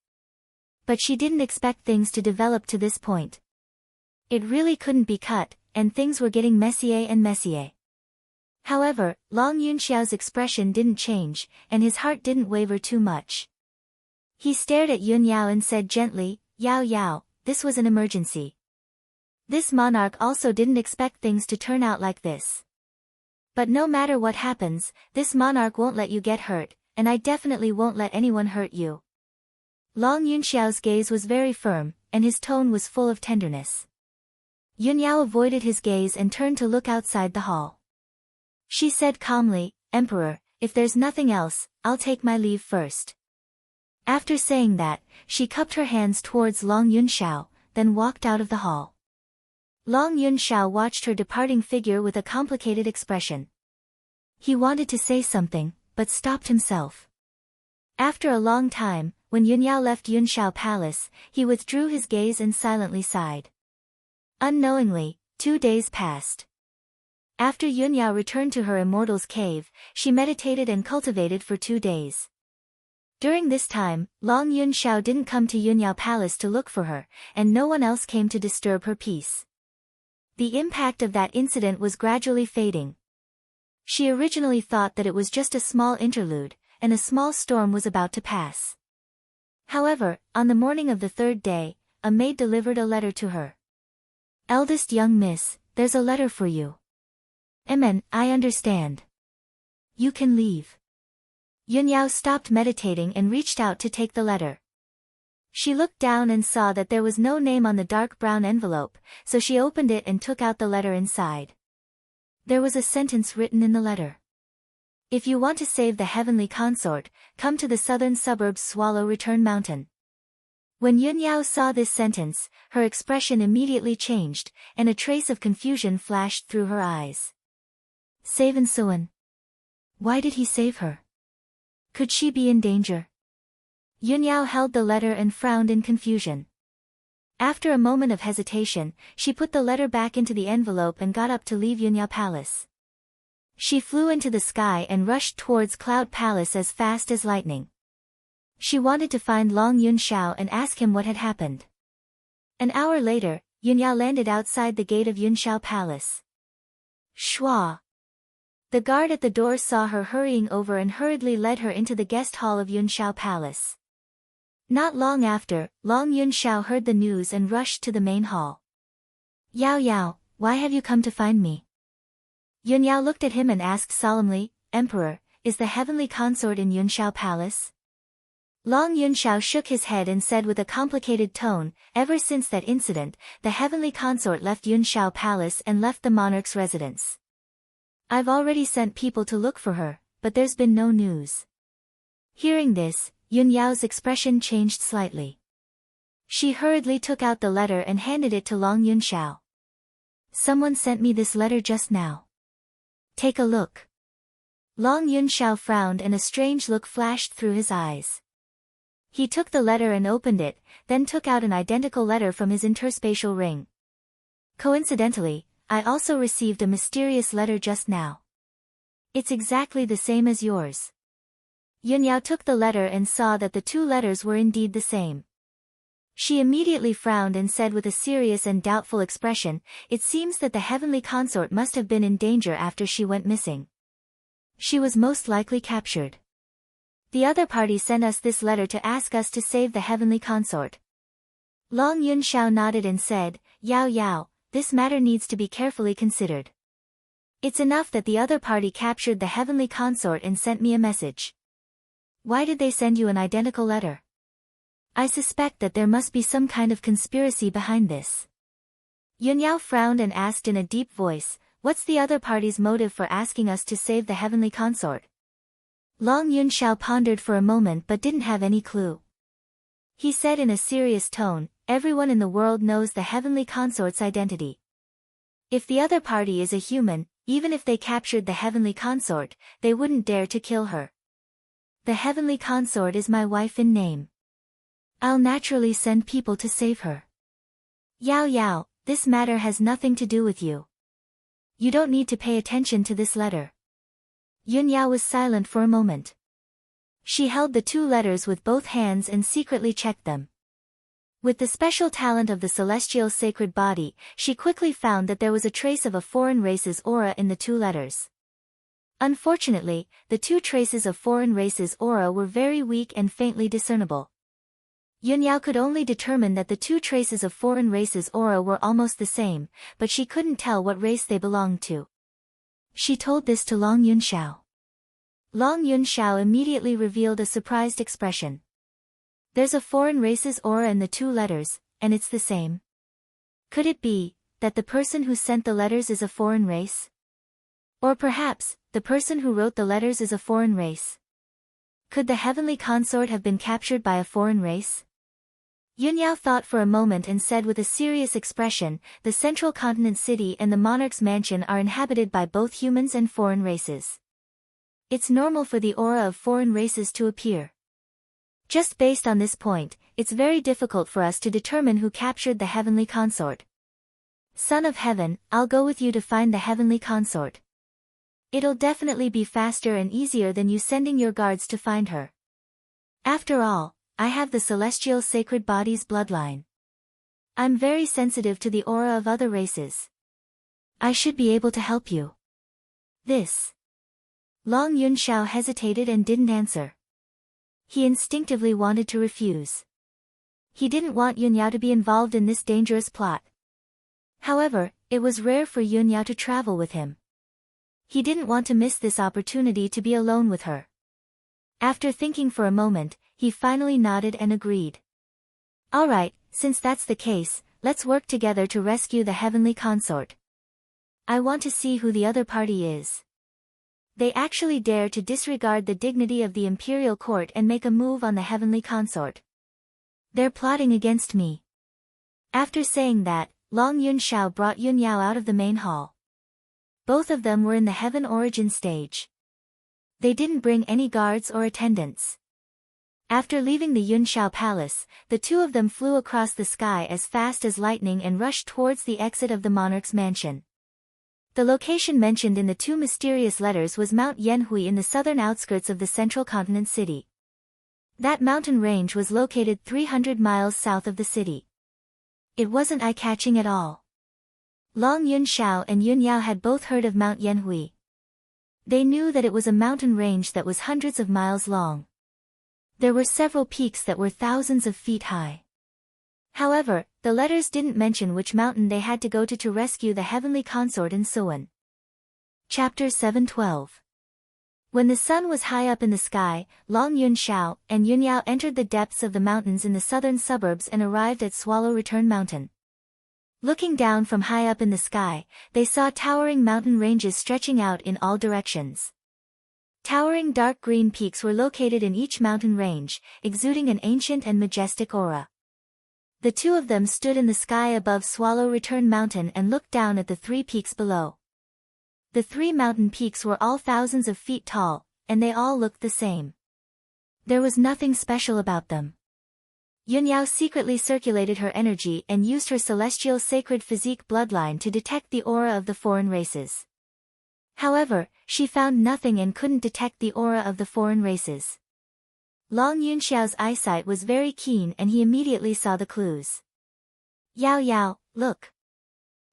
But she didn't expect things to develop to this point. It really couldn't be cut, and things were getting messier and messier. However, Long Yunxiao's expression didn't change, and his heart didn't waver too much. He stared at Yunyao and said gently, Yao, this was an emergency. This monarch also didn't expect things to turn out like this. But no matter what happens, this monarch won't let you get hurt, and I definitely won't let anyone hurt you. Long Yunxiao's gaze was very firm, and his tone was full of tenderness. Yunyao avoided his gaze and turned to look outside the hall. She said calmly, Emperor, if there's nothing else, I'll take my leave first. After saying that, she cupped her hands towards Long Yunxiao, then walked out of the hall. Long Yunxiao watched her departing figure with a complicated expression. He wanted to say something, but stopped himself. After a long time, when Yunyao left Yunxiao Palace, he withdrew his gaze and silently sighed. Unknowingly, 2 days passed. After Yunyao returned to her immortal's cave, she meditated and cultivated for 2 days. During this time, Long Yunxiao didn't come to Yunyao Palace to look for her, and no one else came to disturb her peace. The impact of that incident was gradually fading. She originally thought that it was just a small interlude, and a small storm was about to pass. However, on the morning of the 3rd day, a maid delivered a letter to her. Eldest young miss, there's a letter for you. I understand. You can leave. Yunyao stopped meditating and reached out to take the letter. She looked down and saw that there was no name on the dark brown envelope, so she opened it and took out the letter inside. There was a sentence written in the letter. If you want to save the heavenly consort, come to the southern suburbs Swallow Return Mountain. When Yunyao saw this sentence, her expression immediately changed, and a trace of confusion flashed through her eyes. Save Suan. Why did he save her? Could she be in danger? Yunyao held the letter and frowned in confusion. After a moment of hesitation, she put the letter back into the envelope and got up to leave Yunyao Palace. She flew into the sky and rushed towards Cloud Palace as fast as lightning. She wanted to find Long Yunxiao and ask him what had happened. An hour later, Yunyao landed outside the gate of Yunxiao Palace. Shua! The guard at the door saw her hurrying over and hurriedly led her into the guest hall of Yunxiao Palace. Not long after, Long Yunxiao heard the news and rushed to the main hall. Yao Yao, why have you come to find me? Yunyao looked at him and asked solemnly, Emperor, is the heavenly consort in Yunxiao Palace? Long Yunxiao shook his head and said with a complicated tone, ever since that incident, the heavenly consort left Yunxiao Palace and left the monarch's residence. I've already sent people to look for her, but there's been no news. Hearing this, Yunyao's expression changed slightly. She hurriedly took out the letter and handed it to Long Yunxiao. Someone sent me this letter just now. Take a look. Long Yunxiao frowned and a strange look flashed through his eyes. He took the letter and opened it, then took out an identical letter from his interspatial ring. Coincidentally, I also received a mysterious letter just now. It's exactly the same as yours. Yunyao took the letter and saw that the two letters were indeed the same. She immediately frowned and said with a serious and doubtful expression, it seems that the heavenly consort must have been in danger after she went missing. She was most likely captured. The other party sent us this letter to ask us to save the heavenly consort. Long Yunxiao nodded and said, Yao Yao, this matter needs to be carefully considered. It's enough that the other party captured the heavenly consort and sent me a message. Why did they send you an identical letter? I suspect that there must be some kind of conspiracy behind this. Yunyao frowned and asked in a deep voice, what's the other party's motive for asking us to save the heavenly consort? Long Yunxiao pondered for a moment but didn't have any clue. He said in a serious tone, everyone in the world knows the heavenly consort's identity. If the other party is a human, even if they captured the heavenly consort, they wouldn't dare to kill her. The heavenly consort is my wife in name. I'll naturally send people to save her. Yao Yao, this matter has nothing to do with you. You don't need to pay attention to this letter. Yunyao was silent for a moment. She held the two letters with both hands and secretly checked them. With the special talent of the celestial sacred body, she quickly found that there was a trace of a foreign race's aura in the two letters. Unfortunately, the two traces of foreign race's aura were very weak and faintly discernible. Yunyao could only determine that the two traces of foreign race's aura were almost the same, but she couldn't tell what race they belonged to. She told this to Long Yunxiao. Long Yunxiao immediately revealed a surprised expression. There's a foreign race's aura in the two letters, and it's the same. Could it be that the person who sent the letters is a foreign race? Or perhaps, the person who wrote the letters is a foreign race? Could the heavenly consort have been captured by a foreign race? Yunyao thought for a moment and said with a serious expression, the central continent city and the monarch's mansion are inhabited by both humans and foreign races. It's normal for the aura of foreign races to appear. Just based on this point, it's very difficult for us to determine who captured the heavenly consort. Son of Heaven, I'll go with you to find the heavenly consort. It'll definitely be faster and easier than you sending your guards to find her. After all, I have the celestial sacred body's bloodline. I'm very sensitive to the aura of other races. I should be able to help you. This. Long Yunxiao hesitated and didn't answer. He instinctively wanted to refuse. He didn't want Yunyao to be involved in this dangerous plot. However, it was rare for Yunyao to travel with him. He didn't want to miss this opportunity to be alone with her. After thinking for a moment, he finally nodded and agreed. Alright, since that's the case, let's work together to rescue the heavenly consort. I want to see who the other party is. They actually dare to disregard the dignity of the imperial court and make a move on the heavenly consort. They're plotting against me. After saying that, Long Yunxiao brought Yun Yao out of the main hall. Both of them were in the heaven origin stage. They didn't bring any guards or attendants. After leaving the Yunxiao palace, the two of them flew across the sky as fast as lightning and rushed towards the exit of the monarch's mansion. The location mentioned in the two mysterious letters was Mount Yanhui in the southern outskirts of the central continent city. That mountain range was located 300 miles south of the city. It wasn't eye-catching at all. Long Yunxiao and Yun Yao had both heard of Mount Yanhui. They knew that it was a mountain range that was hundreds of miles long. There were several peaks that were thousands of feet high. However, the letters didn't mention which mountain they had to go to rescue the heavenly consort in Suwon. Chapter 7:12. When the sun was high up in the sky, Long Yunxiao and Yun Yao entered the depths of the mountains in the southern suburbs and arrived at Swallow Return Mountain. Looking down from high up in the sky, they saw towering mountain ranges stretching out in all directions. Towering dark green peaks were located in each mountain range, exuding an ancient and majestic aura. The two of them stood in the sky above Swallow Return Mountain and looked down at the three peaks below. The three mountain peaks were all thousands of feet tall, and they all looked the same. There was nothing special about them. Yun Yao secretly circulated her energy and used her celestial sacred physique bloodline to detect the aura of the foreign races. However, she found nothing and couldn't detect the aura of the foreign races. Long Yunxiao's eyesight was very keen and he immediately saw the clues. Yao Yao, look.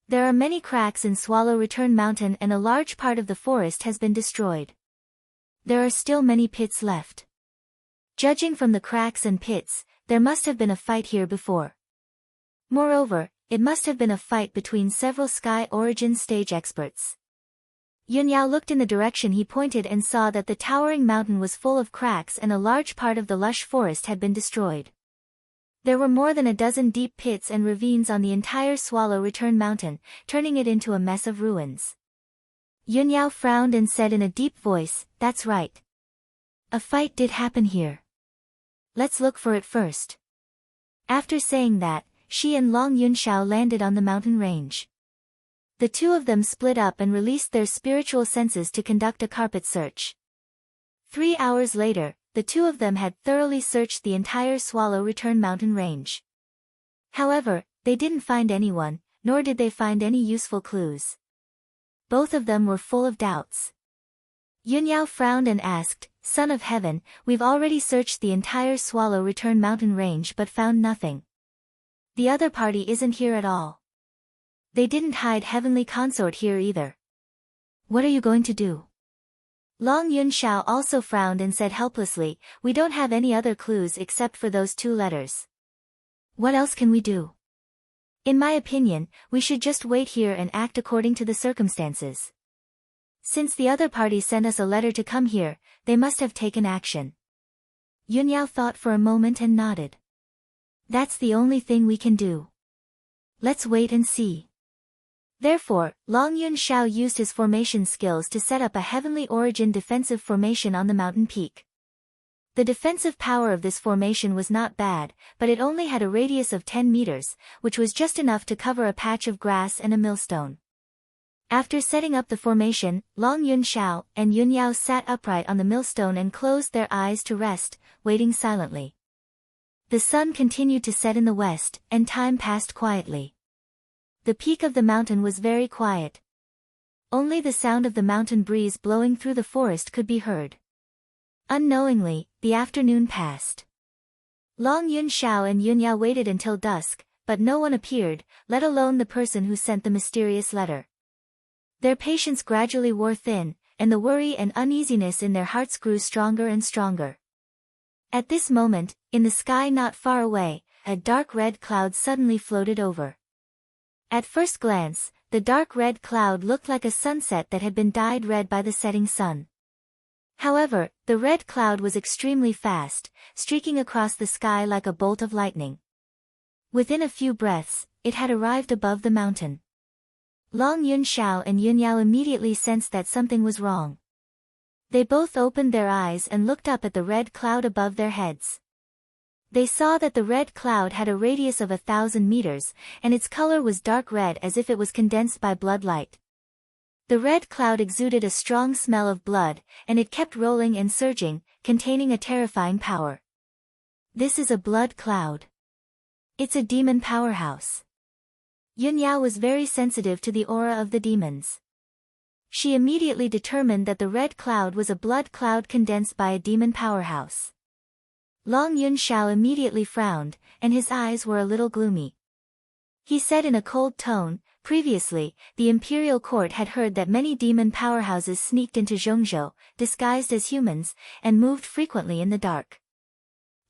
There are many cracks in Swallow Return Mountain and a large part of the forest has been destroyed. There are still many pits left. Judging from the cracks and pits, there must have been a fight here before. Moreover, it must have been a fight between several Sky Origin stage experts. Yun Yao looked in the direction he pointed and saw that the towering mountain was full of cracks and a large part of the lush forest had been destroyed. There were more than a dozen deep pits and ravines on the entire Swallow Return Mountain, turning it into a mess of ruins. Yun Yao frowned and said in a deep voice, "That's right. A fight did happen here. Let's look for it first." After saying that, she and Long Yunxiao landed on the mountain range. The two of them split up and released their spiritual senses to conduct a carpet search. 3 hours later, the two of them had thoroughly searched the entire Swallow Return Mountain range. However, they didn't find anyone, nor did they find any useful clues. Both of them were full of doubts. Yun Yao frowned and asked, "Son of Heaven, we've already searched the entire Swallow Return Mountain range but found nothing. The other party isn't here at all. They didn't hide Heavenly Consort here either. What are you going to do?" Long Yunxiao also frowned and said helplessly, "We don't have any other clues except for those two letters. What else can we do? In my opinion, we should just wait here and act according to the circumstances. Since the other party sent us a letter to come here, they must have taken action." Yun Yao thought for a moment and nodded. "That's the only thing we can do. Let's wait and see." Therefore, Long Yunxiao used his formation skills to set up a heavenly origin defensive formation on the mountain peak. The defensive power of this formation was not bad, but it only had a radius of 10 meters, which was just enough to cover a patch of grass and a millstone. After setting up the formation, Long Yunxiao and Yun Yao sat upright on the millstone and closed their eyes to rest, waiting silently. The sun continued to set in the west, and time passed quietly. The peak of the mountain was very quiet. Only the sound of the mountain breeze blowing through the forest could be heard. Unknowingly, the afternoon passed. Long Yunxiao and Yun Yao waited until dusk, but no one appeared, let alone the person who sent the mysterious letter. Their patience gradually wore thin, and the worry and uneasiness in their hearts grew stronger and stronger. At this moment, in the sky not far away, a dark red cloud suddenly floated over. At first glance, the dark red cloud looked like a sunset that had been dyed red by the setting sun. However, the red cloud was extremely fast, streaking across the sky like a bolt of lightning. Within a few breaths, it had arrived above the mountain. Long Yunxiao and Yunyao immediately sensed that something was wrong. They both opened their eyes and looked up at the red cloud above their heads. They saw that the red cloud had a radius of 1,000 meters, and its color was dark red as if it was condensed by blood light. The red cloud exuded a strong smell of blood, and it kept rolling and surging, containing a terrifying power. This is a blood cloud. It's a demon powerhouse. Yunyao was very sensitive to the aura of the demons. She immediately determined that the red cloud was a blood cloud condensed by a demon powerhouse. Long Yunxiao immediately frowned, and his eyes were a little gloomy. He said in a cold tone, previously, the imperial court had heard that many demon powerhouses sneaked into Zhongzhou, disguised as humans, and moved frequently in the dark.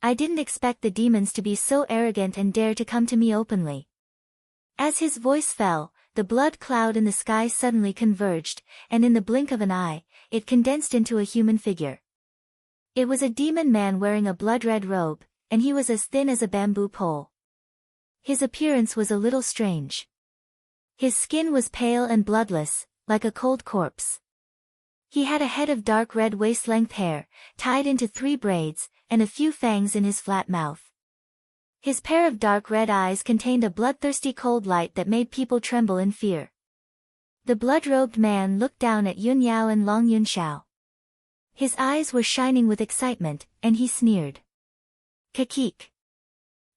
I didn't expect the demons to be so arrogant and dare to come to me openly. As his voice fell, the blood cloud in the sky suddenly converged, and in the blink of an eye, it condensed into a human figure. It was a demon man wearing a blood-red robe, and he was as thin as a bamboo pole. His appearance was a little strange. His skin was pale and bloodless, like a cold corpse. He had a head of dark red waist-length hair, tied into 3 braids, and a few fangs in his flat mouth. His pair of dark red eyes contained a bloodthirsty cold light that made people tremble in fear. The blood-robed man looked down at Yunyao and Long Yunxiao. His eyes were shining with excitement, and he sneered. Kakik.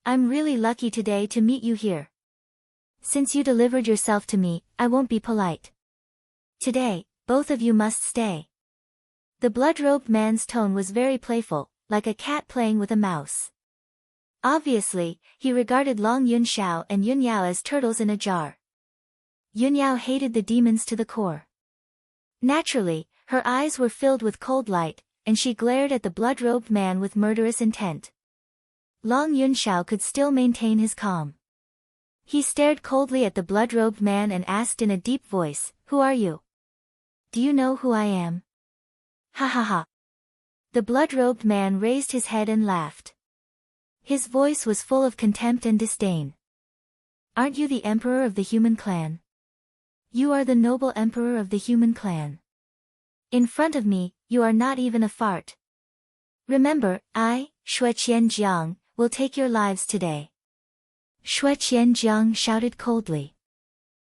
I'm really lucky today to meet you here. Since you delivered yourself to me, I won't be polite. Today, both of you must stay. The blood-robed man's tone was very playful, like a cat playing with a mouse. Obviously, he regarded Long Yunxiao and Yunyao as turtles in a jar. Yunyao hated the demons to the core. Naturally, her eyes were filled with cold light, and she glared at the blood-robed man with murderous intent. Long Yunxiao could still maintain his calm. He stared coldly at the blood-robed man and asked in a deep voice, "Who are you? Do you know who I am?" Ha ha ha. The blood-robed man raised his head and laughed. His voice was full of contempt and disdain. Aren't you the emperor of the human clan? You are the noble emperor of the human clan. In front of me, you are not even a fart. Remember, I, Shui Qianjiang, will take your lives today. Shui Qianjiang shouted coldly.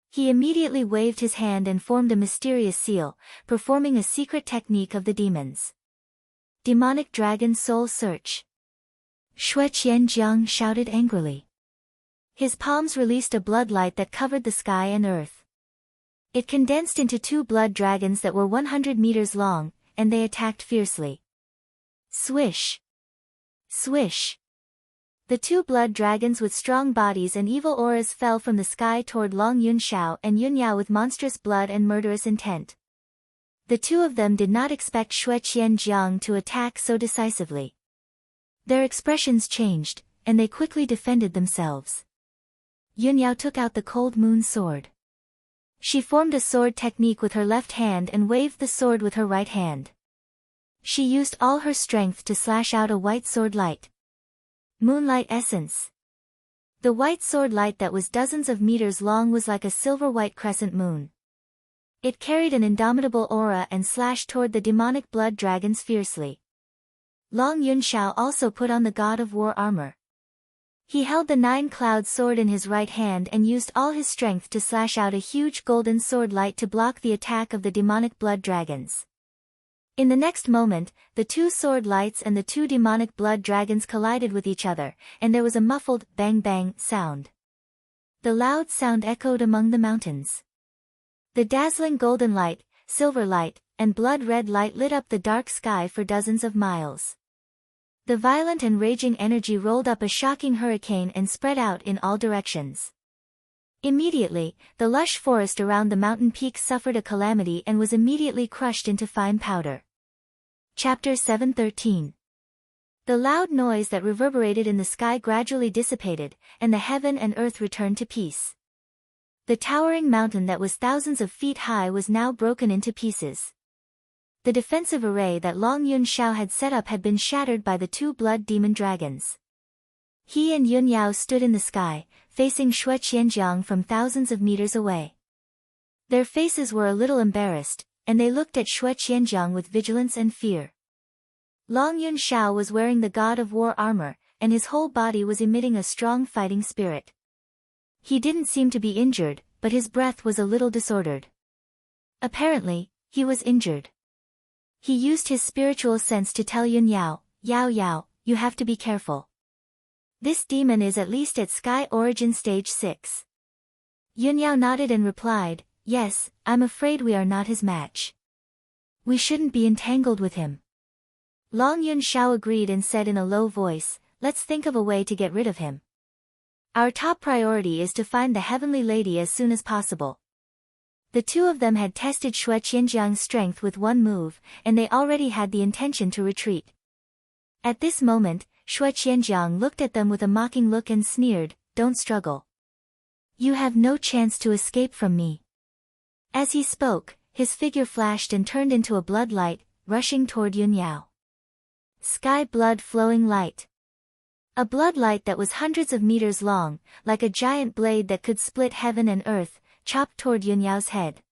He immediately waved his hand and formed a mysterious seal, performing a secret technique of the demons. Demonic Dragon Soul Search. Shui Qianjiang shouted angrily. His palms released a blood light that covered the sky and earth. It condensed into 2 blood dragons that were 100 meters long, and they attacked fiercely. Swish! Swish! The 2 blood dragons with strong bodies and evil auras fell from the sky toward Long Yunxiao and Yunyao with monstrous blood and murderous intent. The 2 of them did not expect Shui Qianjiang to attack so decisively. Their expressions changed, and they quickly defended themselves. Yunyao took out the cold moon sword. She formed a sword technique with her left hand and waved the sword with her right hand. She used all her strength to slash out a white sword light. Moonlight essence. The white sword light that was dozens of meters long was like a silver-white crescent moon. It carried an indomitable aura and slashed toward the demonic blood dragons fiercely. Long Yunxiao also put on the God of War armor. He held the 9-cloud sword in his right hand and used all his strength to slash out a huge golden sword light to block the attack of the demonic blood dragons. In the next moment, the 2 sword lights and the 2 demonic blood dragons collided with each other, and there was a muffled bang-bang sound. The loud sound echoed among the mountains. The dazzling golden light, silver light, and blood-red light lit up the dark sky for dozens of miles. The violent and raging energy rolled up a shocking hurricane and spread out in all directions. Immediately, the lush forest around the mountain peaks suffered a calamity and was immediately crushed into fine powder. Chapter 713. The loud noise that reverberated in the sky gradually dissipated, and the heaven and earth returned to peace. The towering mountain that was thousands of feet high was now broken into pieces. The defensive array that Long Yunxiao had set up had been shattered by the 2 blood demon dragons. He and Yun Yao stood in the sky, facing Shui Qianjiang from thousands of meters away. Their faces were a little embarrassed, and they looked at Shui Qianjiang with vigilance and fear. Long Yun Shao was wearing the God of War armor, and his whole body was emitting a strong fighting spirit. He didn't seem to be injured, but his breath was a little disordered. Apparently, he was injured. He used his spiritual sense to tell Yun Yao, "Yao Yao, you have to be careful. This demon is at least at Sky Origin Stage 6. Yun Yao nodded and replied, "Yes, I'm afraid we are not his match. We shouldn't be entangled with him." Long Yun Shao agreed and said in a low voice, "Let's think of a way to get rid of him. Our top priority is to find the Heavenly Lady as soon as possible." The two of them had tested Shui Qianjiang's strength with one move, and they already had the intention to retreat. At this moment, Shui Qianjiang looked at them with a mocking look and sneered, "Don't struggle. You have no chance to escape from me." As he spoke, his figure flashed and turned into a blood light, rushing toward Yun Yao. Sky blood flowing light. A blood light that was hundreds of meters long, like a giant blade that could split heaven and earth, chopped toward Yun Yao's head.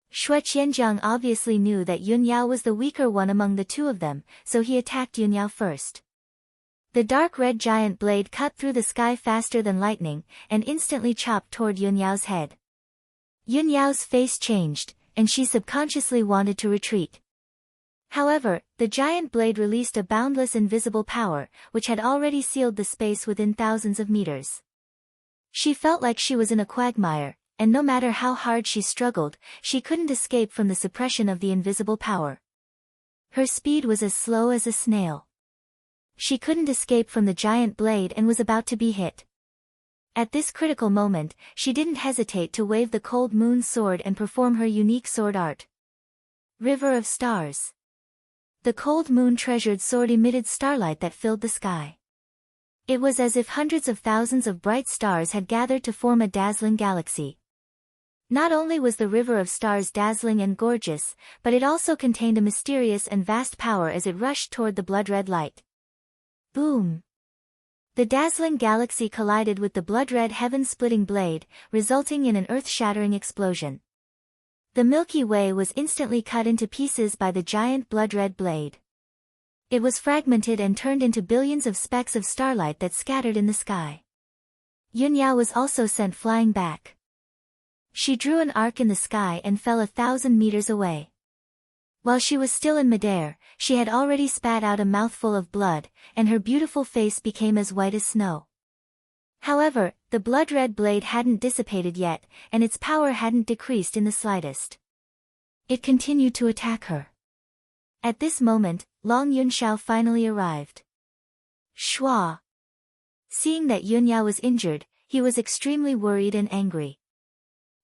Shui Qianjiang obviously knew that Yun Yao was the weaker one among the two of them, so he attacked Yun Yao first. The dark red giant blade cut through the sky faster than lightning, and instantly chopped toward Yun Yao's head. Yun Yao's face changed, and she subconsciously wanted to retreat. However, the giant blade released a boundless invisible power, which had already sealed the space within thousands of meters. She felt like she was in a quagmire, and no matter how hard she struggled, she couldn't escape from the suppression of the invisible power. Her speed was as slow as a snail. She couldn't escape from the giant blade and was about to be hit. At this critical moment, she didn't hesitate to wave the cold moon sword and perform her unique sword art. River of Stars. The cold moon treasured sword emitted starlight that filled the sky. It was as if hundreds of thousands of bright stars had gathered to form a dazzling galaxy. Not only was the River of Stars dazzling and gorgeous, but it also contained a mysterious and vast power as it rushed toward the blood-red light. Boom! The dazzling galaxy collided with the blood-red heaven-splitting blade, resulting in an earth-shattering explosion. The Milky Way was instantly cut into pieces by the giant blood-red blade. It was fragmented and turned into billions of specks of starlight that scattered in the sky. Yun Yao was also sent flying back. She drew an arc in the sky and fell 1,000 meters away. While she was still in midair, she had already spat out a mouthful of blood, and her beautiful face became as white as snow. However, the blood-red blade hadn't dissipated yet, and its power hadn't decreased in the slightest. It continued to attack her. At this moment, Long Yun Shao finally arrived. Shua! Seeing that Yun Yao was injured, he was extremely worried and angry.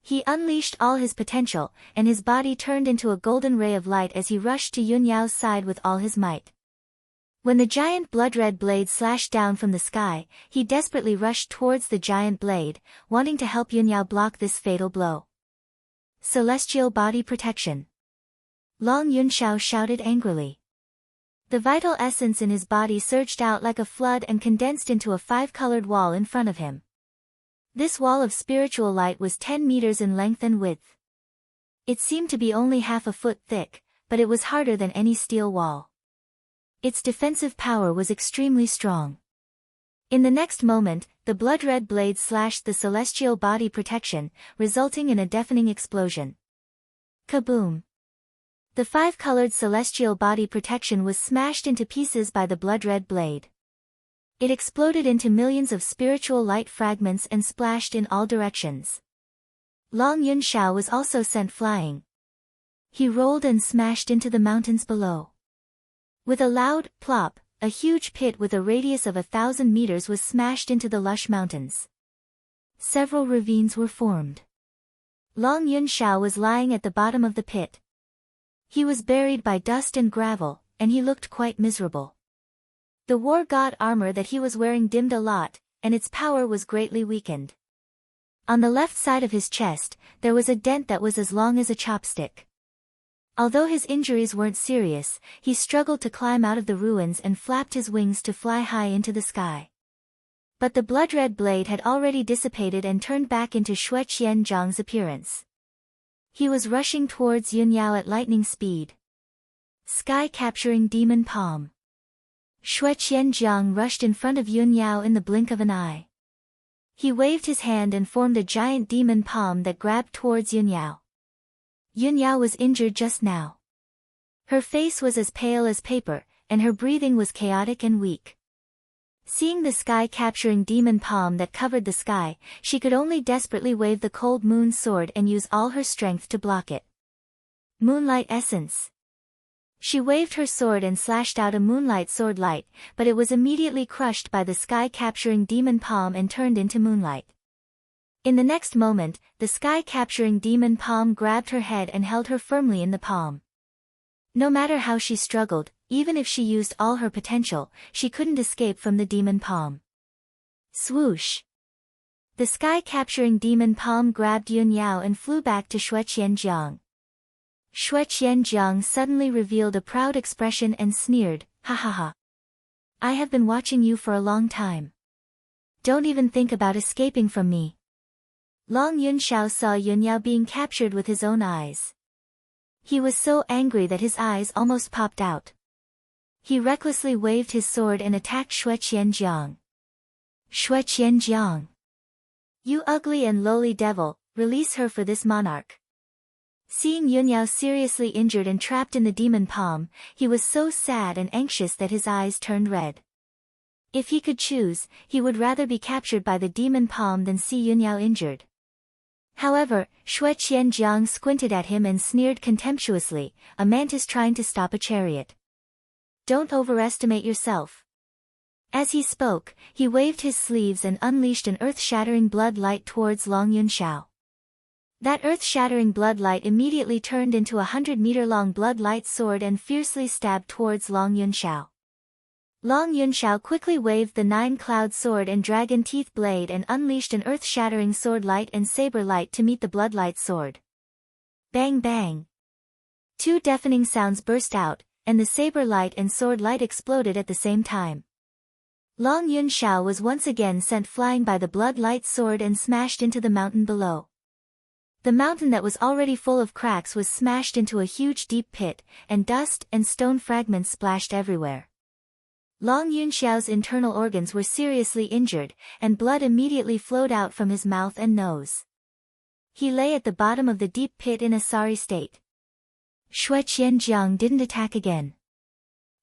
He unleashed all his potential, and his body turned into a golden ray of light as he rushed to Yun Yao's side with all his might. When the giant blood-red blade slashed down from the sky, he desperately rushed towards the giant blade, wanting to help Yun Yao block this fatal blow. Celestial Body Protection. Long Yun Shao shouted angrily. The vital essence in his body surged out like a flood and condensed into a 5-colored wall in front of him. This wall of spiritual light was 10 meters in length and width. It seemed to be only half a foot thick, but it was harder than any steel wall. Its defensive power was extremely strong. In the next moment, the blood-red blade slashed the celestial body protection, resulting in a deafening explosion. Kaboom! The 5-colored celestial body protection was smashed into pieces by the blood-red blade. It exploded into millions of spiritual light fragments and splashed in all directions. Long Yun Shao was also sent flying. He rolled and smashed into the mountains below. With a loud plop, a huge pit with a radius of 1,000 meters was smashed into the lush mountains. Several ravines were formed. Long Yun Shao was lying at the bottom of the pit. He was buried by dust and gravel, and he looked quite miserable. The war god armor that he was wearing dimmed a lot, and its power was greatly weakened. On the left side of his chest, there was a dent that was as long as a chopstick. Although his injuries weren't serious, he struggled to climb out of the ruins and flapped his wings to fly high into the sky. But the blood-red blade had already dissipated and turned back into Xue Qianzhang's appearance. He was rushing towards Yunyao at lightning speed. Sky-capturing demon palm. Xue Qianzhang rushed in front of Yunyao in the blink of an eye. He waved his hand and formed a giant demon palm that grabbed towards Yunyao. Yunyao was injured just now. Her face was as pale as paper, and her breathing was chaotic and weak. Seeing the sky-capturing demon palm that covered the sky, she could only desperately wave the cold moon sword and use all her strength to block it. Moonlight essence. She waved her sword and slashed out a moonlight sword light, but it was immediately crushed by the sky-capturing demon palm and turned into moonlight. In the next moment, the sky-capturing demon palm grabbed her head and held her firmly in the palm. No matter how she struggled, even if she used all her potential, she couldn't escape from the demon palm. Swoosh! The sky-capturing demon palm grabbed Yunyao and flew back to Xue Qianzhang. Xue Qianzhang suddenly revealed a proud expression and sneered, "Ha ha ha. I have been watching you for a long time. Don't even think about escaping from me." Long Yunxiao saw Yunyao being captured with his own eyes. He was so angry that his eyes almost popped out. He recklessly waved his sword and attacked Xue Qianzhang. "Xue Qianzhang! You ugly and lowly devil, release her for this monarch." Seeing Yunyao seriously injured and trapped in the demon palm, he was so sad and anxious that his eyes turned red. If he could choose, he would rather be captured by the demon palm than see Yunyao injured. However, Xue Qianzhang squinted at him and sneered contemptuously, "A mantis trying to stop a chariot. Don't overestimate yourself." As he spoke, he waved his sleeves and unleashed an earth-shattering blood light towards Long Yunxiao. That earth-shattering blood light immediately turned into a 100-meter-long blood light sword and fiercely stabbed towards Long Yunxiao. Long Yunxiao quickly waved the 9-cloud sword and dragon teeth blade and unleashed an earth-shattering sword light and saber light to meet the blood light sword. Bang bang! Two deafening sounds burst out, and the saber light and sword light exploded at the same time. Long Yunxiao was once again sent flying by the blood light sword and smashed into the mountain below. The mountain that was already full of cracks was smashed into a huge deep pit, and dust and stone fragments splashed everywhere. Long Yunxiao's internal organs were seriously injured, and blood immediately flowed out from his mouth and nose. He lay at the bottom of the deep pit in a sorry state. Xue Qianzhang didn't attack again.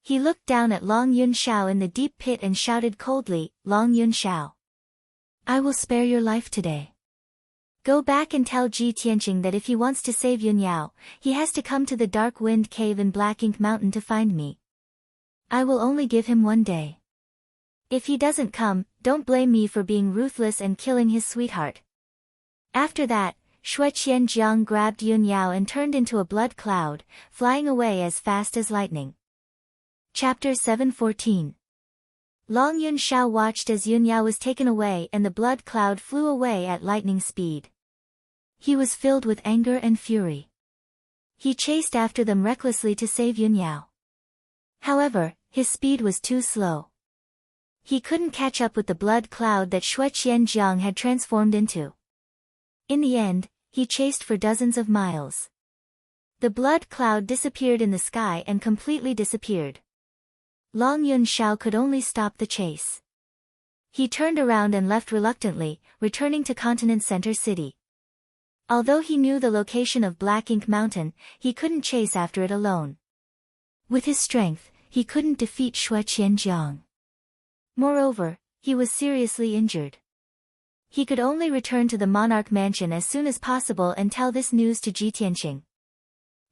He looked down at Long Yunxiao in the deep pit and shouted coldly, "Long Yunxiao, I will spare your life today. Go back and tell Ji Tianqing that if he wants to save Yunyao, he has to come to the Dark Wind Cave in Black Ink Mountain to find me. I will only give him 1 day. If he doesn't come, don't blame me for being ruthless and killing his sweetheart." After that, Xue Qianzhang grabbed Yunyao and turned into a blood cloud, flying away as fast as lightning. Chapter 714. Long Yunxiao watched as Yunyao was taken away and the blood cloud flew away at lightning speed. He was filled with anger and fury. He chased after them recklessly to save Yunyao. However, his speed was too slow. He couldn't catch up with the blood cloud that Xue Qianzhang had transformed into. In the end, he chased for dozens of miles. The blood cloud disappeared in the sky and completely disappeared. Long Yunxiao could only stop the chase. He turned around and left reluctantly, returning to Continent Center City. Although he knew the location of Black Ink Mountain, he couldn't chase after it alone. With his strength, he couldn't defeat Xue Qianzhang. Moreover, he was seriously injured. He could only return to the monarch mansion as soon as possible and tell this news to Ji Tianqing.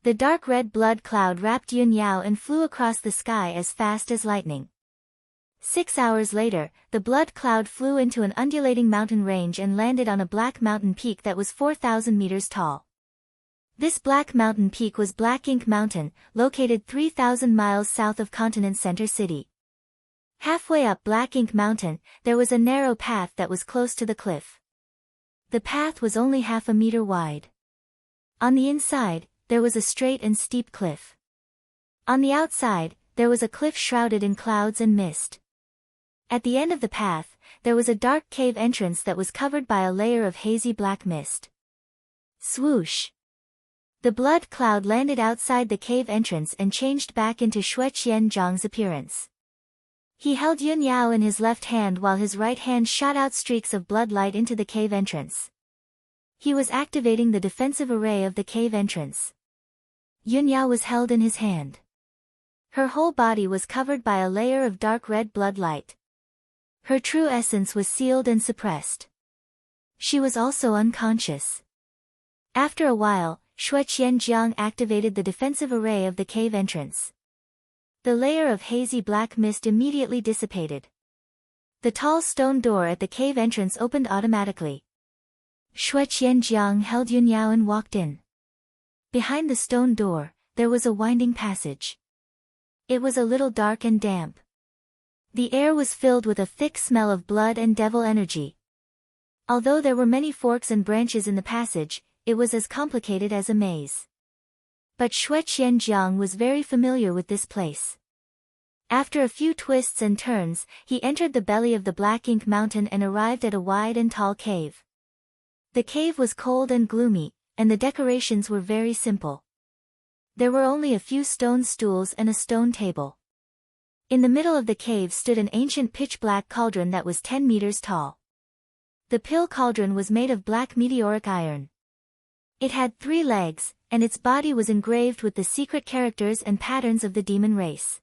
The dark red blood cloud wrapped Yunyao and flew across the sky as fast as lightning. 6 hours later, the blood cloud flew into an undulating mountain range and landed on a black mountain peak that was 4,000 meters tall. This black mountain peak was Black Ink Mountain, located 3,000 miles south of Continent Center City. Halfway up Black Ink Mountain, there was a narrow path that was close to the cliff. The path was only half a meter wide. On the inside, there was a straight and steep cliff. On the outside, there was a cliff shrouded in clouds and mist. At the end of the path, there was a dark cave entrance that was covered by a layer of hazy black mist. Swoosh! The blood cloud landed outside the cave entrance and changed back into Xue Qianzhang's appearance. He held Yun Yao in his left hand while his right hand shot out streaks of blood light into the cave entrance. He was activating the defensive array of the cave entrance. Yun Yao was held in his hand. Her whole body was covered by a layer of dark red blood light. Her true essence was sealed and suppressed. She was also unconscious. After a while, Xue Qianzhang activated the defensive array of the cave entrance. The layer of hazy black mist immediately dissipated. The tall stone door at the cave entrance opened automatically. Xue Qianzhang held Yun Yao and walked in. Behind the stone door, there was a winding passage. It was a little dark and damp. The air was filled with a thick smell of blood and devil energy. Although there were many forks and branches in the passage, it was as complicated as a maze. But Xue Qianzhang was very familiar with this place. After a few twists and turns, he entered the belly of the Black Ink Mountain and arrived at a wide and tall cave. The cave was cold and gloomy, and the decorations were very simple. There were only a few stone stools and a stone table. In the middle of the cave stood an ancient pitch-black cauldron that was 10 meters tall. The pill cauldron was made of black meteoric iron. It had 3 legs, and its body was engraved with the secret characters and patterns of the demon race.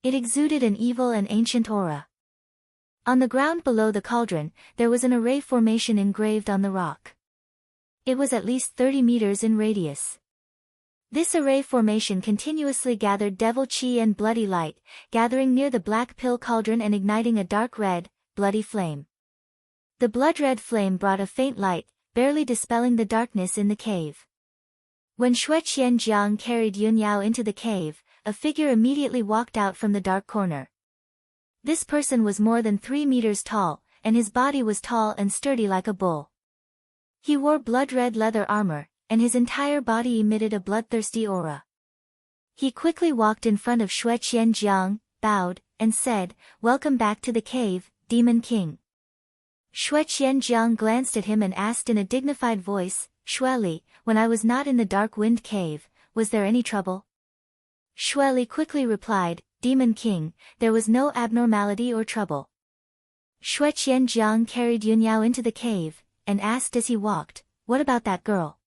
It exuded an evil and ancient aura. On the ground below the cauldron, there was an array formation engraved on the rock. It was at least 30 meters in radius. This array formation continuously gathered devil chi and bloody light, gathering near the black pill cauldron and igniting a dark red, bloody flame. The blood-red flame brought a faint light, barely dispelling the darkness in the cave. When Xue Qianzhang carried Yun Yao into the cave, a figure immediately walked out from the dark corner. This person was more than 3 meters tall, and his body was tall and sturdy like a bull. He wore blood-red leather armor, and his entire body emitted a bloodthirsty aura. He quickly walked in front of Xue Qianzhang, bowed, and said, "Welcome back to the cave, Demon King." Xue Qianzhang glanced at him and asked in a dignified voice, "Xue Li, when I was not in the dark wind cave, was there any trouble?" Xue Li quickly replied, "Demon King, there was no abnormality or trouble." Xue Qianzhang carried Yun Yao into the cave, and asked as he walked, "What about that girl?"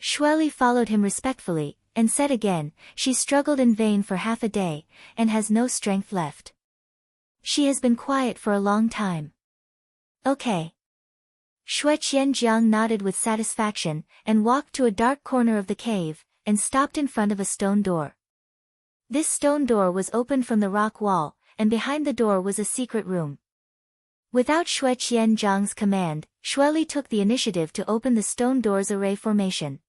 Xue Li followed him respectfully, and said again, "She struggled in vain for half a day, and has no strength left. She has been quiet for a long time." "Okay." Xue Qianzhang nodded with satisfaction, and walked to a dark corner of the cave, and stopped in front of a stone door. This stone door was opened from the rock wall, and behind the door was a secret room. Without Xue Qianzhang's command, Xue Li took the initiative to open the stone door's array formation.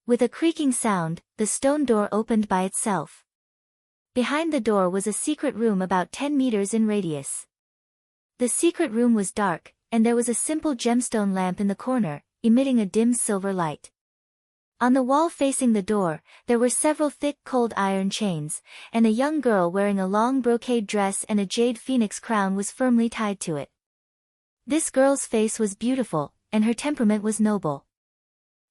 With a creaking sound, the stone door opened by itself. Behind the door was a secret room about 10 meters in radius. The secret room was dark, and there was a simple gemstone lamp in the corner, emitting a dim silver light. On the wall facing the door, there were several thick cold iron chains, and a young girl wearing a long brocade dress and a jade phoenix crown was firmly tied to it. This girl's face was beautiful, and her temperament was noble.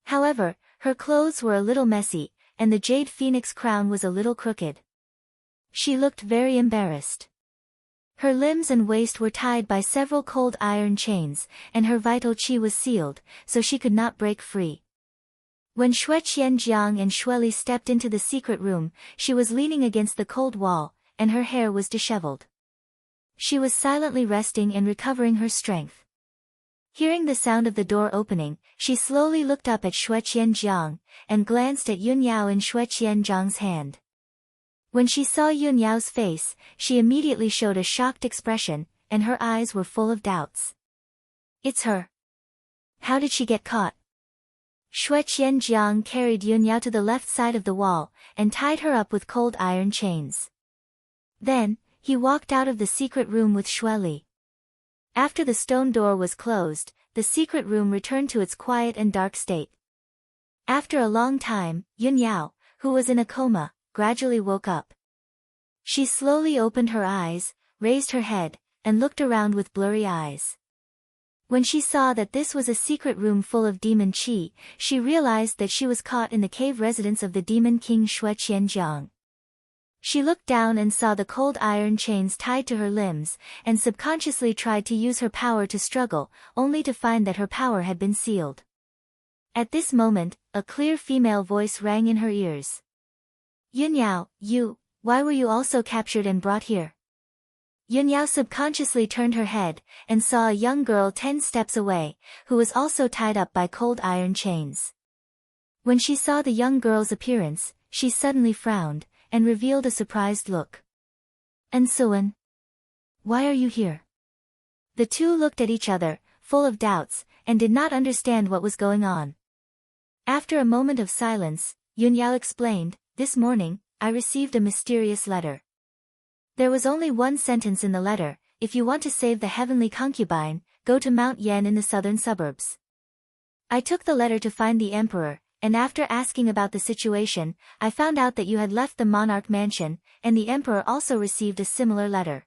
However, her clothes were a little messy, and the jade phoenix crown was a little crooked. She looked very embarrassed. Her limbs and waist were tied by several cold iron chains, and her vital chi was sealed, so she could not break free. When Xue Qianzhang and Xue Li stepped into the secret room, she was leaning against the cold wall, and her hair was disheveled. She was silently resting and recovering her strength. Hearing the sound of the door opening, she slowly looked up at Xue Qianzhang, and glanced at Yun Yao in Xue Qianzhang's hand. When she saw Yun Yao's face, she immediately showed a shocked expression, and her eyes were full of doubts. "It's her. How did she get caught?" Xue Qianzhang carried Yun Yao to the left side of the wall, and tied her up with cold iron chains. Then, he walked out of the secret room with Xue Li. After the stone door was closed, the secret room returned to its quiet and dark state. After a long time, Yun Yao, who was in a coma, gradually woke up. She slowly opened her eyes, raised her head, and looked around with blurry eyes. When she saw that this was a secret room full of demon qi, she realized that she was caught in the cave residence of the demon king Xue Qianjiang. She looked down and saw the cold iron chains tied to her limbs, and subconsciously tried to use her power to struggle, only to find that her power had been sealed. At this moment, a clear female voice rang in her ears. Yunyao, why were you also captured and brought here? Yunyao subconsciously turned her head, and saw a young girl 10 steps away, who was also tied up by cold iron chains. When she saw the young girl's appearance, she suddenly frowned, and revealed a surprised look. Ensuan, why are you here? The two looked at each other, full of doubts, and did not understand what was going on. After a moment of silence, Yunyao explained, this morning, I received a mysterious letter. There was only one sentence in the letter, if you want to save the heavenly concubine, go to Mount Yen in the southern suburbs. I took the letter to find the emperor, and after asking about the situation, I found out that you had left the monarch mansion, and the emperor also received a similar letter.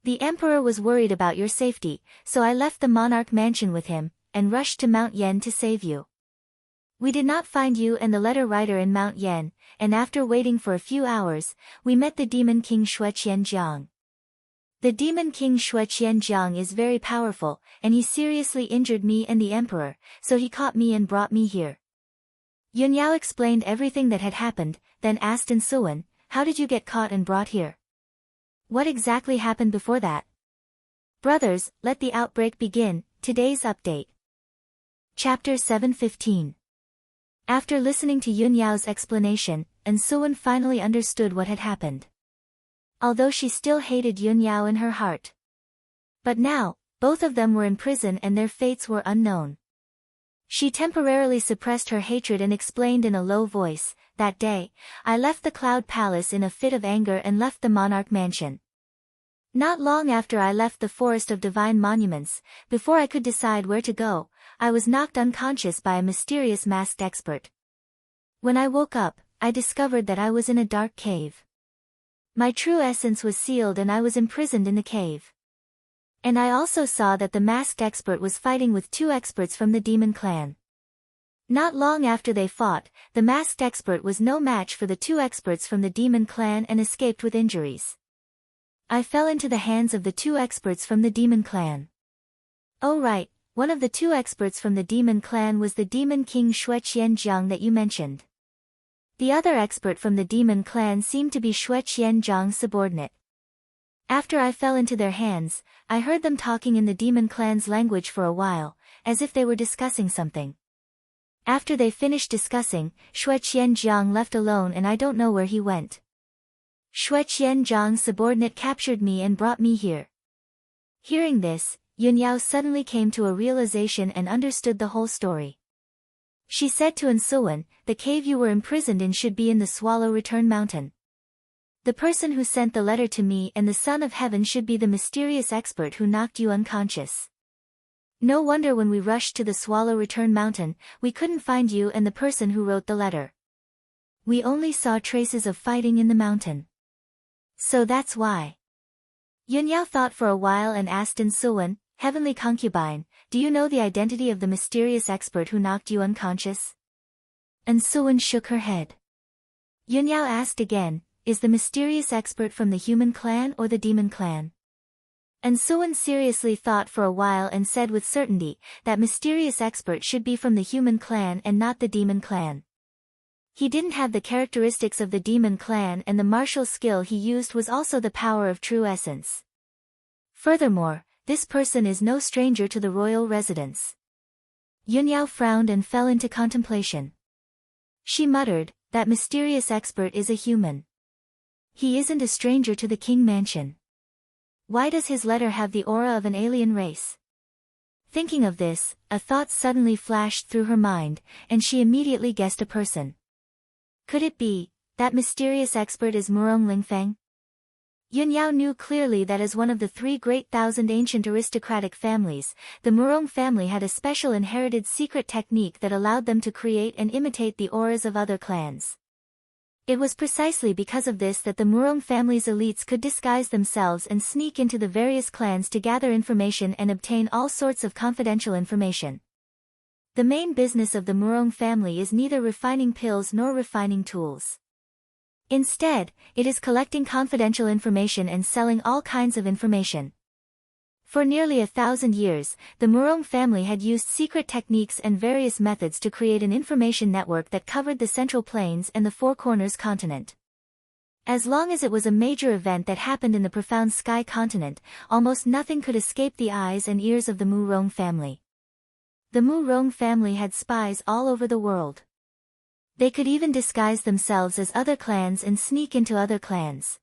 The emperor was worried about your safety, so I left the monarch mansion with him, and rushed to Mount Yen to save you. We did not find you and the letter writer in Mount Yen, and after waiting for a few hours, we met the demon king Xue Qianjiang. The demon king Xue Qianjiang is very powerful, and he seriously injured me and the emperor, so he caught me and brought me here. Yunyao explained everything that had happened, then asked Ensuan, how did you get caught and brought here? What exactly happened before that? Brothers, let the outbreak begin, today's update. Chapter 7:15. After listening to Yunyao's explanation, Ensuan finally understood what had happened. Although she still hated Yunyao in her heart. But now, both of them were in prison and their fates were unknown. She temporarily suppressed her hatred and explained in a low voice, that day, I left the Cloud Palace in a fit of anger and left the monarch mansion. Not long after I left the Forest of Divine Monuments, before I could decide where to go, I was knocked unconscious by a mysterious masked expert. When I woke up, I discovered that I was in a dark cave. My true essence was sealed and I was imprisoned in the cave. And I also saw that the masked expert was fighting with 2 experts from the demon clan. Not long after they fought, the masked expert was no match for the 2 experts from the demon clan and escaped with injuries. I fell into the hands of the 2 experts from the demon clan. Oh right, one of the 2 experts from the demon clan was the demon king Xue Qianjiang that you mentioned. The other expert from the demon clan seemed to be Xue Qianjiang's subordinate. After I fell into their hands, I heard them talking in the demon clan's language for a while, as if they were discussing something. After they finished discussing, Xue Qianjiang left alone and I don't know where he went. Xue Qianjiang's subordinate captured me and brought me here. Hearing this, Yunyao suddenly came to a realization and understood the whole story. She said to Ensuan, the cave you were imprisoned in should be in the Swallow Return Mountain. The person who sent the letter to me and the Son of Heaven should be the mysterious expert who knocked you unconscious. No wonder when we rushed to the Swallow Return Mountain, we couldn't find you and the person who wrote the letter. We only saw traces of fighting in the mountain. So that's why. Yunyao thought for a while and asked Ensuan, Heavenly Concubine, do you know the identity of the mysterious expert who knocked you unconscious? Ensuan shook her head. Yunyao asked again, is the mysterious expert from the human clan or the demon clan? Ensuan seriously thought for a while and said with certainty, that mysterious expert should be from the human clan and not the demon clan. He didn't have the characteristics of the demon clan and the martial skill he used was also the power of true essence. Furthermore, this person is no stranger to the royal residence. Yunyao frowned and fell into contemplation. She muttered, that mysterious expert is a human. He isn't a stranger to the king mansion. Why does his letter have the aura of an alien race? Thinking of this, a thought suddenly flashed through her mind, and she immediately guessed a person. Could it be, that mysterious expert is Murong Lingfeng? Yunyao knew clearly that as one of the 3 great thousand ancient aristocratic families, the Murong family had a special inherited secret technique that allowed them to create and imitate the auras of other clans. It was precisely because of this that the Murong family's elites could disguise themselves and sneak into the various clans to gather information and obtain all sorts of confidential information. The main business of the Murong family is neither refining pills nor refining tools. Instead, it is collecting confidential information and selling all kinds of information. For nearly 1,000 years, the Murong family had used secret techniques and various methods to create an information network that covered the Central Plains and the Four Corners continent. As long as it was a major event that happened in the profound Sky continent, almost nothing could escape the eyes and ears of the Murong family. The Murong family had spies all over the world. They could even disguise themselves as other clans and sneak into other clans.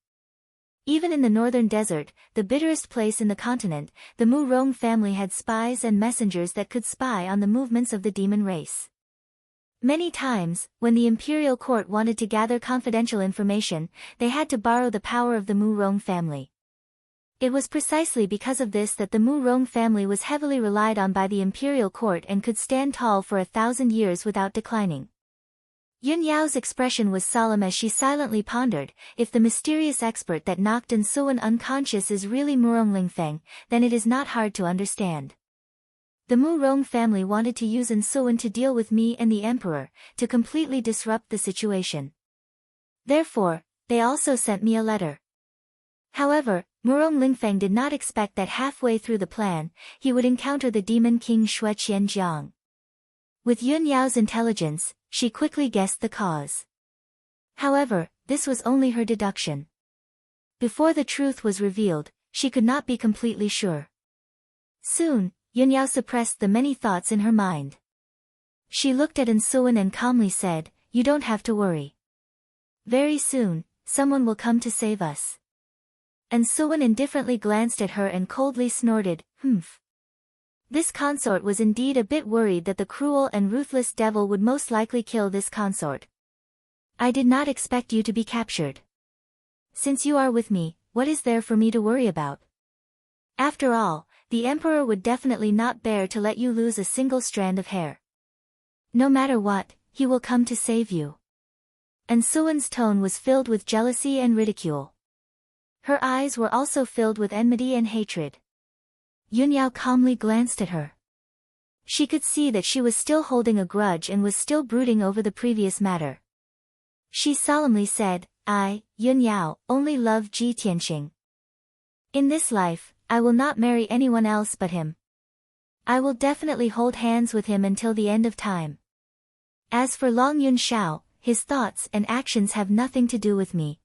Even in the northern desert, the bitterest place in the continent, the Murong family had spies and messengers that could spy on the movements of the demon race. Many times, when the imperial court wanted to gather confidential information, they had to borrow the power of the Murong family. It was precisely because of this that the Murong family was heavily relied on by the imperial court and could stand tall for 1,000 years without declining. Yun Yao's expression was solemn as she silently pondered, if the mysterious expert that knocked Suwen unconscious is really Murong Lingfeng, then it is not hard to understand. The Murong family wanted to use Suwen to deal with me and the emperor, to completely disrupt the situation. Therefore, they also sent me a letter. However, Murong Lingfeng did not expect that halfway through the plan, he would encounter the demon king Xue Qianjiang. With Yun Yao's intelligence, she quickly guessed the cause. However, this was only her deduction. Before the truth was revealed, she could not be completely sure. Soon, Yun Yao suppressed the many thoughts in her mind. She looked at Suwen and calmly said, "You don't have to worry. Very soon, someone will come to save us." Suwen indifferently glanced at her and coldly snorted, "Humph." This consort was indeed a bit worried that the cruel and ruthless devil would most likely kill this consort. "I did not expect you to be captured. Since you are with me, what is there for me to worry about? After all, the emperor would definitely not bear to let you lose a single strand of hair. No matter what, he will come to save you." Suwen's tone was filled with jealousy and ridicule. Her eyes were also filled with enmity and hatred. Yun Yao calmly glanced at her. She could see that she was still holding a grudge and was still brooding over the previous matter. She solemnly said, "I, Yun Yao, only love Ji Tianqing. In this life, I will not marry anyone else but him. I will definitely hold hands with him until the end of time. As for Long Yun Shao, his thoughts and actions have nothing to do with me.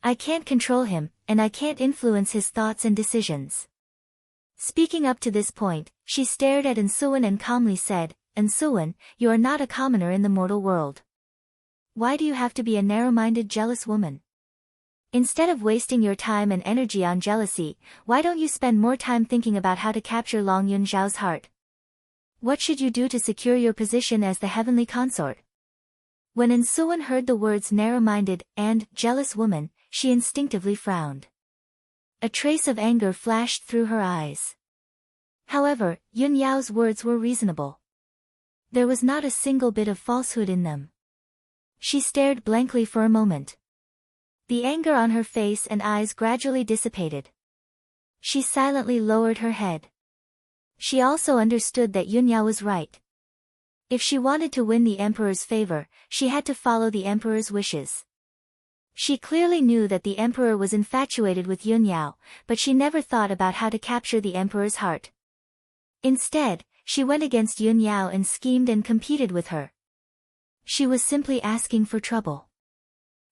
I can't control him, and I can't influence his thoughts and decisions." Speaking up to this point, she stared at Suwen and calmly said, "Suwen, you are not a commoner in the mortal world. Why do you have to be a narrow-minded jealous woman? Instead of wasting your time and energy on jealousy, why don't you spend more time thinking about how to capture Long Yun Zhao's heart? What should you do to secure your position as the heavenly consort?" When Suwen heard the words narrow-minded and jealous woman, she instinctively frowned. A trace of anger flashed through her eyes. However, Yun Yao's words were reasonable. There was not a single bit of falsehood in them. She stared blankly for a moment. The anger on her face and eyes gradually dissipated. She silently lowered her head. She also understood that Yun Yao was right. If she wanted to win the emperor's favor, she had to follow the emperor's wishes. She clearly knew that the emperor was infatuated with Yun Yao, but she never thought about how to capture the emperor's heart. Instead, she went against Yun Yao and schemed and competed with her. She was simply asking for trouble.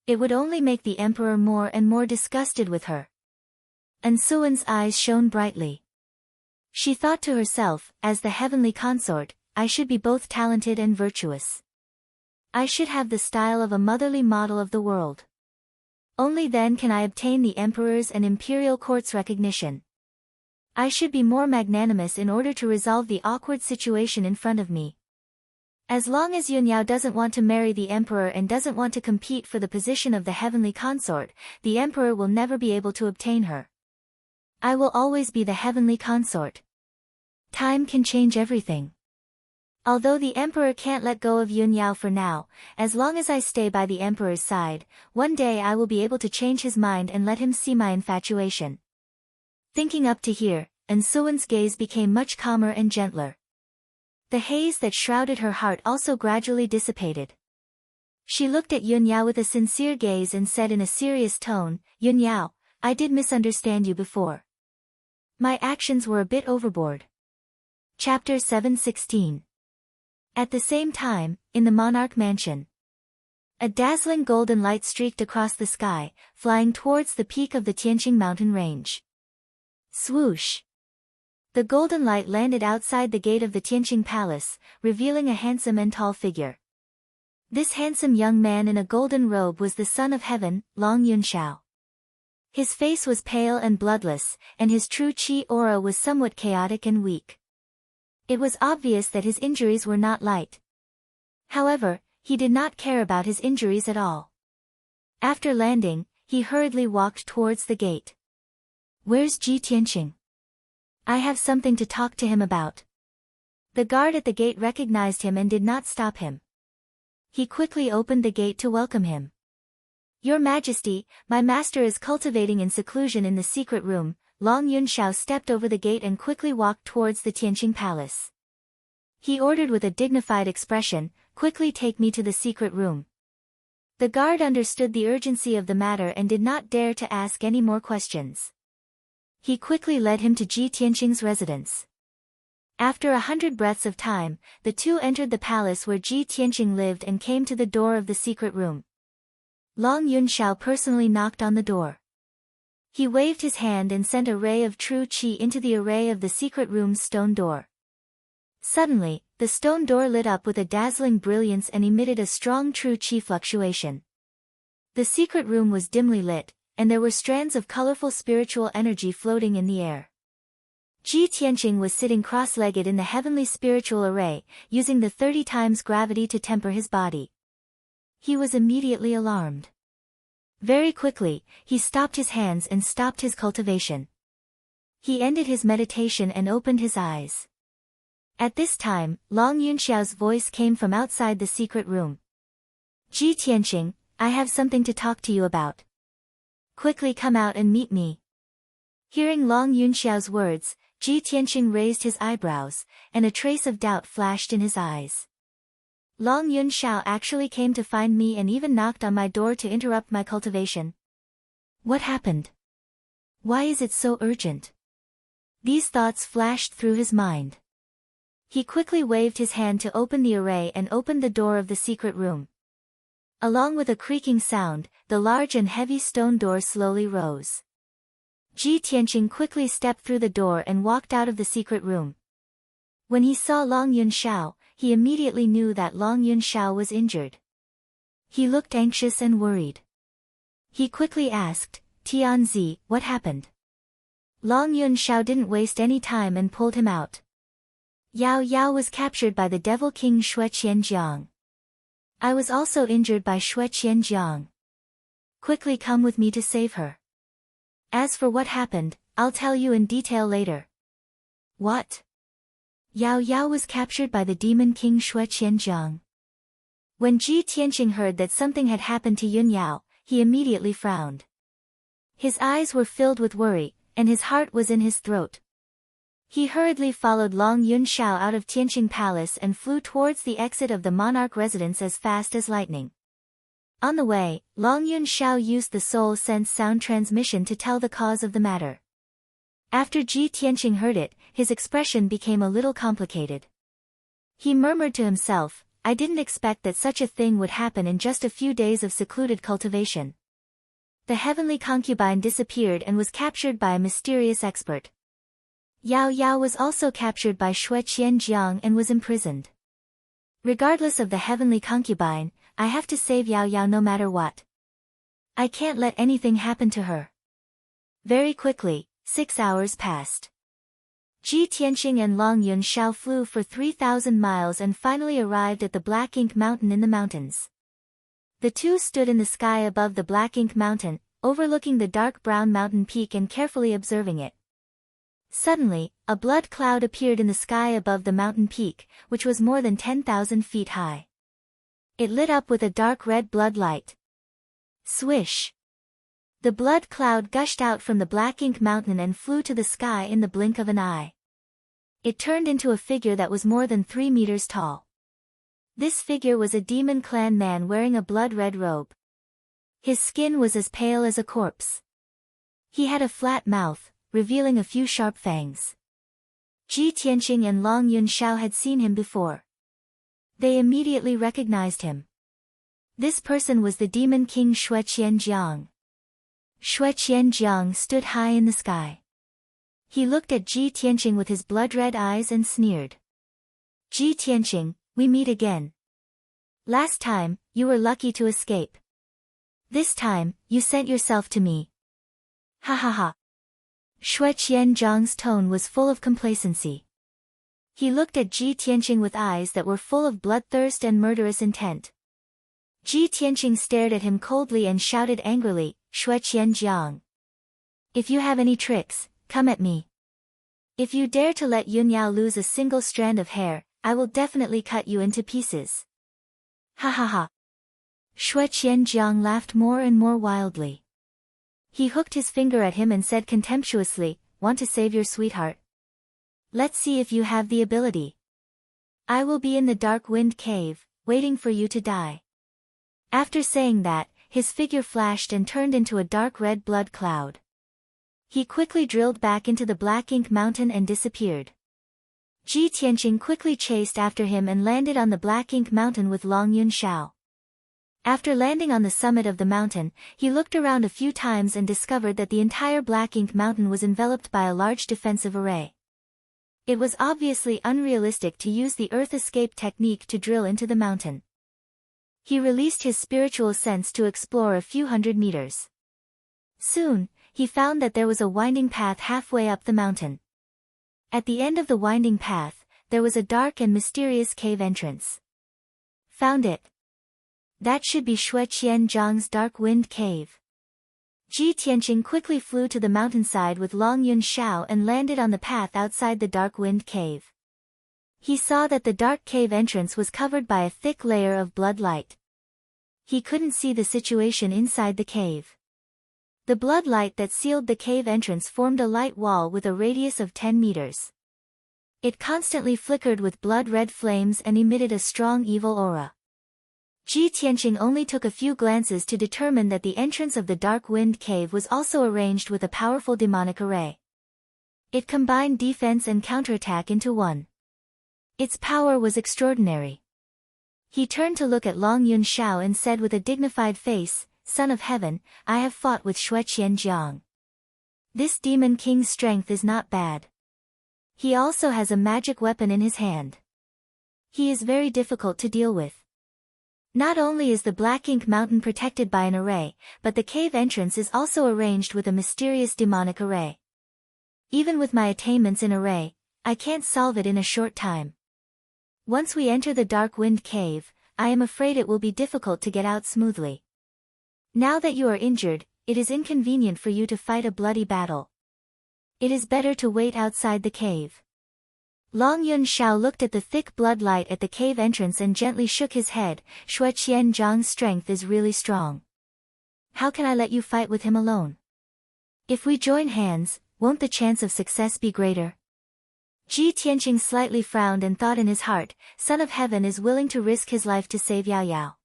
It would only make the emperor more and more disgusted with her. Suwen's eyes shone brightly. She thought to herself, as the heavenly consort, I should be both talented and virtuous. I should have the style of a motherly model of the world. Only then can I obtain the emperor's and imperial court's recognition. I should be more magnanimous in order to resolve the awkward situation in front of me. As long as Yun Yao doesn't want to marry the emperor and doesn't want to compete for the position of the heavenly consort, the emperor will never be able to obtain her. I will always be the heavenly consort. Time can change everything. Although the emperor can't let go of Yun Yao for now, as long as I stay by the emperor's side, one day I will be able to change his mind and let him see my infatuation. Thinking up to here, Ansuan's gaze became much calmer and gentler. The haze that shrouded her heart also gradually dissipated. She looked at Yun Yao with a sincere gaze and said in a serious tone, "Yun Yao, I did misunderstand you before. My actions were a bit overboard." Chapter 7:16. At the same time, in the monarch mansion, a dazzling golden light streaked across the sky, flying towards the peak of the Tianqing mountain range. Swoosh! The golden light landed outside the gate of the Tianqing palace, revealing a handsome and tall figure. This handsome young man in a golden robe was the son of heaven, Long Yunxiao. His face was pale and bloodless, and his true qi aura was somewhat chaotic and weak. It was obvious that his injuries were not light. However, he did not care about his injuries at all. After landing, he hurriedly walked towards the gate. "Where's Ji Tianqing? I have something to talk to him about." The guard at the gate recognized him and did not stop him. He quickly opened the gate to welcome him. "Your Majesty, my master is cultivating in seclusion in the secret room." Long Yunxiao stepped over the gate and quickly walked towards the Tianqing palace. He ordered with a dignified expression, "Quickly take me to the secret room." The guard understood the urgency of the matter and did not dare to ask any more questions. He quickly led him to Ji Tianqing's residence. After 100 breaths of time, the two entered the palace where Ji Tianqing lived and came to the door of the secret room. Long Yunxiao personally knocked on the door. He waved his hand and sent a ray of true qi into the array of the secret room's stone door. Suddenly, the stone door lit up with a dazzling brilliance and emitted a strong true qi fluctuation. The secret room was dimly lit, and there were strands of colorful spiritual energy floating in the air. Ji Tianqing was sitting cross-legged in the heavenly spiritual array, using the 30 times gravity to temper his body. He was immediately alarmed. Very quickly, he stopped his hands and stopped his cultivation. He ended his meditation and opened his eyes. At this time, Long Yunxiao's voice came from outside the secret room. "Ji Tianqing, I have something to talk to you about. Quickly come out and meet me." Hearing Long Yunxiao's words, Ji Tianqing raised his eyebrows, and a trace of doubt flashed in his eyes. "Long Yunxiao actually came to find me and even knocked on my door to interrupt my cultivation. What happened? Why is it so urgent?" These thoughts flashed through his mind. He quickly waved his hand to open the array and opened the door of the secret room. Along with a creaking sound, the large and heavy stone door slowly rose. Ji Tianqing quickly stepped through the door and walked out of the secret room. When he saw Long Yunxiao, he immediately knew that Long Yunxiao was injured. He looked anxious and worried. He quickly asked, "Tianzi, what happened?" Long Yunxiao didn't waste any time and pulled him out. "Yao Yao was captured by the devil king Xue Qianjiang. I was also injured by Xue Qianjiang. Quickly come with me to save her. As for what happened, I'll tell you in detail later." "What? Yao Yao was captured by the demon king Xue Qianjiang." When Ji Tianqing heard that something had happened to Yun Yao, he immediately frowned. His eyes were filled with worry, and his heart was in his throat. He hurriedly followed Long Yunxiao out of Tianqing Palace and flew towards the exit of the monarch residence as fast as lightning. On the way, Long Yunxiao used the soul sense sound transmission to tell the cause of the matter. After Ji Tianqing heard it, his expression became a little complicated. He murmured to himself, "I didn't expect that such a thing would happen in just a few days of secluded cultivation." The heavenly concubine disappeared and was captured by a mysterious expert. Yao Yao was also captured by Xue Qianjiang and was imprisoned. Regardless of the heavenly concubine, I have to save Yao Yao no matter what. I can't let anything happen to her. Very quickly, 6 hours passed. Ji Tianqing and Long Yunxiao flew for 3,000 miles and finally arrived at the Black Ink Mountain in the mountains. The two stood in the sky above the Black Ink Mountain, overlooking the dark brown mountain peak and carefully observing it. Suddenly, a blood cloud appeared in the sky above the mountain peak, which was more than 10,000 feet high. It lit up with a dark red blood light. Swish! The blood cloud gushed out from the black ink mountain and flew to the sky in the blink of an eye. It turned into a figure that was more than 3 meters tall. This figure was a demon clan man wearing a blood-red robe. His skin was as pale as a corpse. He had a flat mouth, revealing a few sharp fangs. Ji Tianqing and Long Yunxiao had seen him before. They immediately recognized him. This person was the demon king Shui Qianjiang. Shui Qianjiang stood high in the sky. He looked at Ji Tianqing with his blood-red eyes and sneered. Ji Tianqing, we meet again. Last time, you were lucky to escape. This time, you sent yourself to me. Ha ha ha. Shui Qianjiang's tone was full of complacency. He looked at Ji Tianqing with eyes that were full of bloodthirst and murderous intent. Ji Tianqing stared at him coldly and shouted angrily, Shui Qianjiang. If you have any tricks, come at me. If you dare to let Yunyao lose a single strand of hair, I will definitely cut you into pieces. Ha ha ha. Shui Qianjiang laughed more and more wildly. He hooked his finger at him and said contemptuously, want to save your sweetheart? Let's see if you have the ability. I will be in the dark wind cave, waiting for you to die. After saying that, his figure flashed and turned into a dark red blood cloud. He quickly drilled back into the black ink mountain and disappeared. Ji Tianqing quickly chased after him and landed on the black ink mountain with Long Yunxiao. After landing on the summit of the mountain, he looked around a few times and discovered that the entire black ink mountain was enveloped by a large defensive array. It was obviously unrealistic to use the earth escape technique to drill into the mountain. He released his spiritual sense to explore a few hundred meters. Soon, he found that there was a winding path halfway up the mountain. At the end of the winding path, there was a dark and mysterious cave entrance. Found it. That should be Shui Qianjiang's dark wind cave. Ji Tianqing quickly flew to the mountainside with Long Yunxiao and landed on the path outside the dark wind cave. He saw that the dark cave entrance was covered by a thick layer of blood light. He couldn't see the situation inside the cave. The blood light that sealed the cave entrance formed a light wall with a radius of 10 meters. It constantly flickered with blood-red flames and emitted a strong evil aura. Ji Tianqing only took a few glances to determine that the entrance of the dark wind cave was also arranged with a powerful demonic array. It combined defense and counterattack into one. Its power was extraordinary. He turned to look at Long Yunxiao and said with a dignified face, Son of Heaven, I have fought with Shui Qianjiang. This demon king's strength is not bad. He also has a magic weapon in his hand. He is very difficult to deal with. Not only is the black ink mountain protected by an array, but the cave entrance is also arranged with a mysterious demonic array. Even with my attainments in array, I can't solve it in a short time. Once we enter the dark wind cave, I am afraid it will be difficult to get out smoothly. Now that you are injured, it is inconvenient for you to fight a bloody battle. It is better to wait outside the cave. Long Yunxiao looked at the thick blood light at the cave entrance and gently shook his head. Shui Qianjiang's strength is really strong. How can I let you fight with him alone? If we join hands, won't the chance of success be greater? Ji Tianqing slightly frowned and thought in his heart, Son of Heaven is willing to risk his life to save Yao Yao.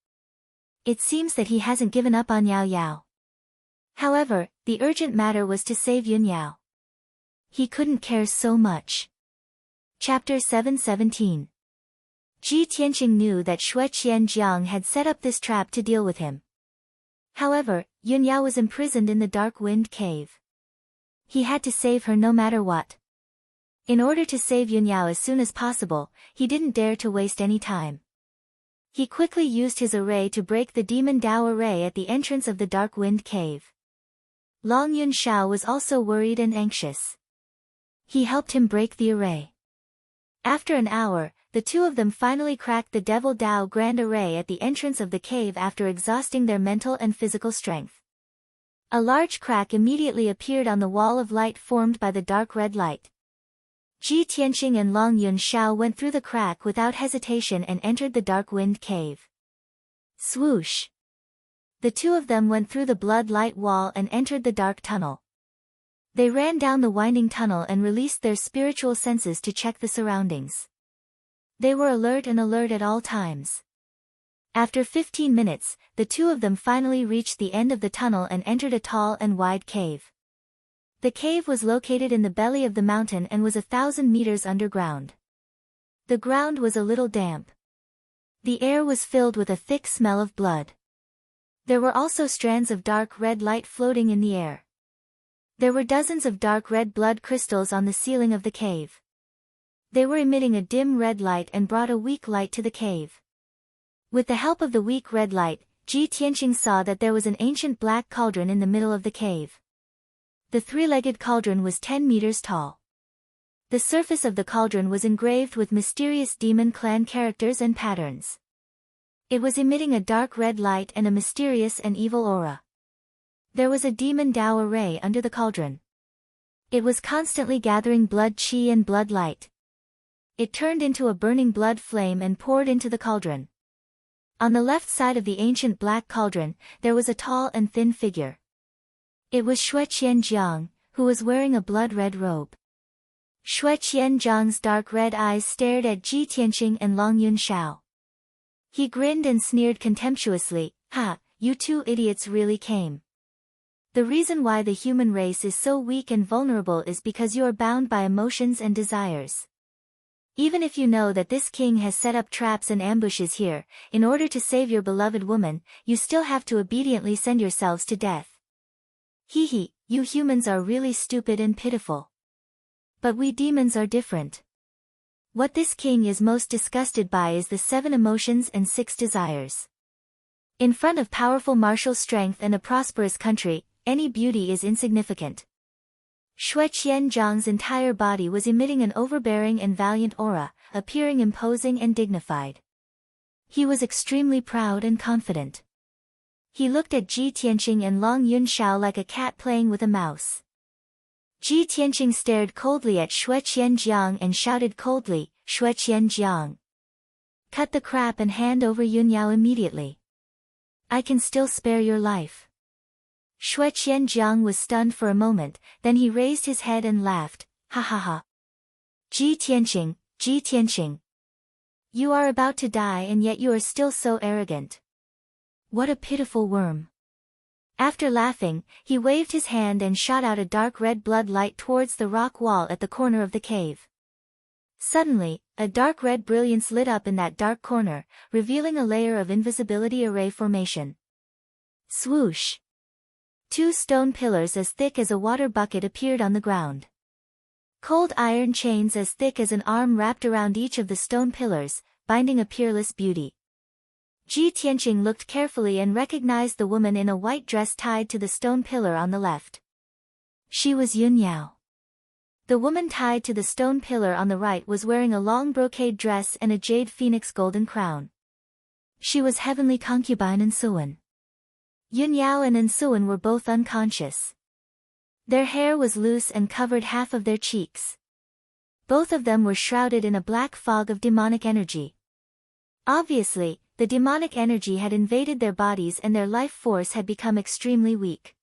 It seems that he hasn't given up on Yao Yao. However, the urgent matter was to save Yun Yao. He couldn't care so much. Chapter 717. Ji Tianqing knew that Shui Qianjiang had set up this trap to deal with him. However, Yun Yao was imprisoned in the dark wind cave. He had to save her no matter what. In order to save Yun Yao as soon as possible, he didn't dare to waste any time. He quickly used his array to break the demon Dao array at the entrance of the dark wind cave. Long Yunxiao was also worried and anxious. He helped him break the array. After an hour, the two of them finally cracked the Devil Dao Grand Array at the entrance of the cave after exhausting their mental and physical strength. A large crack immediately appeared on the wall of light formed by the dark red light. Ji Tianqing and Long Yunxiao went through the crack without hesitation and entered the dark wind cave. Swoosh! The two of them went through the blood-light wall and entered the dark tunnel. They ran down the winding tunnel and released their spiritual senses to check the surroundings. They were alert at all times. After 15 minutes, the two of them finally reached the end of the tunnel and entered a tall and wide cave. The cave was located in the belly of the mountain and was 1,000 meters underground. The ground was a little damp. The air was filled with a thick smell of blood. There were also strands of dark red light floating in the air. There were dozens of dark red blood crystals on the ceiling of the cave. They were emitting a dim red light and brought a weak light to the cave. With the help of the weak red light, Ji Tianqing saw that there was an ancient black cauldron in the middle of the cave. The three-legged cauldron was 10 meters tall. The surface of the cauldron was engraved with mysterious demon clan characters and patterns. It was emitting a dark red light and a mysterious and evil aura. There was a demon Dao array under the cauldron. It was constantly gathering blood qi and blood light. It turned into a burning blood flame and poured into the cauldron. On the left side of the ancient black cauldron, there was a tall and thin figure. It was Xue Qianjiang, who was wearing a blood-red robe. Xue Qianjiang's dark red eyes stared at Ji Tianqing and Long Yunxiao. He grinned and sneered contemptuously, "Ha, you two idiots really came. The reason why the human race is so weak and vulnerable is because you are bound by emotions and desires. Even if you know that this king has set up traps and ambushes here, in order to save your beloved woman, you still have to obediently send yourselves to death. Hee, you humans are really stupid and pitiful. But we demons are different. What this king is most disgusted by is the 7 emotions and 6 desires. In front of powerful martial strength and a prosperous country, any beauty is insignificant." Xue Qianjiang's entire body was emitting an overbearing and valiant aura, appearing imposing and dignified. He was extremely proud and confident. He looked at Ji Tianqing and Long Yunxiao like a cat playing with a mouse. Ji Tianqing stared coldly at Xue Qianjiang and shouted coldly, "Xue Qianjiang! Cut the crap and hand over Yunyao immediately. I can still spare your life." Xue Qianjiang was stunned for a moment, then he raised his head and laughed, "Ha ha ha. Ji Tianqing, Ji Tianqing. You are about to die and yet you are still so arrogant. What a pitiful worm." After laughing, he waved his hand and shot out a dark red blood light towards the rock wall at the corner of the cave. Suddenly, a dark red brilliance lit up in that dark corner, revealing a layer of invisibility array formation. Swoosh! 2 stone pillars as thick as a water bucket appeared on the ground. Cold iron chains as thick as an arm wrapped around each of the stone pillars, binding a peerless beauty. Ji Tianqing looked carefully and recognized the woman in a white dress tied to the stone pillar on the left. She was Yunyao. The woman tied to the stone pillar on the right was wearing a long brocade dress and a jade phoenix golden crown. She was heavenly concubine Ensuan. Yunyao and Ensuan were both unconscious. Their hair was loose and covered half of their cheeks. Both of them were shrouded in a black fog of demonic energy. Obviously, the demonic energy had invaded their bodies and their life force had become extremely weak.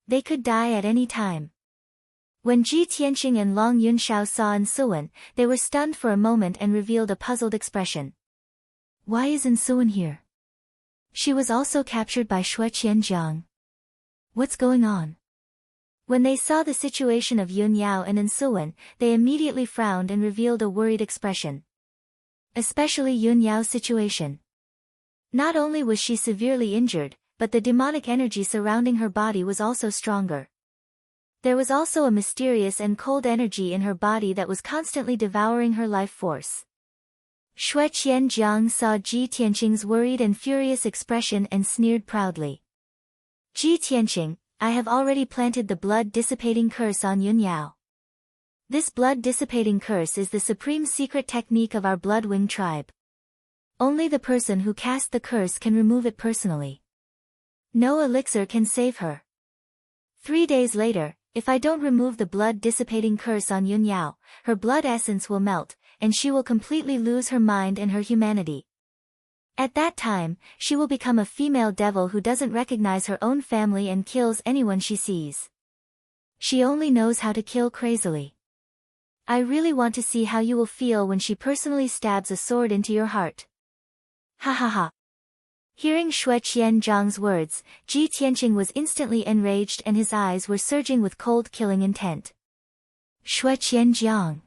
They could die at any time. When Ji Tianqing and Long Yunxiao saw Ensuan, they were stunned for a moment and revealed a puzzled expression. "Why is Ensuan here? She was also captured by Xue Qianjiang. What's going on?" When they saw the situation of Yunyao and Ensuan, they immediately frowned and revealed a worried expression. Especially Yunyao's situation. Not only was she severely injured, but the demonic energy surrounding her body was also stronger. There was also a mysterious and cold energy in her body that was constantly devouring her life force. Xue Qianjiang saw Ji Tianqing's worried and furious expression and sneered proudly. "Ji Tianqing, I have already planted the blood-dissipating curse on Yunyao. This blood-dissipating curse is the supreme secret technique of our Bloodwing tribe. Only the person who cast the curse can remove it personally. No elixir can save her." 3 days later, if I don't remove the blood-dissipating curse on Yun Yao, her blood essence will melt, and she will completely lose her mind and her humanity. At that time, she will become a female devil who doesn't recognize her own family and kills anyone she sees. She only knows how to kill crazily. I really want to see how you will feel when she personally stabs a sword into your heart. Ha ha ha. Hearing Shui Qianzhang's words, Ji Tianqing was instantly enraged and his eyes were surging with cold killing intent. Shui Qianzhang.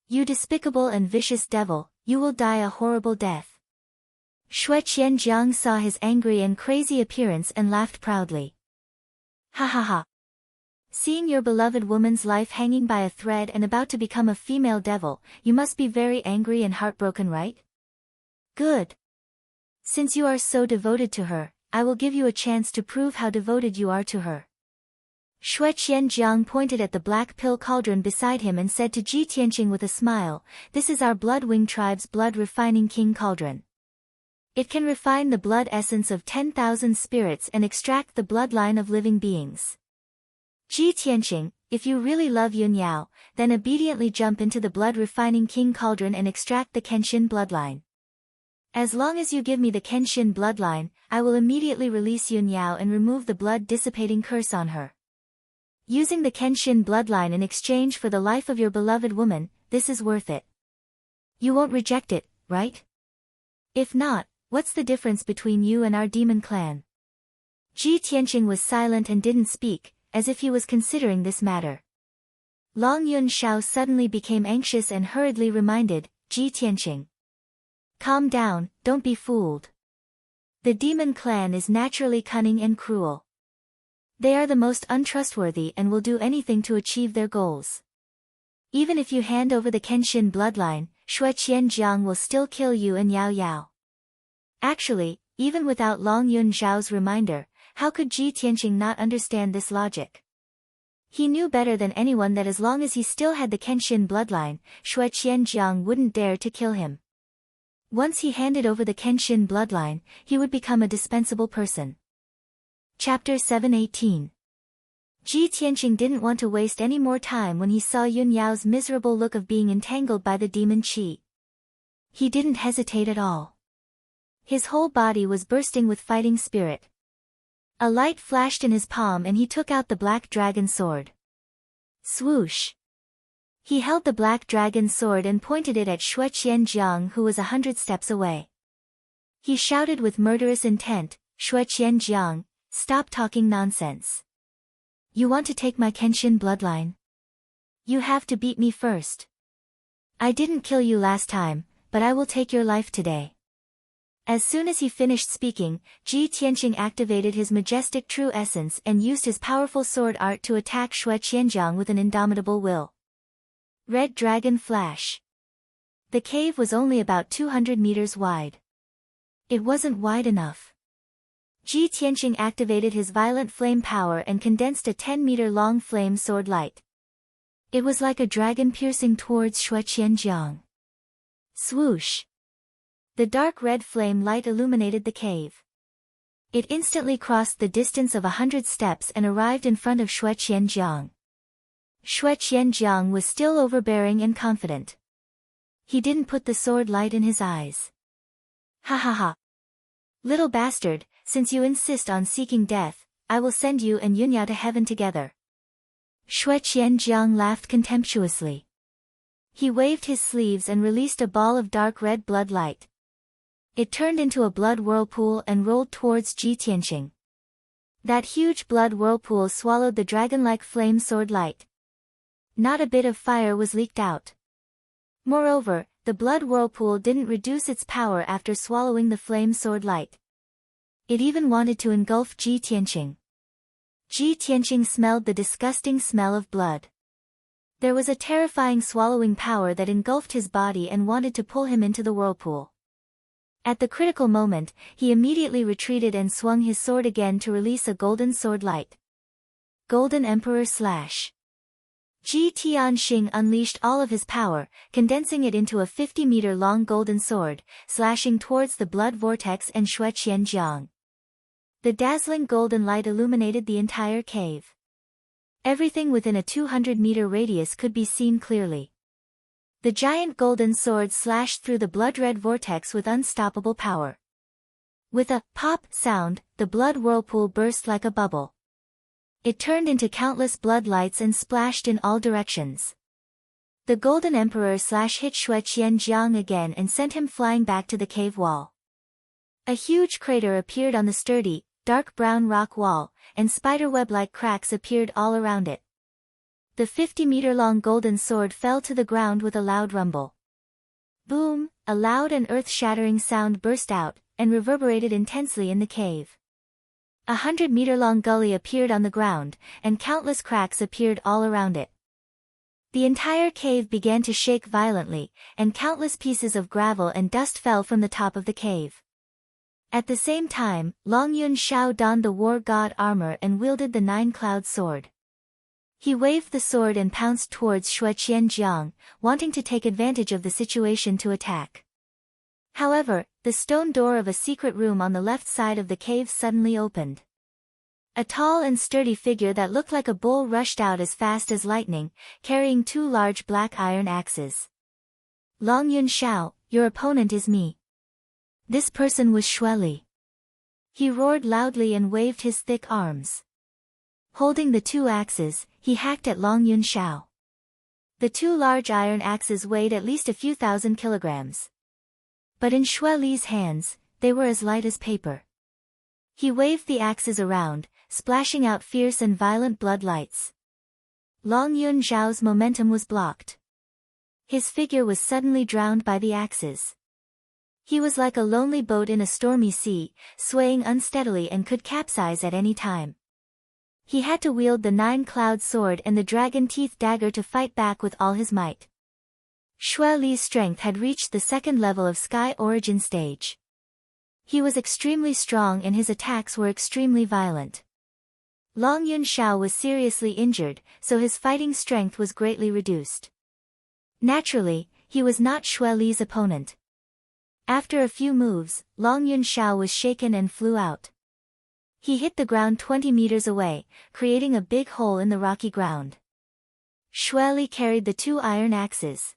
You despicable and vicious devil, you will die a horrible death. Shui Qianzhang saw his angry and crazy appearance and laughed proudly. Ha ha ha. Seeing your beloved woman's life hanging by a thread and about to become a female devil, you must be very angry and heartbroken, right? Good. Since you are so devoted to her, I will give you a chance to prove how devoted you are to her. Shui Qianzhang pointed at the black pill cauldron beside him and said to Ji Tianqing with a smile, "This is our Blood Wing tribe's blood-refining king cauldron. It can refine the blood essence of 10,000 spirits and extract the bloodline of living beings. Ji Tianqing, if you really love Yun Yao, then obediently jump into the blood-refining king cauldron and extract the Kenshin bloodline. As long as you give me the Kenshin bloodline, I will immediately release Yun Yao and remove the blood-dissipating curse on her. Using the Kenshin bloodline in exchange for the life of your beloved woman, this is worth it. You won't reject it, right? If not, what's the difference between you and our demon clan?" Ji Tianqing was silent and didn't speak, as if he was considering this matter. Long Yun Shao suddenly became anxious and hurriedly reminded, "Ji Tianqing. Calm down, don't be fooled. The demon clan is naturally cunning and cruel. They are the most untrustworthy and will do anything to achieve their goals. Even if you hand over the Kenshin bloodline, Shui Qianzhang will still kill you and Yao Yao." Actually, even without Long Yun Zhao's reminder, how could Ji Tianqing not understand this logic? He knew better than anyone that as long as he still had the Kenshin bloodline, Shui Qianzhang wouldn't dare to kill him. Once he handed over the Kenshin bloodline, he would become a dispensable person. Chapter 718. Ji Tianqing didn't want to waste any more time when he saw Yun Yao's miserable look of being entangled by the demon qi. He didn't hesitate at all. His whole body was bursting with fighting spirit. A light flashed in his palm and he took out the black dragon sword. Swoosh! He held the black dragon sword and pointed it at Shui Qianzhang, who was 100 steps away. He shouted with murderous intent, "Shui Qianzhang, stop talking nonsense. You want to take my Kenshin bloodline? You have to beat me first. I didn't kill you last time, but I will take your life today." As soon as he finished speaking, Ji Tianqing activated his majestic true essence and used his powerful sword art to attack Shui Qianzhang with an indomitable will. Red Dragon Flash. The cave was only about 200 meters wide. It wasn't wide enough. Ji Tianqing activated his violent flame power and condensed a 10-meter-long flame sword light. It was like a dragon piercing towards Shui Qianzhang. Swoosh! The dark red flame light illuminated the cave. It instantly crossed the distance of 100 steps and arrived in front of Shui Qianzhang. Shui Qianzhang was still overbearing and confident. He didn't put the sword light in his eyes. Ha ha ha. Little bastard, since you insist on seeking death, I will send you and Yun Yao to heaven together. Shui Qianzhang laughed contemptuously. He waved his sleeves and released a ball of dark red blood light. It turned into a blood whirlpool and rolled towards Ji Tianqing. That huge blood whirlpool swallowed the dragon-like flame sword light. Not a bit of fire was leaked out. Moreover, the blood whirlpool didn't reduce its power after swallowing the flame sword light. It even wanted to engulf Ji Tianqing. Ji Tianqing smelled the disgusting smell of blood. There was a terrifying swallowing power that engulfed his body and wanted to pull him into the whirlpool. At the critical moment, he immediately retreated and swung his sword again to release a golden sword light. Golden Emperor Slash. Ji Tianqing unleashed all of his power, condensing it into a 50-meter-long golden sword, slashing towards the blood vortex and Shui Qianzhang. The dazzling golden light illuminated the entire cave. Everything within a 200-meter radius could be seen clearly. The giant golden sword slashed through the blood-red vortex with unstoppable power. With a pop sound, the blood whirlpool burst like a bubble. It turned into countless blood lights and splashed in all directions. The Golden Emperor hit Xue Qianjiang again and sent him flying back to the cave wall. A huge crater appeared on the sturdy, dark brown rock wall, and spiderweb-like cracks appeared all around it. The 50-meter-long golden sword fell to the ground with a loud rumble. Boom! A loud and earth-shattering sound burst out, and reverberated intensely in the cave. 100-meter-long gully appeared on the ground, and countless cracks appeared all around it. The entire cave began to shake violently, and countless pieces of gravel and dust fell from the top of the cave. At the same time, Long Yun Shao donned the war god armor and wielded the nine-cloud sword. He waved the sword and pounced towards Xue Qianjiang, wanting to take advantage of the situation to attack. However, the stone door of a secret room on the left side of the cave suddenly opened. A tall and sturdy figure that looked like a bull rushed out as fast as lightning, carrying two large black iron axes. Long Yun Shao, your opponent is me. This person was Xue Li. He roared loudly and waved his thick arms. Holding the two axes, he hacked at Long Yun Shao. The two large iron axes weighed at least a few thousand kilograms. But in Xue Li's hands, they were as light as paper. He waved the axes around, splashing out fierce and violent blood lights. Long Yun Shao's momentum was blocked. His figure was suddenly drowned by the axes. He was like a lonely boat in a stormy sea, swaying unsteadily and could capsize at any time. He had to wield the nine-cloud sword and the dragon-teeth dagger to fight back with all his might. Xue Li's strength had reached the second level of Sky Origin stage. He was extremely strong and his attacks were extremely violent. Long Yun Shao was seriously injured, so his fighting strength was greatly reduced. Naturally, he was not Xue Li's opponent. After a few moves, Long Yun Shao was shaken and flew out. He hit the ground 20 meters away, creating a big hole in the rocky ground. Xue Li carried the two iron axes.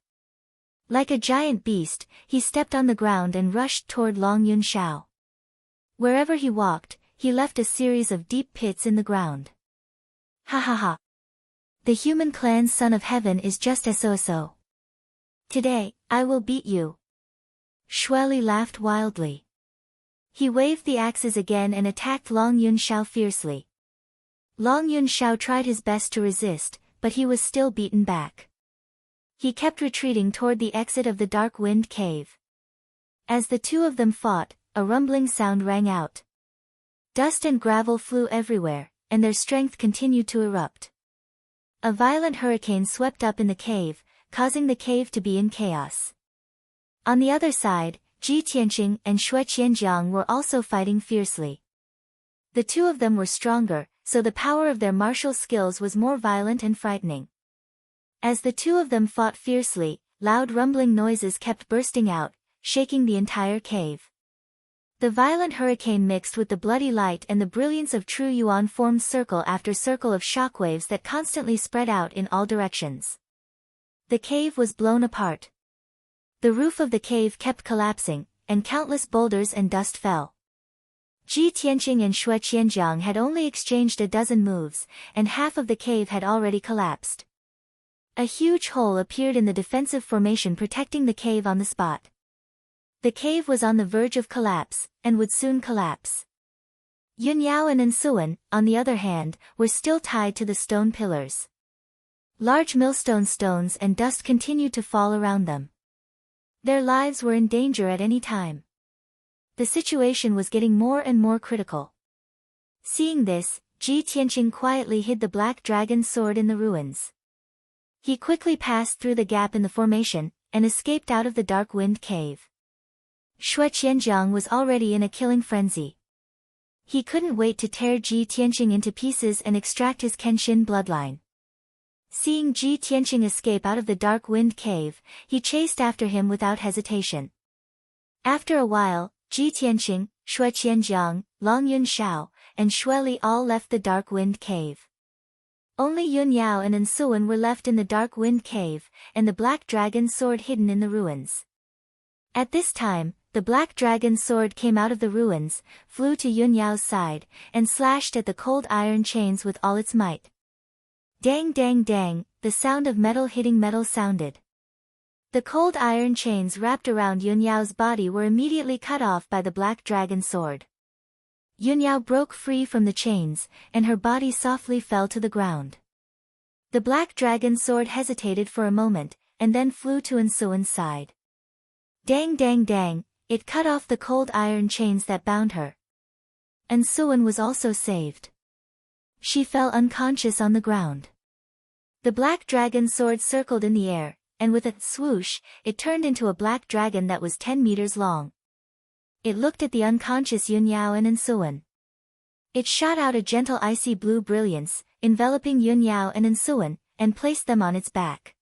Like a giant beast, he stepped on the ground and rushed toward Long Yun Shao. Wherever he walked, he left a series of deep pits in the ground. Ha ha ha! The human clan's son of heaven is just so. Today, I will beat you. Xue Li laughed wildly. He waved the axes again and attacked Long Yun Shao fiercely. Long Yun Shao tried his best to resist, but he was still beaten back. He kept retreating toward the exit of the dark wind cave. As the two of them fought, a rumbling sound rang out. Dust and gravel flew everywhere, and their strength continued to erupt. A violent hurricane swept up in the cave, causing the cave to be in chaos. On the other side, Ji Tianqing and Xue Qianjiang were also fighting fiercely. The two of them were stronger, so the power of their martial skills was more violent and frightening. As the two of them fought fiercely, loud rumbling noises kept bursting out, shaking the entire cave. The violent hurricane mixed with the bloody light and the brilliance of true yuan formed circle after circle of shockwaves that constantly spread out in all directions. The cave was blown apart. The roof of the cave kept collapsing, and countless boulders and dust fell. Ji Tianqing and Xue Qianjiang had only exchanged a dozen moves, and half of the cave had already collapsed. A huge hole appeared in the defensive formation protecting the cave on the spot. The cave was on the verge of collapse, and would soon collapse. Yun Yao and Suan, on the other hand, were still tied to the stone pillars. Large millstone stones and dust continued to fall around them. Their lives were in danger at any time. The situation was getting more and more critical. Seeing this, Ji Tianqing quietly hid the black dragon sword in the ruins. He quickly passed through the gap in the formation, and escaped out of the dark wind cave. Xue Qianjiang was already in a killing frenzy. He couldn't wait to tear Ji Tianqing into pieces and extract his Kenshin bloodline. Seeing Ji Tianqing escape out of the dark wind cave, he chased after him without hesitation. After a while, Ji Tianqing, Xue Qianjiang, Long Yun Shao, and Xue Li all left the dark wind cave. Only Yun Yao and Suan were left in the dark wind cave, and the black dragon sword hidden in the ruins. At this time, the black dragon sword came out of the ruins, flew to Yun Yao's side, and slashed at the cold iron chains with all its might. Dang dang dang, the sound of metal hitting metal sounded. The cold iron chains wrapped around Yun Yao's body were immediately cut off by the black dragon sword. Yun Yao broke free from the chains, and her body softly fell to the ground. The black dragon sword hesitated for a moment, and then flew to Suan's side. Dang dang dang, it cut off the cold iron chains that bound her. Suan was also saved. She fell unconscious on the ground. The black dragon sword circled in the air, and with a swoosh, it turned into a black dragon that was 10 meters long. It looked at the unconscious Yun Yao and Suan. It shot out a gentle icy blue brilliance, enveloping Yun Yao and Suan, and placed them on its back.